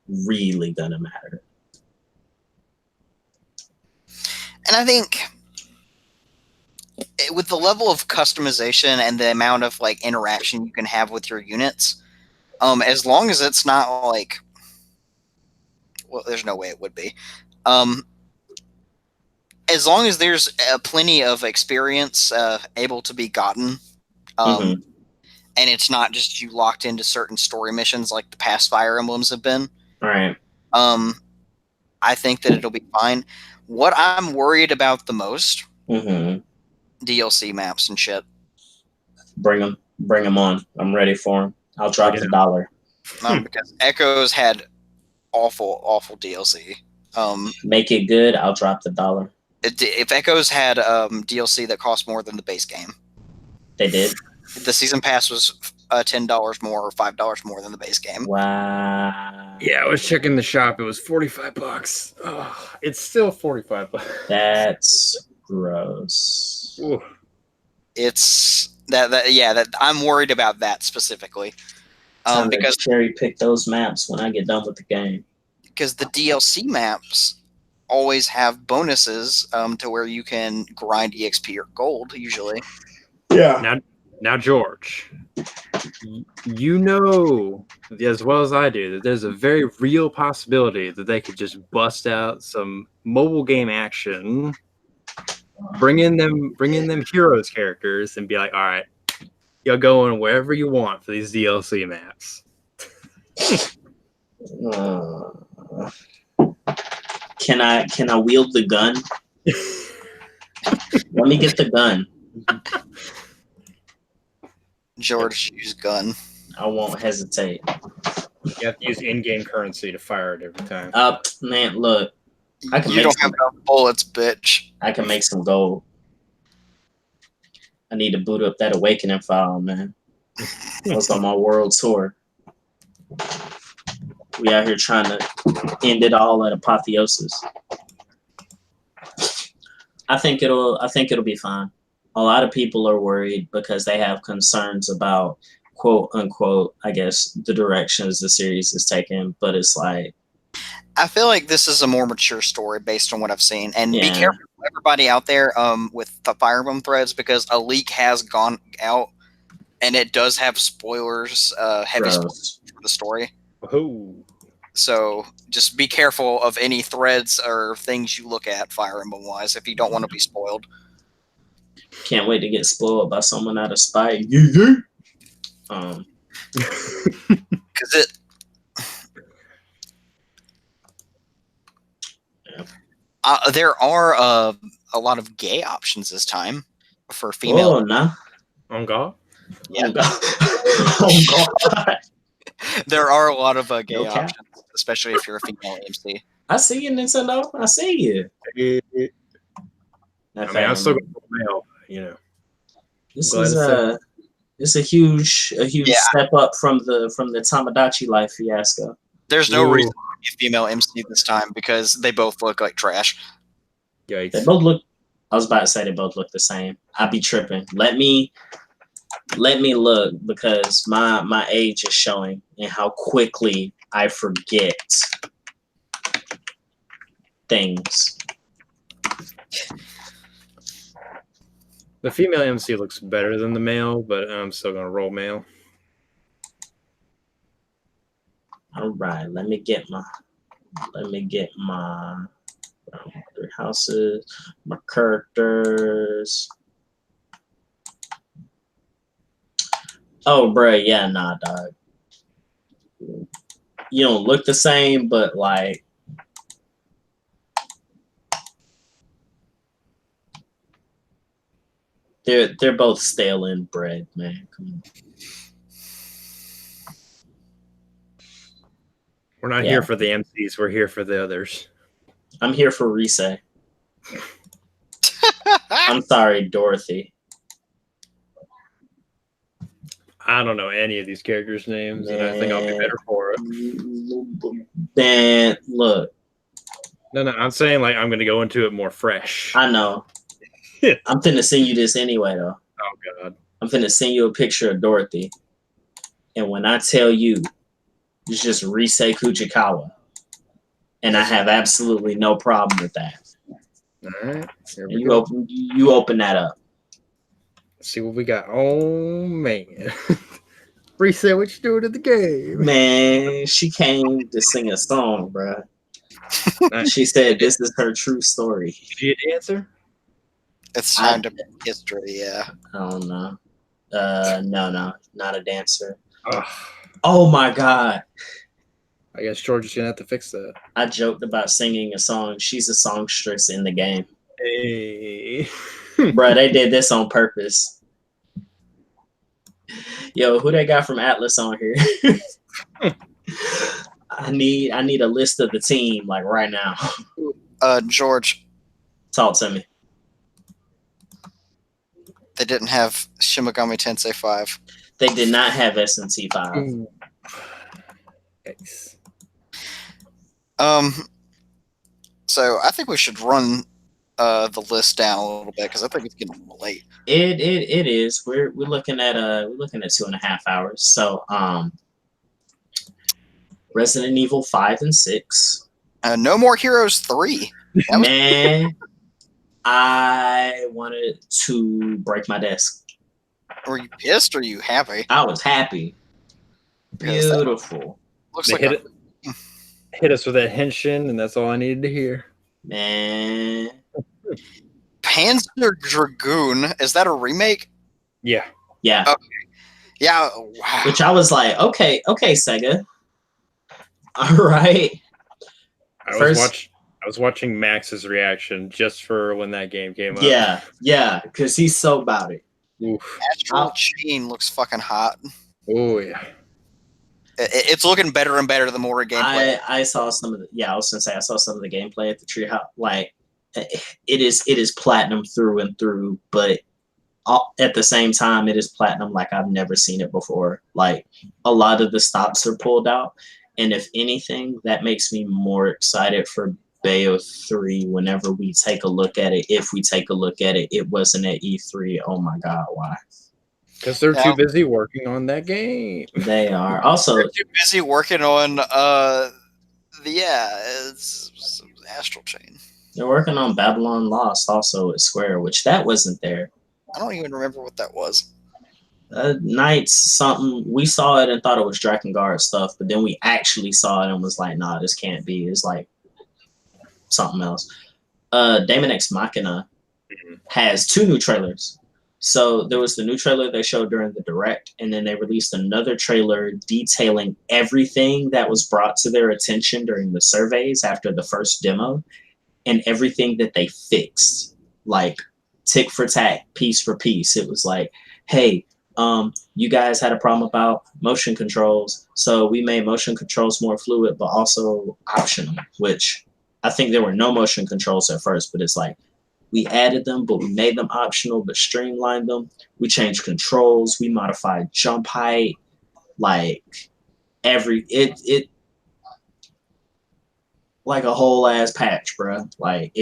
really gonna matter. And I think with the level of customization and the amount of like interaction you can have with your units, as long as it's not like, well, there's no way it would be. As long as there's plenty of experience able to be gotten, and it's not just you locked into certain story missions like the past Fire Emblems have been. Right. I think that it'll be fine. What I'm worried about the most, DLC maps and shit. Bring them on. I'm ready for them. I'll drop the $1. Because Echoes had awful DLC. Make it good. I'll drop the $1. If Echoes had DLC that cost more than the base game, they did. The season pass was $10 more or $5 more than the base game. Wow. Yeah, I was checking the shop. It was $45. Oh, it's still $45. That's gross. Ooh. It's that I'm worried about that specifically. Because cherry pick those maps when I get done with the game. Because the DLC maps always have bonuses to where you can grind EXP or gold usually. Yeah. Now, George, you know as well as I do that there's a very real possibility that they could just bust out some mobile game action, bring in them heroes characters, and be like, all right, you'll go in wherever you want for these DLC maps. Can I wield the gun? Let me get the gun. George, use gun. I won't hesitate. You have to use in-game currency to fire it every time. Man, look. You don't have enough bullets, bitch. I can make some gold. I need to boot up that Awakening file, man. I was on my world tour. We out here trying to end it all at Apotheosis. I think it'll be fine. A lot of people are worried because they have concerns about quote unquote, I guess, the directions the series is taking, but it's like, I feel like this is a more mature story based on what I've seen. And be careful, everybody out there, with the Fire Emblem threads, because a leak has gone out, and it does have spoilers, heavy spoilers for the story. Oh. So just be careful of any threads or things you look at Fire Emblem wise if you don't want to be spoiled. Can't wait to get spoiled by someone out of spite. Yeah. Because there are a lot of gay options this time for female. Oh, no. On God? Yeah. Oh, God. Oh, God. There are a lot of gay No cap. options, especially if you're a female MC. I see you, Nintendo. I see you. I mean, I'm still going to male, you know. This glad is to it's a huge Yeah. step up from the Tamagotchi life fiasco. There's no Ooh. reason to be a female MC this time because they both look like trash. They Yikes. both look. I was about to say they both look the same. I'd be tripping. Let me look because my age is showing and how quickly I forget things. The female MC looks better than the male, but I'm still going to roll male. All right, let me get my three houses, my characters. Oh, bruh, yeah, nah, dog. You don't look the same, but like, they're both stale inbred, man. Come on. We're not here for the MCs. We're here for the others. I'm here for Rise. I'm sorry, Dorothy. I don't know any of these characters' names, and I think I'll be better for it. Man, look. No, I'm saying like I'm going to go into it more fresh. I know. I'm finna send you this anyway, though. Oh, God. I'm finna send you a picture of Dorothy. And when I tell you, it's just Rise Kuchikawa. And I have absolutely no problem with that. All right. Here we go. You open that up. Let's see what we got. Oh, man. Reset what you doing in the game. Man, she came to sing a song, bruh. She said this is her true story. Did you answer? It's time to make history, yeah. I don't know. No, not a dancer. Ugh. Oh my God. I guess George is going to have to fix that. I joked about singing a song. She's a songstress in the game. Hey. Bruh, they did this on purpose. Yo, who they got from Atlas on here? I need a list of the team, like right now. George. Talk to me. They didn't have Shimigami Tensei 5. They did not have S&T 5. Yikes. So I think we should run the list down a little bit because I think it's getting late. It is. We're looking at 2.5 hours. So Resident Evil 5 and 6. No More Heroes 3. Man, I wanted to break my desk. Were you pissed or are you happy? I was happy. Beautiful. Looks They like hit us with that henshin, and that's all I needed to hear. Man. Panzer Dragoon. Is that a remake? Yeah. Yeah. Okay. Yeah. Wow. Which I was like, okay, Sega. All right. I was watching Max's reaction just for when that game came up. Yeah, because he's so about it. Oof. Astral Chain looks fucking hot. Oh yeah. It's looking better and better the more gameplay. I saw some of the I was gonna say I saw some of the gameplay at the Treehouse. Like it is platinum through and through, but at the same time it is platinum like I've never seen it before. Like a lot of the stops are pulled out, and if anything, that makes me more excited for Bayo 3 whenever we take a look at it. If we take a look at it, it wasn't at E3. Oh my God, why? Because they're too busy working on that game. They are. Also, they're too busy working on it's Astral Chain. They're working on Babylon Lost also at Square, which that wasn't there. I don't even remember what that was. Knights something. We saw it and thought it was Drakengard stuff, but then we actually saw it and was like, nah, this can't be. It's like something else. Daemon X Machina has 2 new trailers. So there was the new trailer they showed during the direct, and then they released another trailer detailing everything that was brought to their attention during the surveys after the first demo, and everything that they fixed, like tick for tack, piece for piece. It was like, hey, you guys had a problem about motion controls, so we made motion controls more fluid, but also optional, which I think there were no motion controls at first, but it's like, we added them, but we made them optional, but streamlined them. We changed controls. We modified jump height. Like it like a whole ass patch, bro. Like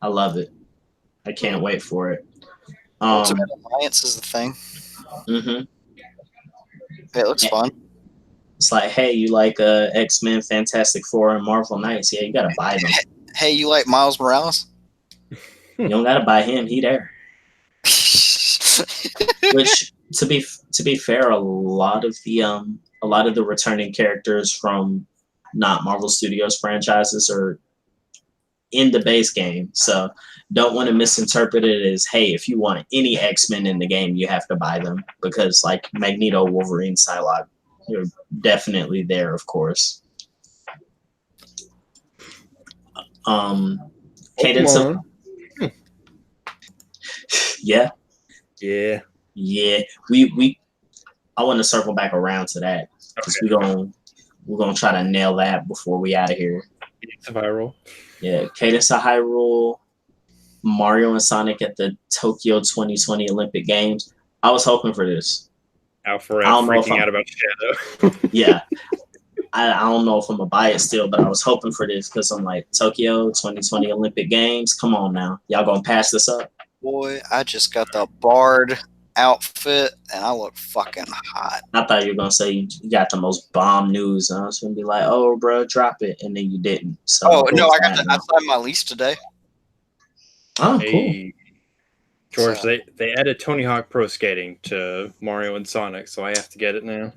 I love it. I can't wait for it. Ultimate Alliance is the thing. Mm-hmm. It looks fun. It's like, hey, you like X-Men, Fantastic Four, and Marvel Knights? Yeah, you gotta buy them. Hey, you like Miles Morales? You don't gotta buy him. He there. Which, to be fair, a lot of the returning characters from not Marvel Studios franchises are in the base game. So don't want to misinterpret it as, hey, if you want any X-Men in the game, you have to buy them, because like Magneto, Wolverine, Psylocke, they're definitely there, of course. Cadence of yeah. We I want to circle back around to that, because we're gonna try to nail that before we out of here. Cadence of Hyrule. Yeah, Cadence of Hyrule, Mario and Sonic at the Tokyo 2020 Olympic Games. I was hoping for this. Alpharetta freaking out about Shadow. Yeah. I don't know if I'm gonna buy it still, but I was hoping for this, because I'm like, Tokyo 2020 Olympic Games, come on now. Y'all gonna pass this up? Boy, I just got the Bard outfit and I look fucking hot. I thought you were gonna say you got the most bomb news. I was gonna be like, oh, bro, drop it, and then you didn't. So no, I signed my lease today. Oh, hey, cool. George, they added Tony Hawk Pro Skating to Mario and Sonic, so I have to get it now.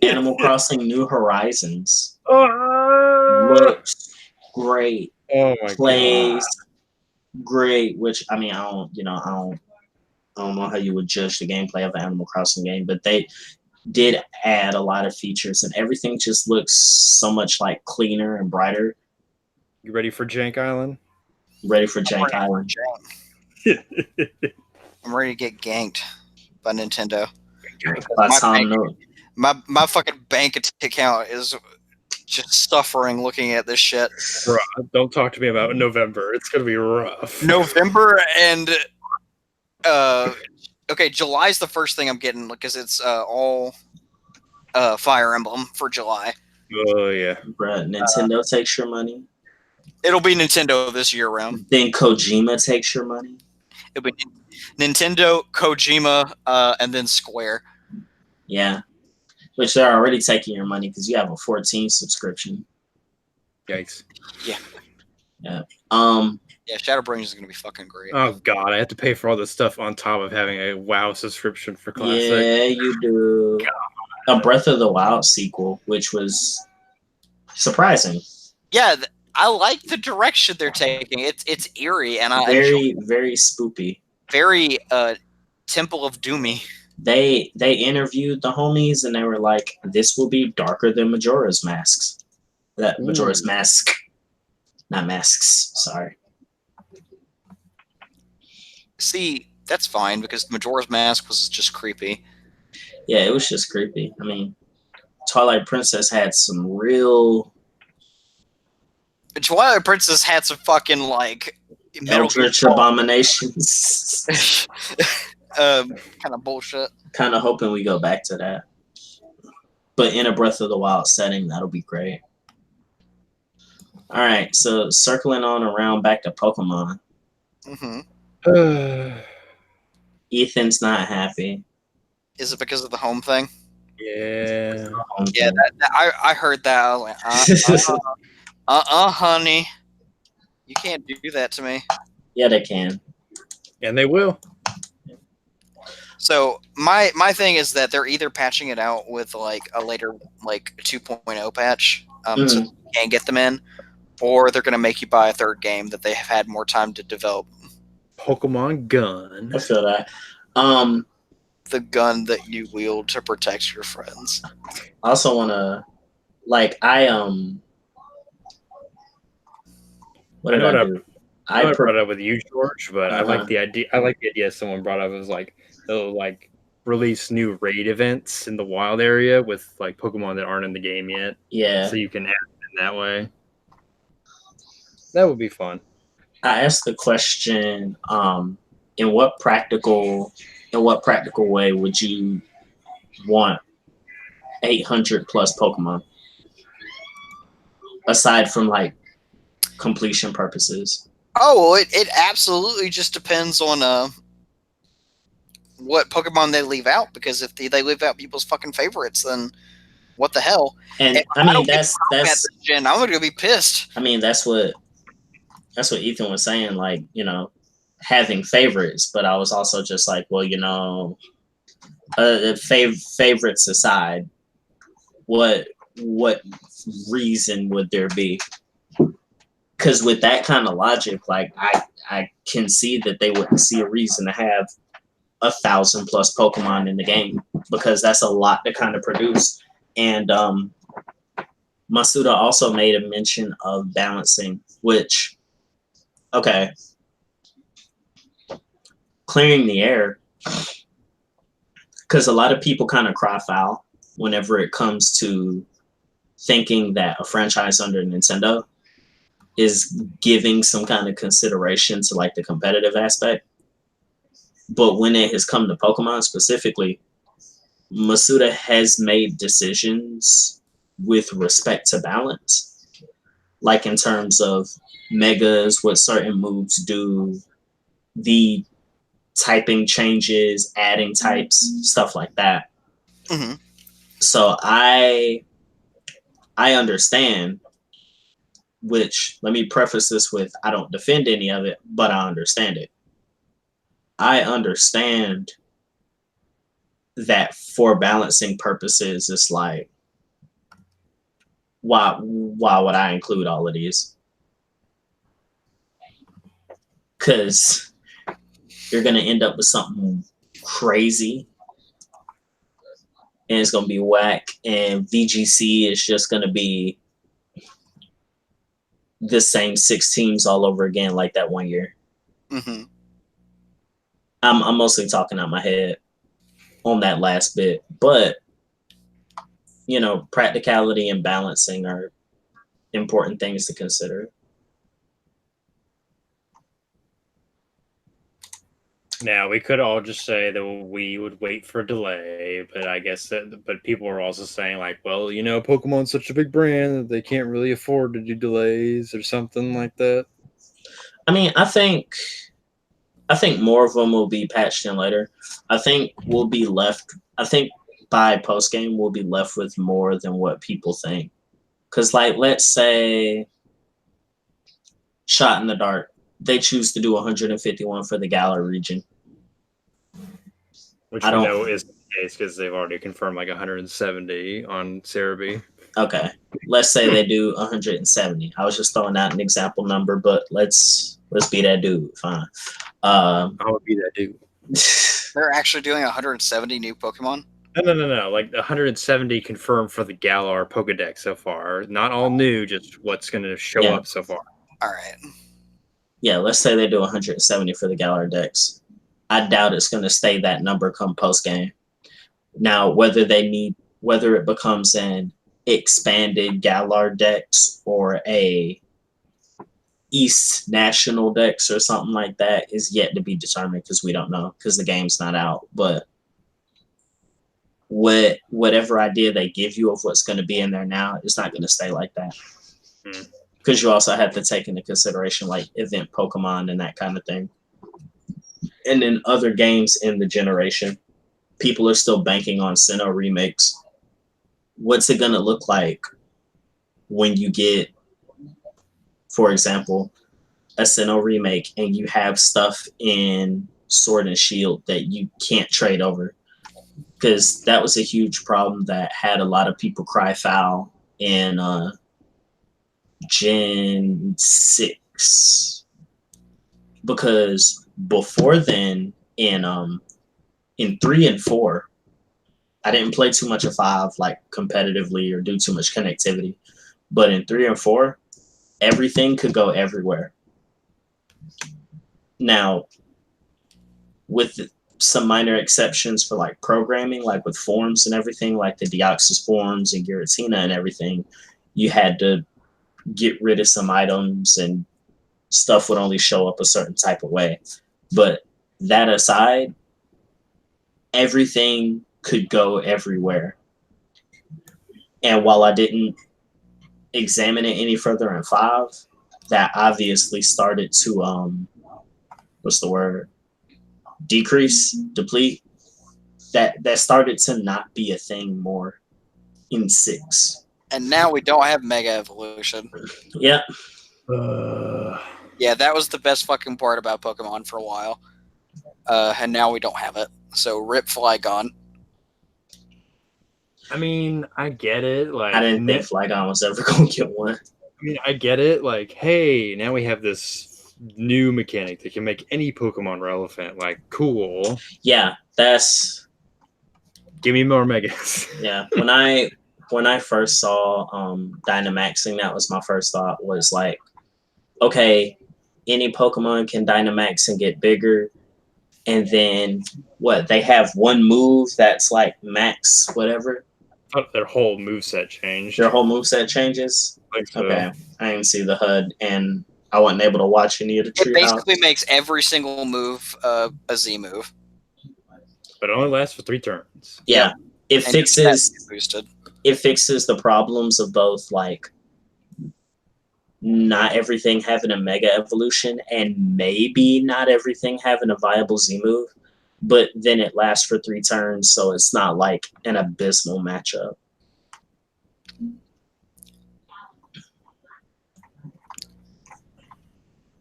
Animal Crossing New Horizons looks great. Oh my Plays great. Which, I mean, I don't know how you would judge the gameplay of an Animal Crossing game, but they did add a lot of features, and everything just looks so much like cleaner and brighter. You ready for Jank Island? Ready for Jank Island? I'm ready to get ganked by Nintendo. My fucking bank account is just suffering looking at this shit. Bro, don't talk to me about November. It's gonna be rough. November and okay, July's the first thing I'm getting, because it's all Fire Emblem for July. Oh yeah, bro. Nintendo takes your money. It'll be Nintendo this year round. Then Kojima takes your money. It'll be Nintendo, Kojima, and then Square. Yeah, which they're already taking your money because you have a 14 subscription. Yikes. Yeah. Yeah. Yeah, Shadowbringers is gonna be fucking great. Oh god, I have to pay for all this stuff on top of having a WoW subscription for Classic. Yeah, you do. God. A Breath of the Wild sequel, which was surprising. Yeah, I like the direction they're taking. It's eerie, and I very spoopy. Very Temple of Doomy. They interviewed the homies, and they were like, "This will be darker than Majora's Masks." Majora's Mask, not masks. Sorry. See, that's fine, because Majora's Mask was just creepy. Yeah, it was just creepy. I mean, Twilight Princess had some real. Twilight Princess had some fucking like Eldritch abominations. Kind of bullshit. Kind of hoping we go back to that, but in a Breath of the Wild setting, that'll be great. All right, so circling on around back to Pokemon. Ethan's not happy. Is it because of the home thing? Yeah. Yeah, I heard that. I was like, honey, you can't do that to me. Yeah, they can. And they will. So my thing is that they're either patching it out with like a later like 2.0 patch, so you can get them in, or they're going to make you buy a third game that they have had more time to develop. Pokemon Gun. I feel that. The gun that you wield to protect your friends. I also want to, like, what did I do? I brought it up with you, George, but I like Uh-huh. the idea. I like the idea someone brought up. It was like they'll like release new raid events in the wild area with like Pokemon that aren't in the game yet. Yeah. So you can add it in that way. That would be fun. I asked the question, in what practical way would you want 800 plus Pokemon aside from like completion purposes? Oh, well, it absolutely just depends on what Pokemon they leave out, because if they leave out people's fucking favorites, then what the hell? And If I mean don't get that's Pokemon at this gen, I'm gonna be pissed. I mean that's what Ethan was saying, like, you know, having favorites, but I was also just like, well, you know, favorites aside, what reason would there be? Because with that kind of logic, like I can see that they wouldn't see a reason to have 1,000 plus Pokemon in the game, because that's a lot to kind of produce. And Masuda also made a mention of balancing, which, okay, clearing the air, because a lot of people kind of cry foul whenever it comes to thinking that a franchise under Nintendo is giving some kind of consideration to like the competitive aspect. But when it has come to Pokemon specifically, Masuda has made decisions with respect to balance, like in terms of megas, what certain moves do, the typing changes, adding types, stuff like that. Mm-hmm. So I understand, which, let me preface this with, I don't defend any of it, but I understand it. I understand that for balancing purposes, it's like, why would I include all of these? Because you're going to end up with something crazy and it's going to be whack, and VGC is just going to be the same 6 teams all over again like that one year. Mm-hmm. I'm mostly talking out my head on that last bit, but you know, practicality and balancing are important things to consider. Now we could all just say that we would wait for a delay, but I guess but people are also saying like, well, you know, Pokemon's such a big brand that they can't really afford to do delays or something like that. I mean, I think more of them will be patched in later. I think by post game we'll be left with more than what people think. Because, like, let's say Shot in the Dark, they choose to do 151 for the Galar region. Which we know is the case because they've already confirmed like 170 on Cerebi. Okay. Let's say they do 170. I was just throwing out an example number, but let's be that dude. Fine. I would be that dude. They're actually doing 170 new Pokemon? No. Like 170 confirmed for the Galar Pokedex so far. Not all new, just what's going to show up so far. All right. Yeah, let's say they do 170 for the Galar Dex. I doubt it's going to stay that number come post game. Now, whether it becomes an expanded Galar Dex or a East National Dex or something like that is yet to be determined, because we don't know, because the game's not out. But whatever idea they give you of what's going to be in there now, it's not going to stay like that. Because you also have to take into consideration like event Pokemon and that kind of thing. And in other games in the generation, people are still banking on Sinnoh remakes. What's it going to look like when you get, for example, a Sinnoh remake and you have stuff in Sword and Shield that you can't trade over, because that was a huge problem that had a lot of people cry foul in Gen 6, because before then in 3 and 4, I didn't play too much of 5 like competitively or do too much connectivity, but in 3 and 4 everything could go everywhere. Now, with some minor exceptions for like programming, like with forms and everything, like the Deoxys forms and Giratina and everything, you had to get rid of some items and stuff would only show up a certain type of way. But that aside, everything could go everywhere. And while I didn't examine it any further in 5, that obviously started to deplete. That started to not be a thing more in 6. And now we don't have Mega Evolution. Yeah. Yeah, that was the best fucking part about Pokemon for a while. And now we don't have it. So rip Flygon. I mean, I get it. Like, I didn't think Flygon was ever going to get one. I mean, I get it. Like, hey, now we have this new mechanic that can make any Pokemon relevant. Like, cool. Yeah, that's... Give me more Megas. Yeah, when I first saw Dynamaxing, that was my first thought, was like, okay, any Pokemon can Dynamax and get bigger, and then what? They have one move that's like max whatever. Their whole moveset changed. Their whole moveset changes. I think so. Okay, I didn't see the HUD, and I wasn't able to watch any of the treehouse. It basically makes every single move a Z move. But it only lasts for 3 turns. Yeah, it And fixes boosted. It fixes the problems of both like not everything having a Mega Evolution and maybe not everything having a viable Z move, but then it lasts for 3 turns, so it's not like an abysmal matchup.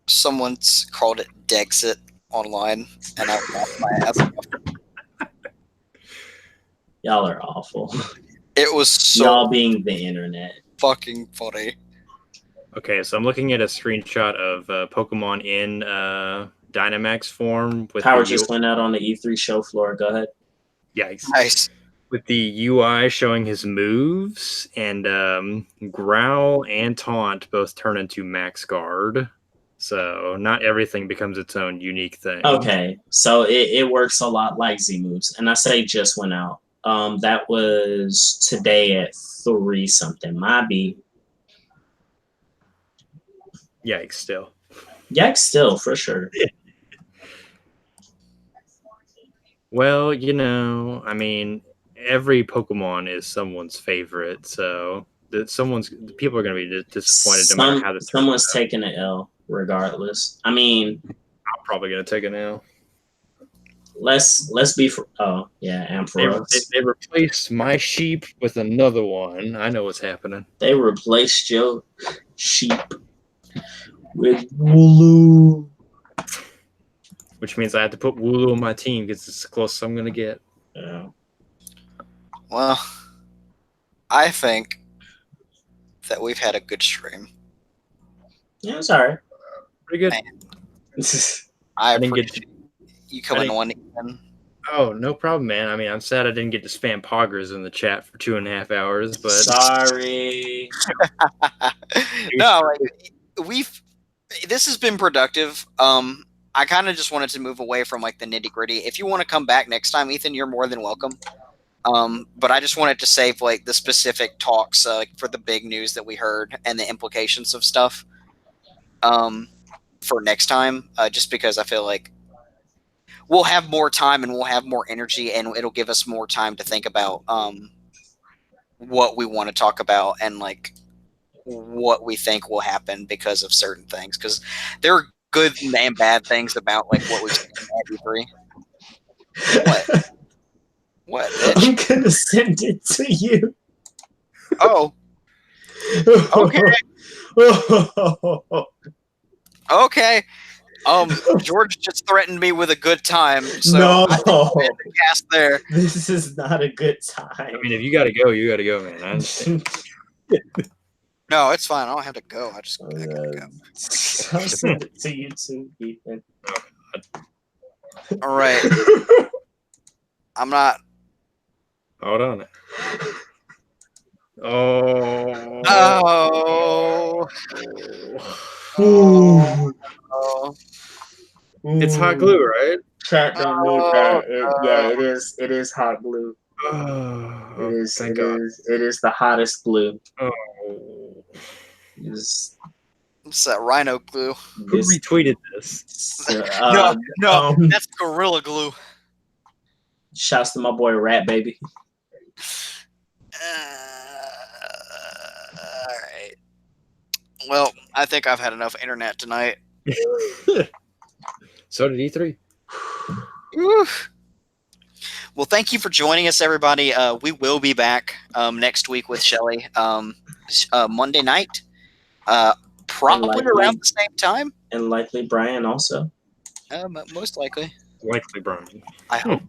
Someone's called it Dexit online, and I laughed my ass off. Y'all are awful. It was so Y'all being the internet. fucking funny. Okay, so I'm looking at a screenshot of Pokemon in Dynamax form. With Power the just went out on the E3 show floor. Go ahead. Yikes. Nice. With the UI showing his moves, and Growl and Taunt both turn into Max Guard. So not everything becomes its own unique thing. Okay, so it works a lot like Z moves, and I say just went out. That was today at 3 something. Might be. Yikes, still. Yikes, still, for sure. Well, you know, I mean, every Pokemon is someone's favorite, so people are going to be disappointed no matter how this someone's taking an L regardless. I mean, I'm probably going to take an L. Let's be for Ampharos. They replaced my sheep with another one. I know what's happening. They replaced your sheep with Wooloo. Which means I have to put Wooloo on my team because it's the closest I'm going to get. Yeah. Well, I think that we've had a good stream. Yeah, it's all right. Pretty good. I didn't get appreciate you coming on again. Oh, no problem, man. I mean, I'm sad I didn't get to spam poggers in the chat for 2.5 hours, but sorry. No, this has been productive. I kind of just wanted to move away from like the nitty gritty. If you want to come back next time, Ethan, you're more than welcome. But I just wanted to save like the specific talks for the big news that we heard and the implications of stuff for next time, just because I feel like we'll have more time and we'll have more energy and it'll give us more time to think about what we want to talk about and like what we think will happen because of certain things. Because there are good and bad things about like what we've seen at E3. What? What, bitch? I'm gonna send it to you. Oh. Okay. Okay. George just threatened me with a good time, so No. I think we'll end the cast there. This is not a good time. I mean, if you gotta go, you gotta go, man. I understand. No, it's fine. I don't have to go. I gotta go. I'll send it to you too, Ethan. All right. I'm not. Hold on. Oh. Oh. Ooh. Oh. It's hot glue, right? Chat don't need that. It is. It is hot glue. Oh, It is. thank It God. is. It is the hottest glue. Oh. Is It's that rhino glue. Who retweeted this? No, that's Gorilla Glue. Shouts to my boy Rat Baby. All right. Well, I think I've had enough internet tonight. So did E3. Oof. Well, thank you for joining us, everybody. We will be back next week with Shelly Monday night, probably around the same time. And likely Brian also. Most likely. Likely Brian. I hope.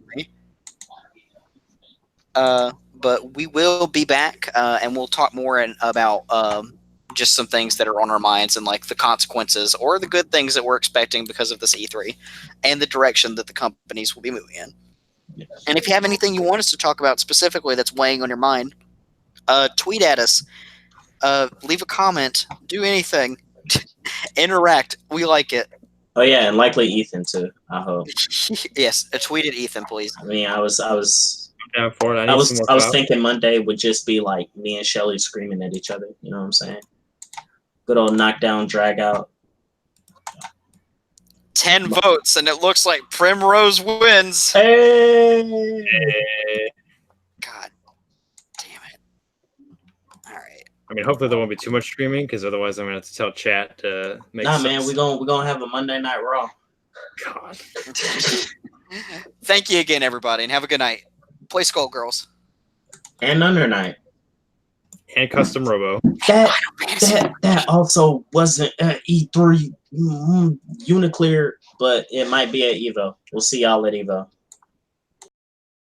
But we will be back, and we'll talk more about just some things that are on our minds and like the consequences or the good things that we're expecting because of this E3 and the direction that the companies will be moving in. Yes. And if you have anything you want us to talk about specifically that's weighing on your mind, tweet at us, leave a comment, do anything, interact. We like it. Oh yeah, and likely Ethan too. I hope. Yes, tweet at Ethan, please. I mean, I was Down for it. I was thinking Monday would just be like me and Shelly screaming at each other. You know what I'm saying? Good old knockdown, drag out. 10 votes, and it looks like Primrose wins. Hey! God damn it. All right. I mean, hopefully there won't be too much streaming, because otherwise I'm gonna have to tell chat to make. Nah, man, we're gonna have a Monday Night Raw. God. Thank you again, everybody, and have a good night. Play Skullgirls. And Under Night. And Custom Robo. That also wasn't at E3 Uniclear, but it might be at Evo. We'll see y'all at Evo.